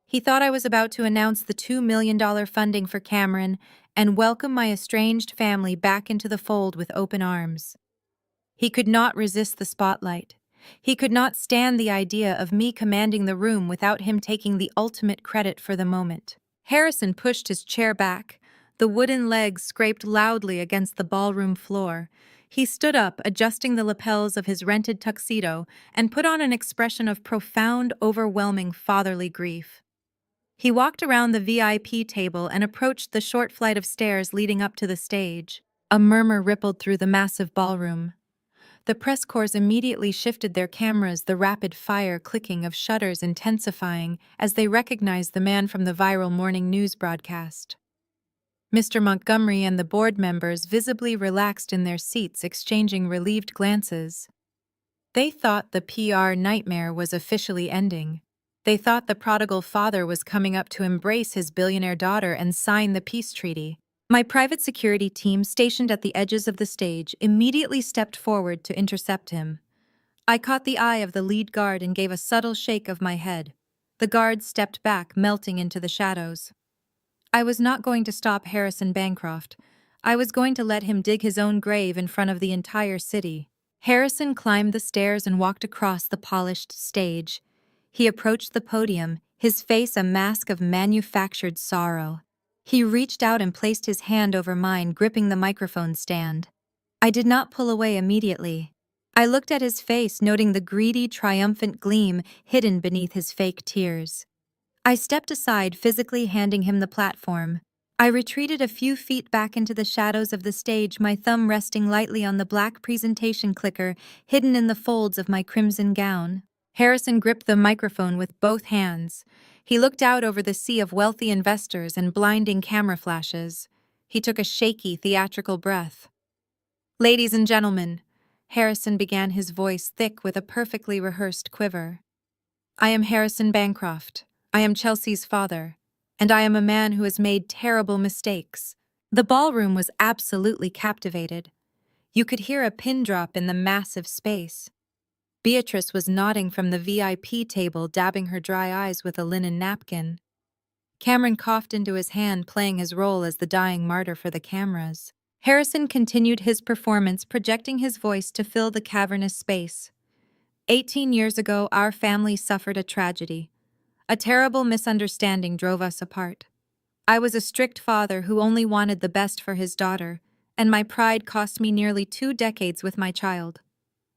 He thought I was about to announce the $2 million funding for Cameron and welcome my estranged family back into the fold with open arms. He could not resist the spotlight. He could not stand the idea of me commanding the room without him taking the ultimate credit for the moment. Harrison pushed his chair back. The wooden legs scraped loudly against the ballroom floor. He stood up, adjusting the lapels of his rented tuxedo, and put on an expression of profound, overwhelming fatherly grief. He walked around the VIP table and approached the short flight of stairs leading up to the stage. A murmur rippled through the massive ballroom. The press corps immediately shifted their cameras, the rapid-fire clicking of shutters intensifying as they recognized the man from the viral morning news broadcast. Mr. Montgomery and the board members visibly relaxed in their seats, exchanging relieved glances. They thought the PR nightmare was officially ending. They thought the prodigal father was coming up to embrace his billionaire daughter and sign the peace treaty. My private security team, stationed at the edges of the stage, immediately stepped forward to intercept him. I caught the eye of the lead guard and gave a subtle shake of my head. The guard stepped back, melting into the shadows. I was not going to stop Harrison Bancroft. I was going to let him dig his own grave in front of the entire city. Harrison climbed the stairs and walked across the polished stage. He approached the podium, his face a mask of manufactured sorrow. He reached out and placed his hand over mine, gripping the microphone stand. I did not pull away immediately. I looked at his face, noting the greedy, triumphant gleam hidden beneath his fake tears. I stepped aside, physically handing him the platform. I retreated a few feet back into the shadows of the stage, my thumb resting lightly on the black presentation clicker hidden in the folds of my crimson gown. Harrison gripped the microphone with both hands. He looked out over the sea of wealthy investors and blinding camera flashes. He took a shaky, theatrical breath. "Ladies and gentlemen," Harrison began, his voice thick with a perfectly rehearsed quiver. "I am Harrison Bancroft. I am Chelsea's father, and I am a man who has made terrible mistakes." The ballroom was absolutely captivated. You could hear a pin drop in the massive space. Beatrice was nodding from the VIP table, dabbing her dry eyes with a linen napkin. Cameron coughed into his hand, playing his role as the dying martyr for the cameras. Harrison continued his performance, projecting his voice to fill the cavernous space. 18 years ago, our family suffered a tragedy. A terrible misunderstanding drove us apart. I was a strict father who only wanted the best for his daughter, and my pride cost me nearly 2 decades with my child.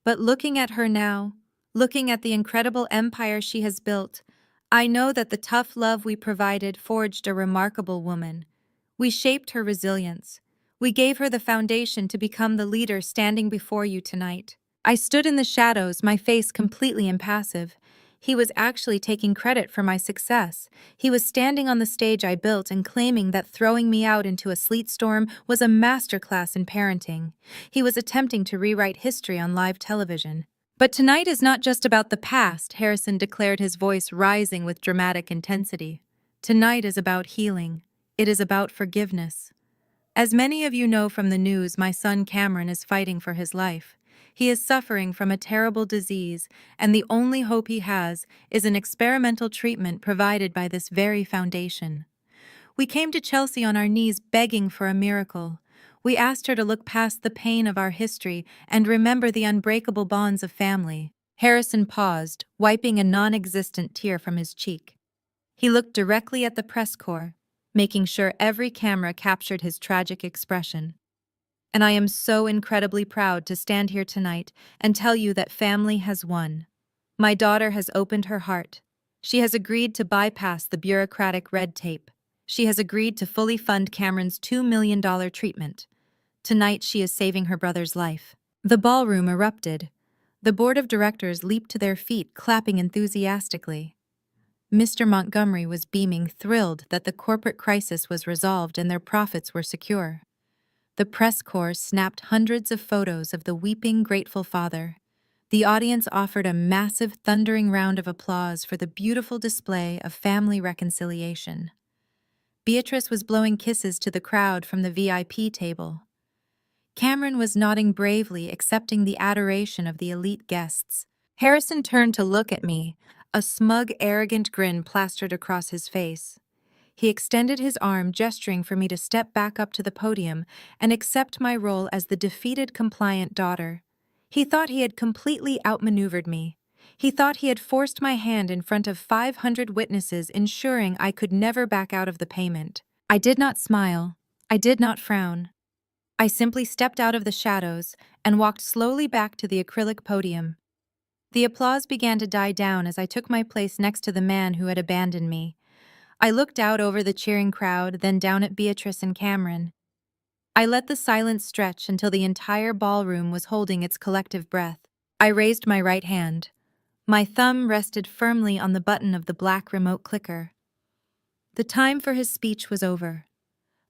But looking at her now, looking at the incredible empire she has built, I know that the tough love we provided forged a remarkable woman. We shaped her resilience. We gave her the foundation to become the leader standing before you tonight. I stood in the shadows, my face completely impassive. He was actually taking credit for my success. He was standing on the stage I built and claiming that throwing me out into a sleet storm was a masterclass in parenting. He was attempting to rewrite history on live television. "But tonight is not just about the past," Harrison declared, his voice rising with dramatic intensity. "Tonight is about healing. It is about forgiveness. As many of you know from the news, my son Cameron is fighting for his life. He is suffering from a terrible disease, and the only hope he has is an experimental treatment provided by this very foundation. We came to Chelsea on our knees begging for a miracle. We asked her to look past the pain of our history and remember the unbreakable bonds of family." Harrison paused, wiping a non-existent tear from his cheek. He looked directly at the press corps, making sure every camera captured his tragic expression. "And I am so incredibly proud to stand here tonight and tell you that family has won. My daughter has opened her heart. She has agreed to bypass the bureaucratic red tape. She has agreed to fully fund Cameron's $2 million treatment. Tonight she is saving her brother's life." The ballroom erupted. The board of directors leaped to their feet, clapping enthusiastically. Mr. Montgomery was beaming, thrilled that the corporate crisis was resolved and their profits were secure. The press corps snapped hundreds of photos of the weeping, grateful father. The audience offered a massive, thundering round of applause for the beautiful display of family reconciliation. Beatrice was blowing kisses to the crowd from the VIP table. Cameron was nodding bravely, accepting the adoration of the elite guests. Harrison turned to look at me, a smug, arrogant grin plastered across his face. He extended his arm, gesturing for me to step back up to the podium and accept my role as the defeated, compliant daughter. He thought he had completely outmaneuvered me. He thought he had forced my hand in front of 500 witnesses, ensuring I could never back out of the payment. I did not smile. I did not frown. I simply stepped out of the shadows and walked slowly back to the acrylic podium. The applause began to die down as I took my place next to the man who had abandoned me. I looked out over the cheering crowd, then down at Beatrice and Cameron. I let the silence stretch until the entire ballroom was holding its collective breath. I raised my right hand. My thumb rested firmly on the button of the black remote clicker. The time for his speech was over.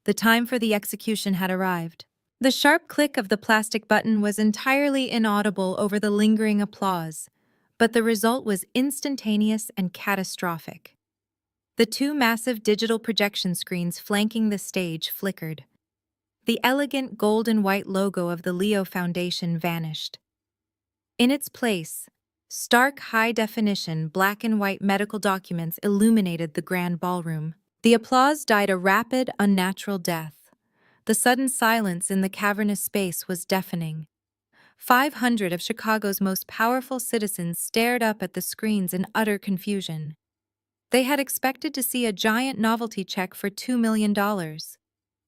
The time for the execution had arrived. The sharp click of the plastic button was entirely inaudible over the lingering applause, but the result was instantaneous and catastrophic. The 2 massive digital projection screens flanking the stage flickered. The elegant gold and white logo of the Leo Foundation vanished. In its place, stark high-definition black and white medical documents illuminated the grand ballroom. The applause died a rapid, unnatural death. The sudden silence in the cavernous space was deafening. 500 of Chicago's most powerful citizens stared up at the screens in utter confusion. They had expected to see a giant novelty check for $2 million.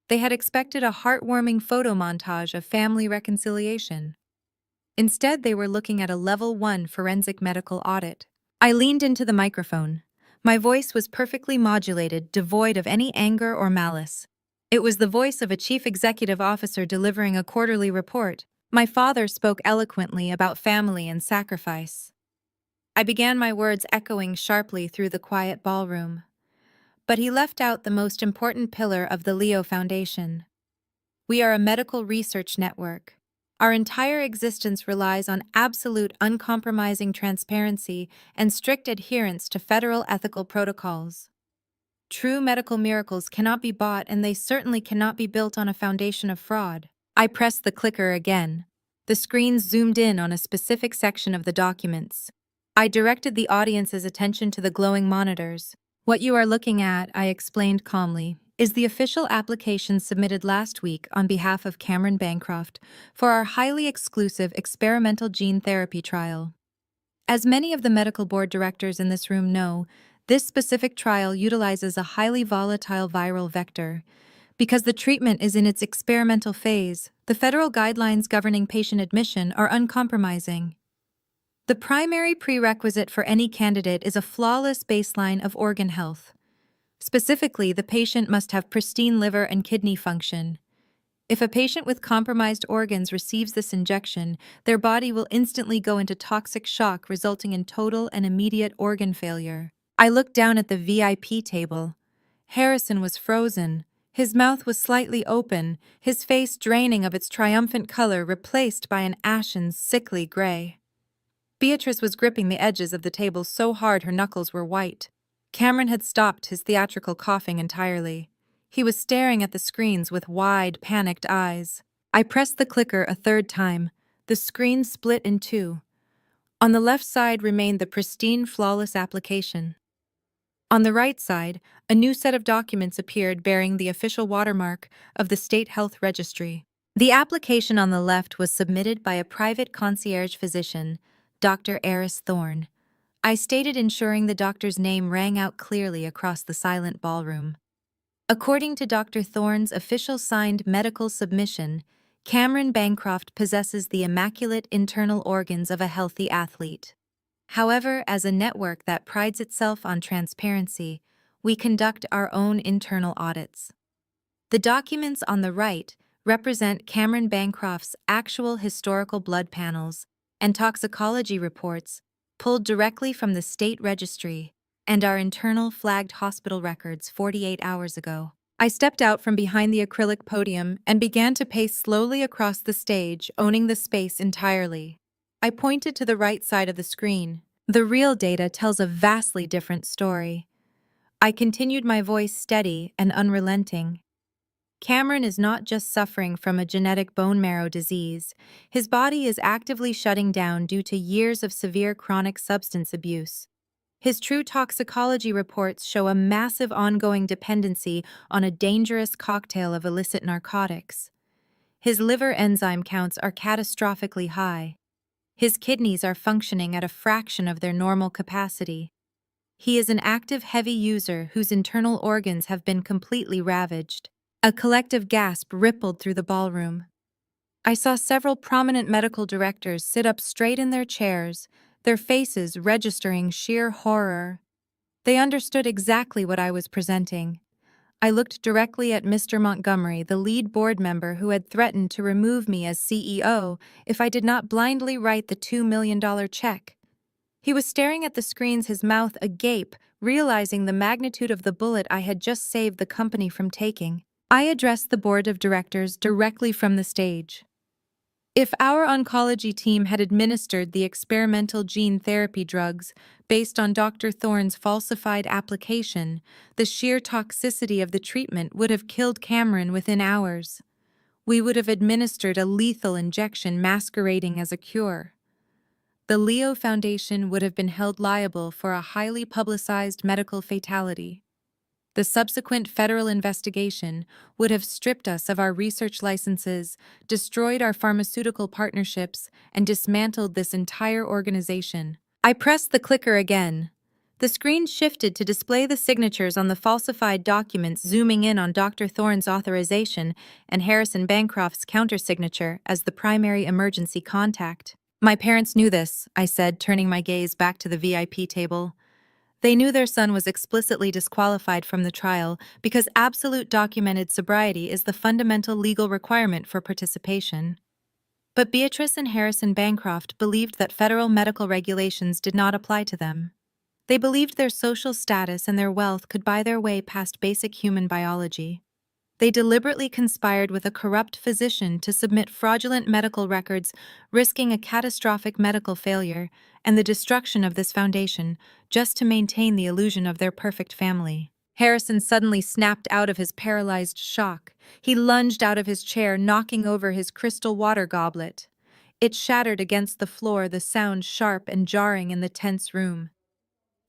They had expected a heartwarming photo montage of family reconciliation. Instead, they were looking at a Level 1 forensic medical audit. I leaned into the microphone. My voice was perfectly modulated, devoid of any anger or malice. It was the voice of a chief executive officer delivering a quarterly report. My father spoke eloquently about family and sacrifice. I began my words echoing sharply through the quiet ballroom. But he left out the most important pillar of the Leo Foundation. We are a medical research network. Our entire existence relies on absolute uncompromising transparency and strict adherence to federal ethical protocols. True medical miracles cannot be bought, and they certainly cannot be built on a foundation of fraud. I pressed the clicker again. The screen zoomed in on a specific section of the documents. I directed the audience's attention to the glowing monitors. What you are looking at, I explained calmly, is the official application submitted last week on behalf of Cameron Bancroft for our highly exclusive experimental gene therapy trial. As many of the medical board directors in this room know, this specific trial utilizes a highly volatile viral vector. Because the treatment is in its experimental phase, the federal guidelines governing patient admission are uncompromising. The primary prerequisite for any candidate is a flawless baseline of organ health. Specifically, the patient must have pristine liver and kidney function. If a patient with compromised organs receives this injection, their body will instantly go into toxic shock, resulting in total and immediate organ failure. I looked down at the VIP table. Harrison was frozen. His mouth was slightly open, his face draining of its triumphant color, replaced by an ashen, sickly gray. Beatrice was gripping the edges of the table so hard her knuckles were white. Cameron had stopped his theatrical coughing entirely. He was staring at the screens with wide, panicked eyes. I pressed the clicker a third time. The screen split in two. On the left side remained the pristine, flawless application. On the right side, a new set of documents appeared bearing the official watermark of the State Health Registry. The application on the left was submitted by a private concierge physician, Dr. Eris Thorne. I stated, ensuring the doctor's name rang out clearly across the silent ballroom. According to Dr. Thorne's official signed medical submission, Cameron Bancroft possesses the immaculate internal organs of a healthy athlete. However, as a network that prides itself on transparency, we conduct our own internal audits. The documents on the right represent Cameron Bancroft's actual historical blood panels and toxicology reports pulled directly from the state registry and our internal flagged hospital records 48 hours ago. I stepped out from behind the acrylic podium and began to pace slowly across the stage, owning the space entirely. I pointed to the right side of the screen. The real data tells a vastly different story. I continued, my voice steady and unrelenting. Cameron is not just suffering from a genetic bone marrow disease. His body is actively shutting down due to years of severe chronic substance abuse. His true toxicology reports show a massive ongoing dependency on a dangerous cocktail of illicit narcotics. His liver enzyme counts are catastrophically high. His kidneys are functioning at a fraction of their normal capacity. He is an active heavy user whose internal organs have been completely ravaged. A collective gasp rippled through the ballroom. I saw several prominent medical directors sit up straight in their chairs, their faces registering sheer horror. They understood exactly what I was presenting. I looked directly at Mr. Montgomery, the lead board member who had threatened to remove me as CEO if I did not blindly write the $2 million check. He was staring at the screens, his mouth agape, realizing the magnitude of the bullet I had just saved the company from taking. I addressed the board of directors directly from the stage. If our oncology team had administered the experimental gene therapy drugs based on Dr. Thorne's falsified application, the sheer toxicity of the treatment would have killed Cameron within hours. We would have administered a lethal injection masquerading as a cure. The Leo Foundation would have been held liable for a highly publicized medical fatality. The subsequent federal investigation would have stripped us of our research licenses, destroyed our pharmaceutical partnerships, and dismantled this entire organization. I pressed the clicker again. The screen shifted to display the signatures on the falsified documents, zooming in on Dr. Thorne's authorization and Harrison Bancroft's countersignature as the primary emergency contact. My parents knew this, I said, turning my gaze back to the VIP table. They knew their son was explicitly disqualified from the trial because absolute documented sobriety is the fundamental legal requirement for participation. But Beatrice and Harrison Bancroft believed that federal medical regulations did not apply to them. They believed their social status and their wealth could buy their way past basic human biology. They deliberately conspired with a corrupt physician to submit fraudulent medical records, risking a catastrophic medical failure and the destruction of this foundation, just to maintain the illusion of their perfect family. Harrison suddenly snapped out of his paralyzed shock. He lunged out of his chair, knocking over his crystal water goblet. It shattered against the floor, the sound sharp and jarring in the tense room.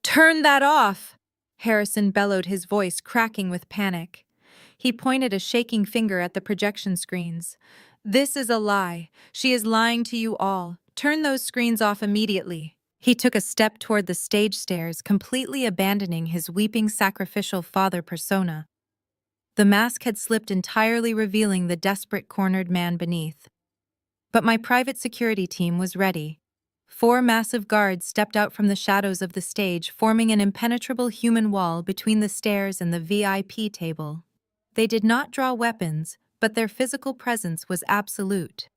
"Turn that off!" Harrison bellowed, his voice cracking with panic. He pointed a shaking finger at the projection screens. "This is a lie. She is lying to you all. Turn those screens off immediately." He took a step toward the stage stairs, completely abandoning his weeping sacrificial father persona. The mask had slipped entirely, revealing the desperate cornered man beneath. But my private security team was ready. 4 massive guards stepped out from the shadows of the stage, forming an impenetrable human wall between the stairs and the VIP table. They did not draw weapons, but their physical presence was absolute.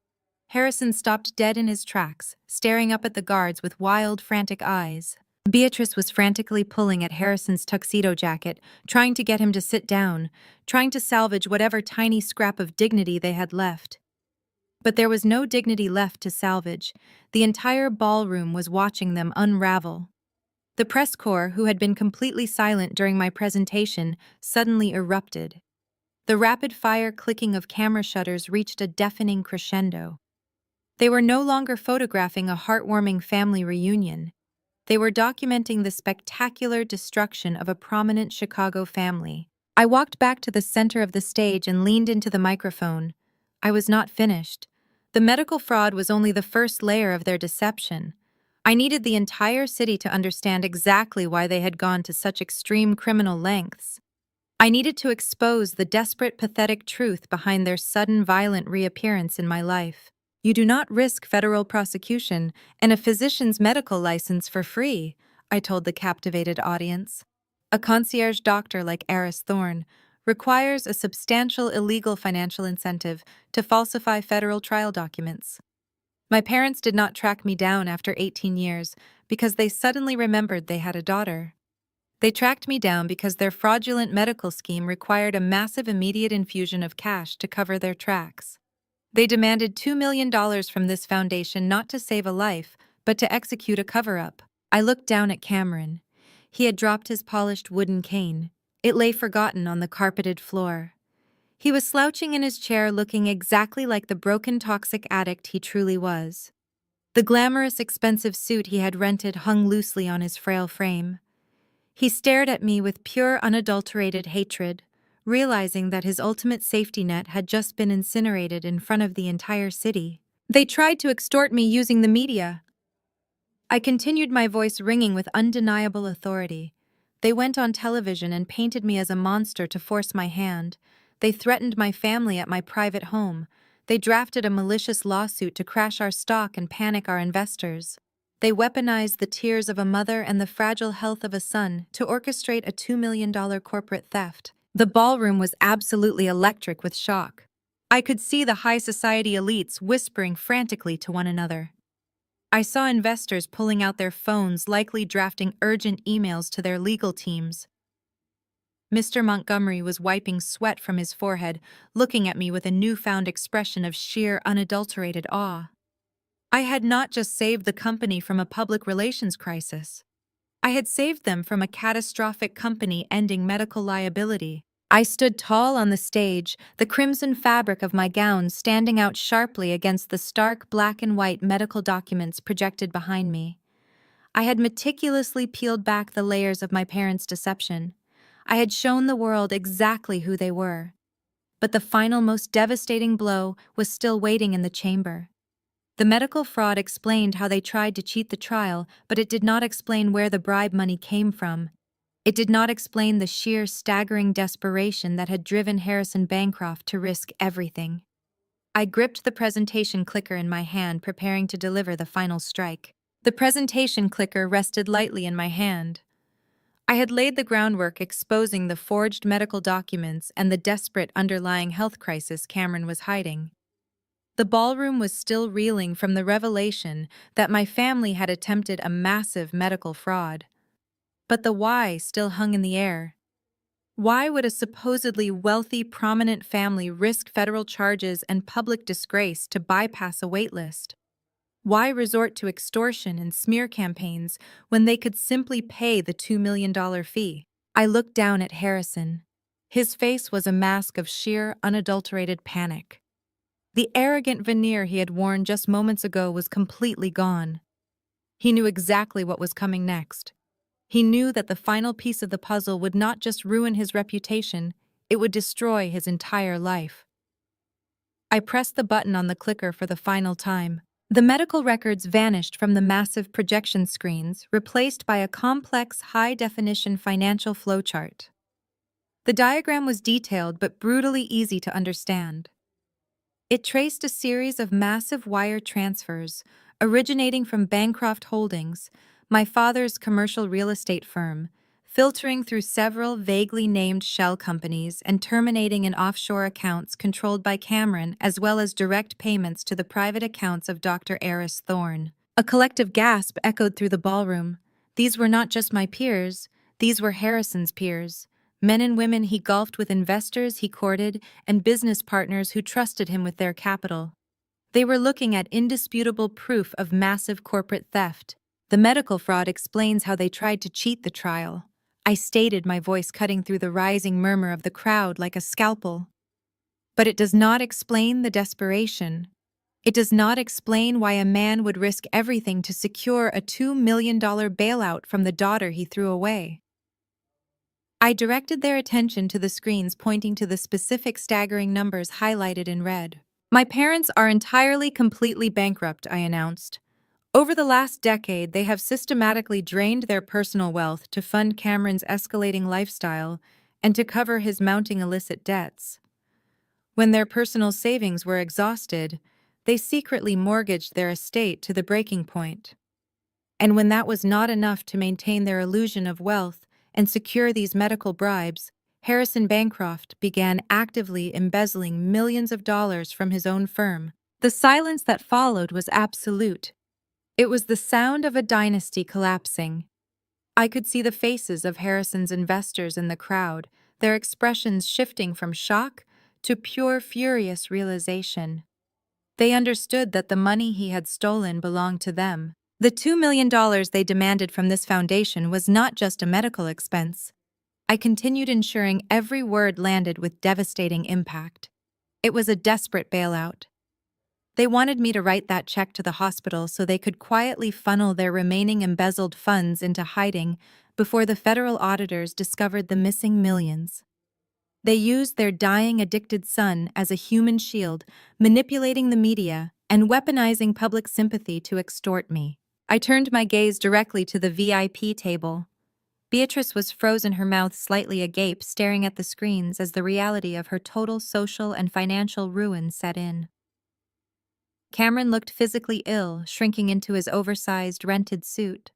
Harrison stopped dead in his tracks, staring up at the guards with wild, frantic eyes. Beatrice was frantically pulling at Harrison's tuxedo jacket, trying to get him to sit down, trying to salvage whatever tiny scrap of dignity they had left. But there was no dignity left to salvage. The entire ballroom was watching them unravel. The press corps, who had been completely silent during my presentation, suddenly erupted. The rapid-fire clicking of camera shutters reached a deafening crescendo. They were no longer photographing a heartwarming family reunion. They were documenting the spectacular destruction of a prominent Chicago family. I walked back to the center of the stage and leaned into the microphone. I was not finished. The medical fraud was only the first layer of their deception. I needed the entire city to understand exactly why they had gone to such extreme criminal lengths. I needed to expose the desperate, pathetic truth behind their sudden, violent reappearance in my life. You do not risk federal prosecution and a physician's medical license for free, I told the captivated audience. A concierge doctor like Eris Thorne requires a substantial illegal financial incentive to falsify federal trial documents. My parents did not track me down after 18 years because they suddenly remembered they had a daughter. They tracked me down because their fraudulent medical scheme required a massive immediate infusion of cash to cover their tracks. They demanded $2 million from this foundation not to save a life, but to execute a cover-up. I looked down at Cameron. He had dropped his polished wooden cane. It lay forgotten on the carpeted floor. He was slouching in his chair, looking exactly like the broken, toxic addict he truly was. The glamorous, expensive suit he had rented hung loosely on his frail frame. He stared at me with pure, unadulterated hatred, realizing that his ultimate safety net had just been incinerated in front of the entire city. They tried to extort me using the media. I continued, my voice ringing with undeniable authority. They went on television and painted me as a monster to force my hand. They threatened my family at my private home. They drafted a malicious lawsuit to crash our stock and panic our investors. They weaponized the tears of a mother and the fragile health of a son to orchestrate a $2 million corporate theft. The ballroom was absolutely electric with shock. I could see the high society elites whispering frantically to one another. I saw investors pulling out their phones, likely drafting urgent emails to their legal teams. Mr. Montgomery was wiping sweat from his forehead, looking at me with a newfound expression of sheer, unadulterated awe. I had not just saved the company from a public relations crisis. I had saved them from a catastrophic company-ending medical liability. I stood tall on the stage, the crimson fabric of my gown standing out sharply against the stark black and white medical documents projected behind me. I had meticulously peeled back the layers of my parents' deception. I had shown the world exactly who they were. But the final, most devastating blow was still waiting in the chamber. The medical fraud explained how they tried to cheat the trial, but it did not explain where the bribe money came from. It did not explain the sheer, staggering desperation that had driven Harrison Bancroft to risk everything. I gripped the presentation clicker in my hand, preparing to deliver the final strike. The presentation clicker rested lightly in my hand. I had laid the groundwork, exposing the forged medical documents and the desperate underlying health crisis Cameron was hiding. The ballroom was still reeling from the revelation that my family had attempted a massive medical fraud. But the why still hung in the air. Why would a supposedly wealthy, prominent family risk federal charges and public disgrace to bypass a waitlist? Why resort to extortion and smear campaigns when they could simply pay the $2 million fee? I looked down at Harrison. His face was a mask of sheer, unadulterated panic. The arrogant veneer he had worn just moments ago was completely gone. He knew exactly what was coming next. He knew that the final piece of the puzzle would not just ruin his reputation, it would destroy his entire life. I pressed the button on the clicker for the final time. The medical records vanished from the massive projection screens, replaced by a complex, high-definition financial flowchart. The diagram was detailed but brutally easy to understand. It traced a series of massive wire transfers originating from Bancroft Holdings, my father's commercial real estate firm, filtering through several vaguely named shell companies and terminating in offshore accounts controlled by Cameron, as well as direct payments to the private accounts of Dr. Eris Thorne. A collective gasp echoed through the ballroom. These were not just my peers, these were Harrison's peers. Men and women he golfed with, investors he courted, and business partners who trusted him with their capital. They were looking at indisputable proof of massive corporate theft. The medical fraud explains how they tried to cheat the trial. I stated, my voice cutting through the rising murmur of the crowd like a scalpel. But it does not explain the desperation. It does not explain why a man would risk everything to secure a $2 million bailout from the daughter he threw away. I directed their attention to the screens pointing to the specific staggering numbers highlighted in red. My parents are entirely, completely bankrupt, I announced. Over the last decade, they have systematically drained their personal wealth to fund Cameron's escalating lifestyle and to cover his mounting illicit debts. When their personal savings were exhausted, they secretly mortgaged their estate to the breaking point. And when that was not enough to maintain their illusion of wealth and secure these medical bribes, Harrison Bancroft began actively embezzling millions of dollars from his own firm. The silence that followed was absolute. It was the sound of a dynasty collapsing. I could see the faces of Harrison's investors in the crowd, their expressions shifting from shock to pure, furious realization. They understood that the money he had stolen belonged to them. The $2 million they demanded from this foundation was not just a medical expense. I continued, ensuring every word landed with devastating impact. It was a desperate bailout. They wanted me to write that check to the hospital so they could quietly funnel their remaining embezzled funds into hiding before the federal auditors discovered the missing millions. They used their dying, addicted son as a human shield, manipulating the media and weaponizing public sympathy to extort me. I turned my gaze directly to the VIP table. Beatrice was frozen, her mouth slightly agape, staring at the screens as the reality of her total social and financial ruin set in. Cameron looked physically ill, shrinking into his oversized, rented suit.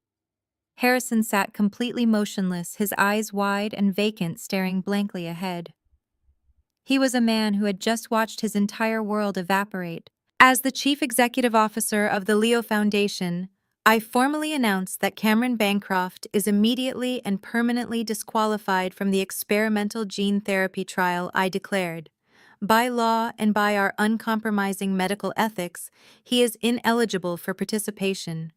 Harrison sat completely motionless, his eyes wide and vacant, staring blankly ahead. He was a man who had just watched his entire world evaporate. As the chief executive officer of the Leo Foundation, I formally announce that Cameron Bancroft is immediately and permanently disqualified from the experimental gene therapy trial, I declared. By law and by our uncompromising medical ethics, he is ineligible for participation.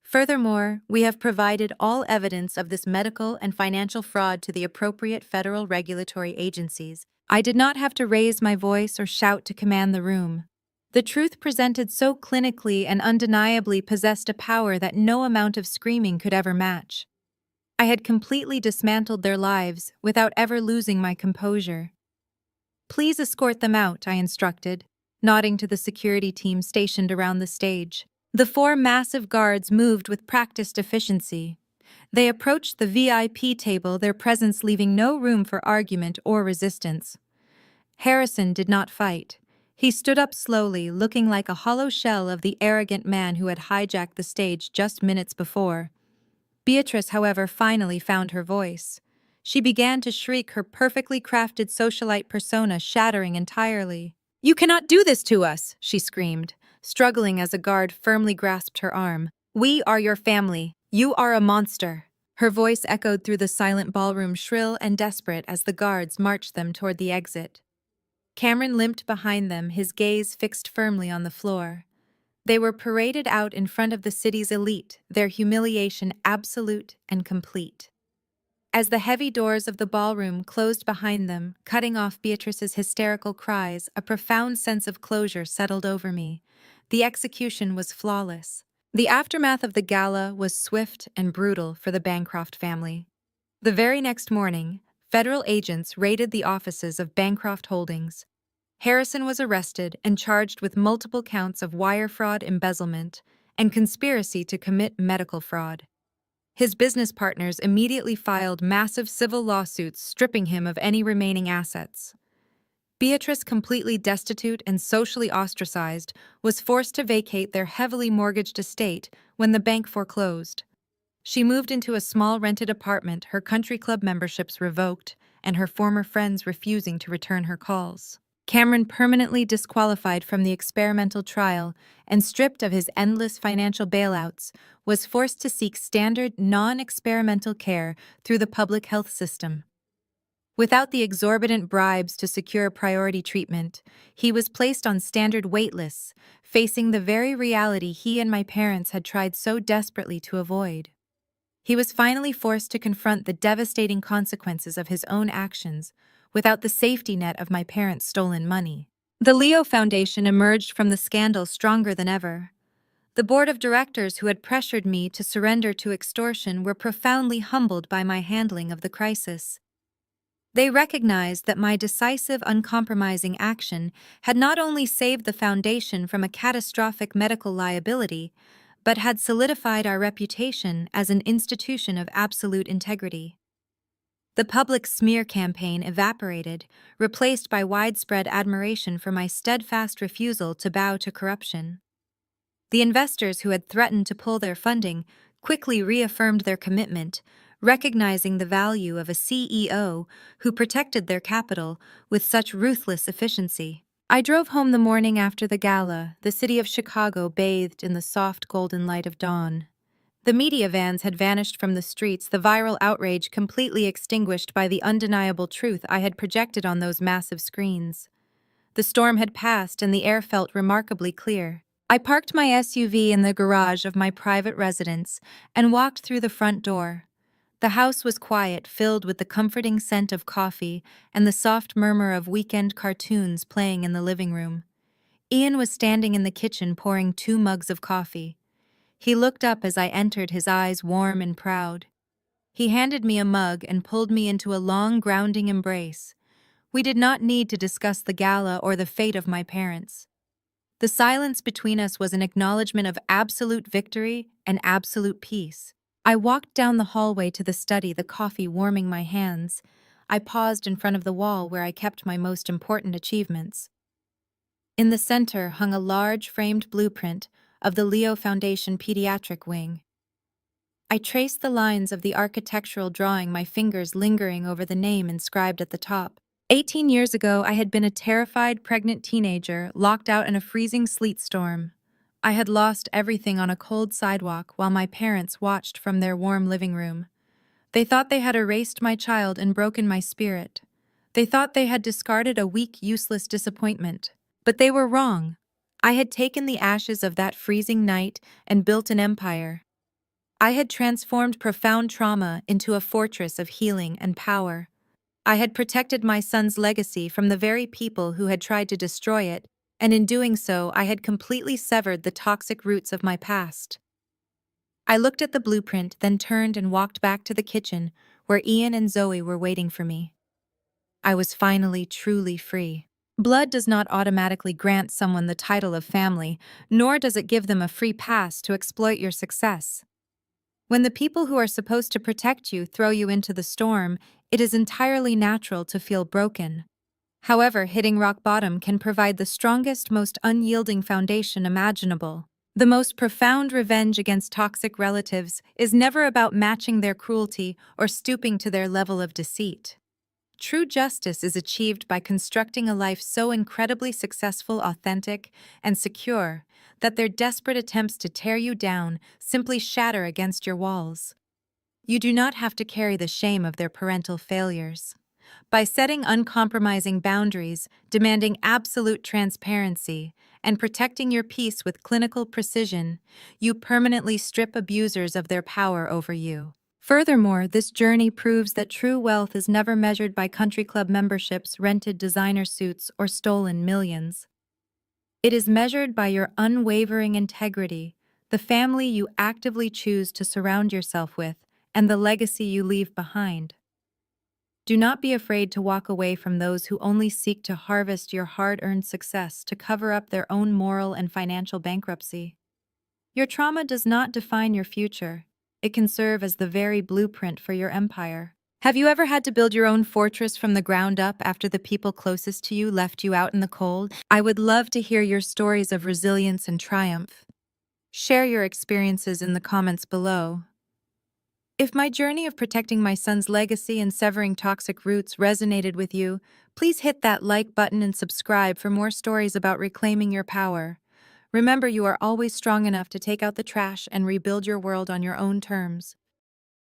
Furthermore, we have provided all evidence of this medical and financial fraud to the appropriate federal regulatory agencies. I did not have to raise my voice or shout to command the room. The truth presented so clinically and undeniably possessed a power that no amount of screaming could ever match. I had completely dismantled their lives without ever losing my composure. "Please escort them out," I instructed, nodding to the security team stationed around the stage. The four massive guards moved with practiced efficiency. They approached the VIP table, their presence leaving no room for argument or resistance. Harrison did not fight. He stood up slowly, looking like a hollow shell of the arrogant man who had hijacked the stage just minutes before. Beatrice, however, finally found her voice. She began to shriek, her perfectly crafted socialite persona shattering entirely. "You cannot do this to us!" she screamed, struggling as a guard firmly grasped her arm. "We are your family. You are a monster." Her voice echoed through the silent ballroom, shrill and desperate as the guards marched them toward the exit. Cameron limped behind them, his gaze fixed firmly on the floor. They were paraded out in front of the city's elite, their humiliation absolute and complete. As the heavy doors of the ballroom closed behind them, cutting off Beatrice's hysterical cries, a profound sense of closure settled over me. The execution was flawless. The aftermath of the gala was swift and brutal for the Bancroft family. The very next morning, federal agents raided the offices of Bancroft Holdings. Harrison was arrested and charged with multiple counts of wire fraud, embezzlement, and conspiracy to commit medical fraud. His business partners immediately filed massive civil lawsuits stripping him of any remaining assets. Beatrice, completely destitute and socially ostracized, was forced to vacate their heavily mortgaged estate when the bank foreclosed. She moved into a small rented apartment, her country club memberships revoked, and her former friends refusing to return her calls. Cameron, permanently disqualified from the experimental trial and stripped of his endless financial bailouts, was forced to seek standard, non-experimental care through the public health system. Without the exorbitant bribes to secure priority treatment, he was placed on standard wait lists, facing the very reality he and my parents had tried so desperately to avoid. He was finally forced to confront the devastating consequences of his own actions without the safety net of my parents' stolen money. The Leo Foundation emerged from the scandal stronger than ever. The board of directors who had pressured me to surrender to extortion were profoundly humbled by my handling of the crisis. They recognized that my decisive, uncompromising action had not only saved the foundation from a catastrophic medical liability, but had solidified our reputation as an institution of absolute integrity. The public smear campaign evaporated, replaced by widespread admiration for my steadfast refusal to bow to corruption. The investors who had threatened to pull their funding quickly reaffirmed their commitment, recognizing the value of a CEO who protected their capital with such ruthless efficiency. I drove home the morning after the gala, the city of Chicago bathed in the soft golden light of dawn. The media vans had vanished from the streets, the viral outrage completely extinguished by the undeniable truth I had projected on those massive screens. The storm had passed and the air felt remarkably clear. I parked my SUV in the garage of my private residence and walked through the front door. The house was quiet, filled with the comforting scent of coffee and the soft murmur of weekend cartoons playing in the living room. Ian was standing in the kitchen pouring 2 mugs of coffee. He looked up as I entered, his eyes warm and proud. He handed me a mug and pulled me into a long, grounding embrace. We did not need to discuss the gala or the fate of my parents. The silence between us was an acknowledgement of absolute victory and absolute peace. I walked down the hallway to the study, the coffee warming my hands. I paused in front of the wall where I kept my most important achievements. In the center hung a large framed blueprint of the Leo Foundation Pediatric Wing. I traced the lines of the architectural drawing, my fingers lingering over the name inscribed at the top. 18 years ago, I had been a terrified pregnant teenager locked out in a freezing sleet storm. I had lost everything on a cold sidewalk while my parents watched from their warm living room. They thought they had erased my child and broken my spirit. They thought they had discarded a weak, useless disappointment. But they were wrong. I had taken the ashes of that freezing night and built an empire. I had transformed profound trauma into a fortress of healing and power. I had protected my son's legacy from the very people who had tried to destroy it, and in doing so, I had completely severed the toxic roots of my past. I looked at the blueprint, then turned and walked back to the kitchen, where Ian and Zoe were waiting for me. I was finally truly free. Blood does not automatically grant someone the title of family, nor does it give them a free pass to exploit your success. When the people who are supposed to protect you throw you into the storm, it is entirely natural to feel broken. However, hitting rock bottom can provide the strongest, most unyielding foundation imaginable. The most profound revenge against toxic relatives is never about matching their cruelty or stooping to their level of deceit. True justice is achieved by constructing a life so incredibly successful, authentic, and secure that their desperate attempts to tear you down simply shatter against your walls. You do not have to carry the shame of their parental failures. By setting uncompromising boundaries, demanding absolute transparency, and protecting your peace with clinical precision, you permanently strip abusers of their power over you. Furthermore, this journey proves that true wealth is never measured by country club memberships, rented designer suits, or stolen millions. It is measured by your unwavering integrity, the family you actively choose to surround yourself with, and the legacy you leave behind. Do not be afraid to walk away from those who only seek to harvest your hard-earned success to cover up their own moral and financial bankruptcy. Your trauma does not define your future. It can serve as the very blueprint for your empire. Have you ever had to build your own fortress from the ground up after the people closest to you left you out in the cold? I would love to hear your stories of resilience and triumph. Share your experiences in the comments below. If my journey of protecting my son's legacy and severing toxic roots resonated with you, please hit that like button and subscribe for more stories about reclaiming your power. Remember, you are always strong enough to take out the trash and rebuild your world on your own terms.